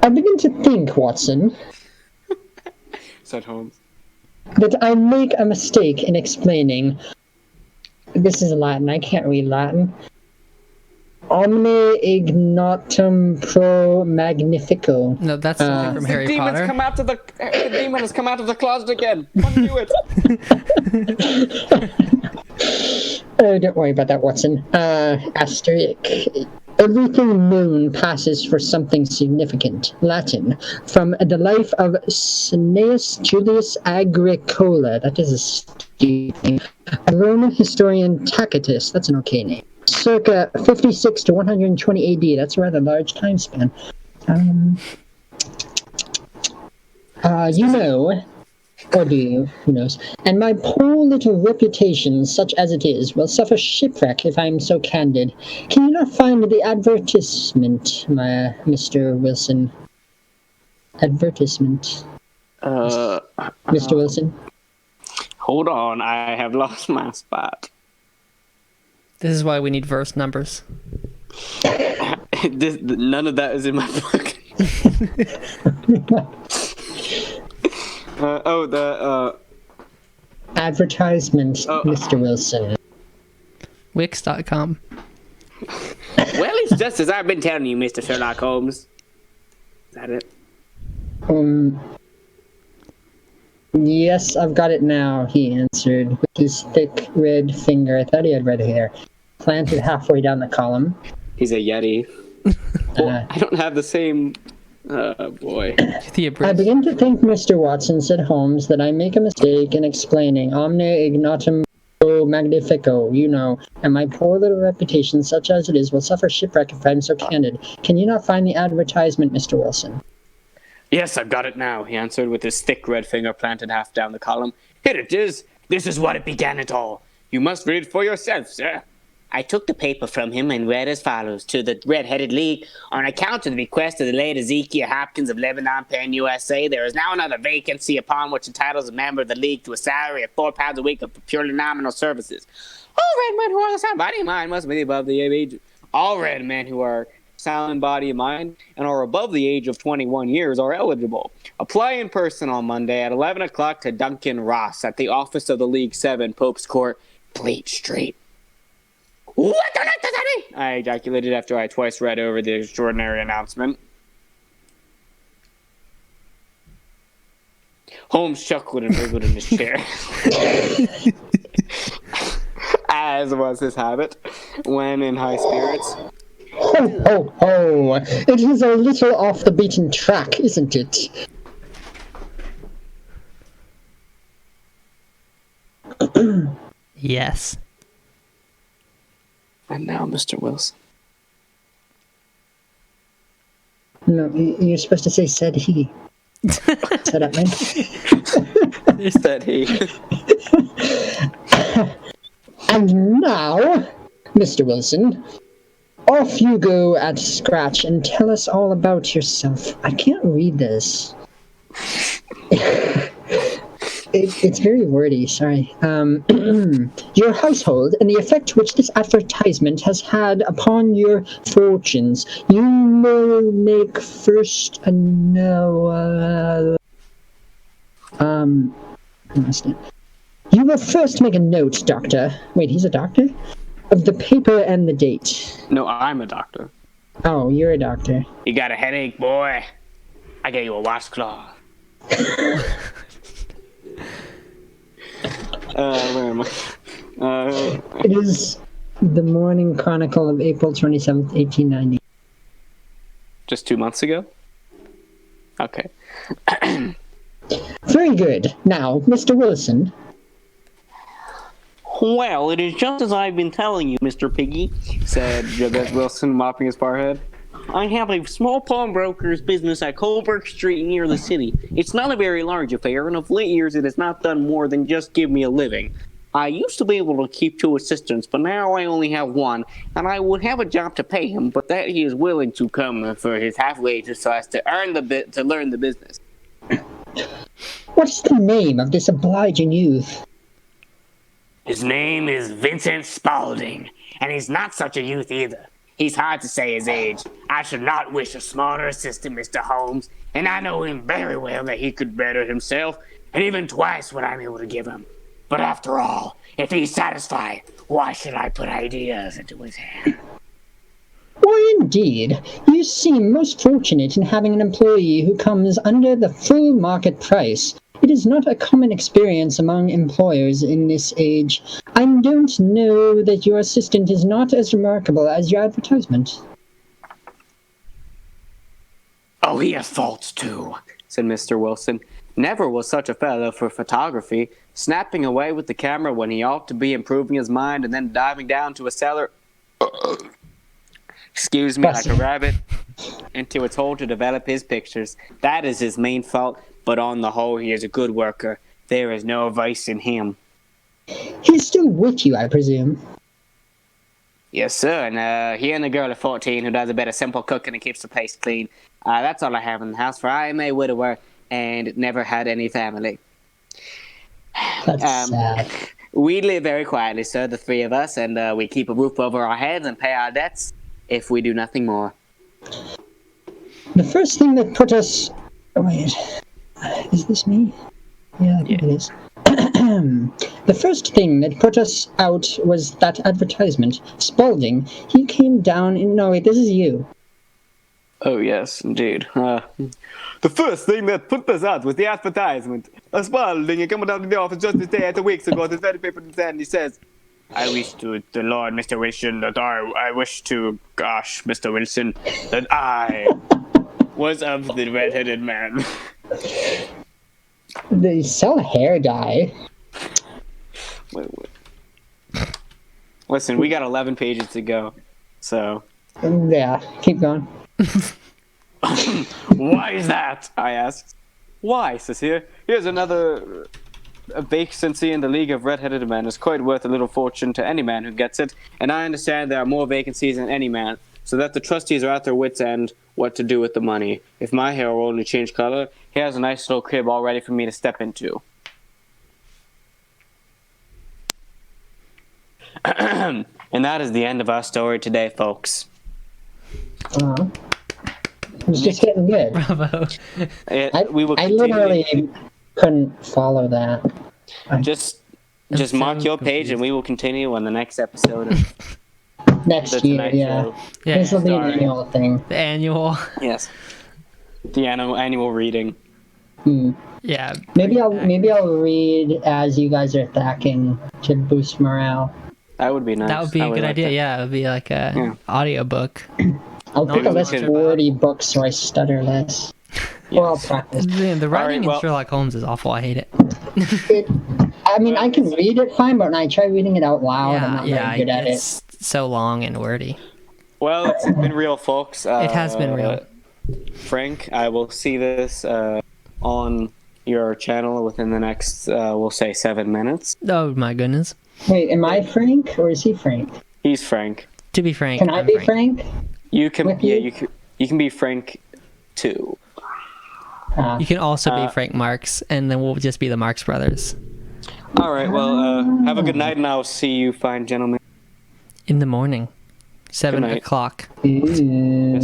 Speaker 3: I begin to think, Watson,
Speaker 2: said Holmes,
Speaker 3: that I make a mistake in explaining. This is Latin. I can't read Latin. Omne ignotum pro magnifico.
Speaker 1: No, that's something from Harry Potter.
Speaker 2: The demon has come out of the closet again. Undo it.
Speaker 3: Oh, don't worry about that, Watson. Asterisk. Everything known passes for something significant. Latin. From the life of Cnaeus Julius Agricola. That is a stupid name. A Roman historian Tacitus. That's an okay name. Circa 56 to 120 AD. That's a rather large time span. You know, or do you? Who knows? And my poor little reputation, such as it is, will suffer shipwreck if I am so candid. Can you not find the advertisement, Mr. Wilson? Advertisement. Mr. Wilson?
Speaker 2: Hold on, I have lost my spot.
Speaker 1: This is why we need verse numbers.
Speaker 2: None of that is in my book.
Speaker 3: Advertisement, Mr. Wilson.
Speaker 1: Wix.com.
Speaker 2: Well, it's just as I've been telling you, Mr. Sherlock Holmes. Is that it?
Speaker 3: Yes, I've got it now, he answered, with his thick red finger. I thought he had red hair. Planted halfway down the column.
Speaker 2: He's a Yeti. Well, I don't have the same... boy.
Speaker 3: I begin to think, Mr. Watson, said Holmes, that I make a mistake in explaining omne ignotum pro magnifico, you know, and my poor little reputation, such as it is, will suffer shipwreck if I'm so candid. Can you not find the advertisement, Mr. Wilson?
Speaker 2: Yes, I've got it now, he answered, with his thick red finger planted half down the column. Here it is. This is what it began it all. You must read it for yourself, sir. I took the paper from him and read as follows. To the Red-Headed League, on account of the request of the late Ezekiel Hopkins of Lebanon Penn, USA, there is now another vacancy upon which entitles a member of the league to a salary of £4 a week of purely nominal services. All red men who are sound body and mind must be above the age. All red men who are sound body and mind and are above the age of 21 years are eligible. Apply in person on Monday at 11 o'clock to Duncan Ross at the office of the League 7, Pope's Court, Fleet Street. What the heck does that mean? I ejaculated after I twice read over the extraordinary announcement. Holmes chuckled and wriggled in his chair. As was his habit when in high spirits.
Speaker 3: Ho, ho, ho! It is a little off the beaten track, isn't it?
Speaker 1: Yes.
Speaker 2: And now, Mr. Wilson.
Speaker 3: No, you're supposed to say, said he. Said that, man.
Speaker 2: Said he.
Speaker 3: And now, Mr. Wilson, off you go at scratch and tell us all about yourself. I can't read this. It's very wordy, sorry. Your household and the effect which this advertisement has had upon your fortunes. You may make first a no. I lost it. You will first make a note, Doctor. Wait, he's a doctor? Of the paper and the date.
Speaker 2: No, I'm a doctor.
Speaker 3: Oh, you're a doctor.
Speaker 2: You got a headache, boy? I gave you a washcloth. Where am I?
Speaker 3: It is the Morning Chronicle of April 27th, 1890.
Speaker 2: Just 2 months ago? Okay.
Speaker 3: Very good. Now, Mr. Wilson.
Speaker 2: Well, it is just as I've been telling you, Mr. Piggy, said Jabez Wilson, mopping his forehead. I have a small pawnbroker's business at Colbrook Street near the city. It's not a very large affair, and of late years it has not done more than just give me a living. I used to be able to keep 2 assistants, but now I only have 1, and I would have a job to pay him, but that he is willing to come for his half wages so as to learn the business.
Speaker 3: What's the name of this obliging youth?
Speaker 2: His name is Vincent Spaulding, and he's not such a youth either. He's hard to say his age. I should not wish a smarter assistant, Mr. Holmes, and I know him very well that he could better himself, and even twice what I'm able to give him. But after all, if he's satisfied, why should I put ideas into his head?
Speaker 3: Why, indeed. You seem most fortunate in having an employee who comes under the full market price. It is not a common experience among employers in this age. I don't know that your assistant is not as remarkable as your advertisement.
Speaker 2: Oh, he has faults too, said Mr. Wilson. Never was such a fellow for photography, snapping away with the camera when he ought to be improving his mind and then diving down to a cellar, excuse me, like a rabbit, into its hole to develop his pictures. That is his main fault, but on the whole he is a good worker. There is no vice in him.
Speaker 3: He's still with you, I presume.
Speaker 2: Yes, sir, and he and the girl of 14 who does a bit of simple cooking and keeps the place clean. That's all I have in the house, for I am a widower and never had any family.
Speaker 3: That's sad.
Speaker 2: We live very quietly, sir, the 3 of us, and we keep a roof over our heads and pay our debts if we do nothing more.
Speaker 3: The first thing that put us... Oh, wait. Is this me? Yeah, I think it is. The first thing that put us out was that advertisement. Spaulding, he came down in... No, wait, this is you.
Speaker 2: Oh, yes, indeed. The first thing that put us out was the advertisement. Spaulding, he came down to the office just a day after weeks ago with his very paper in his hand, and he says, I wish to the Lord, Mr. Wilson, that I wish to, gosh, Mr. Wilson, that I was of the red-headed man.
Speaker 3: They sell hair dye.
Speaker 2: Wait. Listen, we got 11 pages to go, so...
Speaker 3: Yeah, keep going.
Speaker 2: Why is that? I asked. Why, says here. Here's another a vacancy in the League of Red-Headed Men is quite worth a little fortune to any man who gets it, and I understand there are more vacancies than any man, so that the trustees are at their wits' end what to do with the money. If my hair will only change color, he has a nice little crib all ready for me to step into. And that is the end of our story today, folks.
Speaker 3: It's just getting good.
Speaker 1: Bravo.
Speaker 3: I
Speaker 2: continue.
Speaker 3: literally couldn't follow that.
Speaker 2: Just mark your page, and we will continue on the next episode of
Speaker 3: next
Speaker 2: the
Speaker 3: year.
Speaker 2: Tonight
Speaker 3: Yeah,
Speaker 2: Show.
Speaker 3: this will be an annual thing.
Speaker 1: The annual.
Speaker 2: Yes, the annual reading.
Speaker 1: Yeah.
Speaker 3: Maybe I'll read as you guys are thacking to boost morale.
Speaker 2: That would be nice.
Speaker 1: That would be a good idea.
Speaker 2: That.
Speaker 1: Yeah, it would be like a audiobook.
Speaker 3: I'll pick a less wordy books so I stutter less. Or I'll practice.
Speaker 1: The writing in Sherlock Holmes is awful. I hate it.
Speaker 3: I mean, I can read it fine, but when I try reading it out loud, I'm not very good at
Speaker 1: it's so long and wordy.
Speaker 2: Well, it's been real, folks.
Speaker 1: It has been real.
Speaker 2: Frank, I will see this on your channel within the next, we'll say, 7 minutes.
Speaker 1: Oh my goodness.
Speaker 3: Wait, am I Frank or is he Frank?
Speaker 2: He's Frank.
Speaker 1: To be frank,
Speaker 3: can I be Frank?
Speaker 2: You can. You can be Frank too.
Speaker 1: You can also be Frank Marks, and then we'll just be the Marx Brothers.
Speaker 2: All right. Well, have a good night, and I'll see you, fine gentlemen.
Speaker 1: In the morning, 7 o'clock.
Speaker 2: Yes,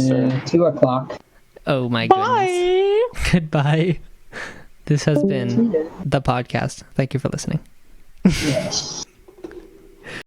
Speaker 2: sir.
Speaker 3: 2 o'clock.
Speaker 1: Oh my goodness. Goodbye. This has been the podcast. Thank you for listening.
Speaker 3: Yes.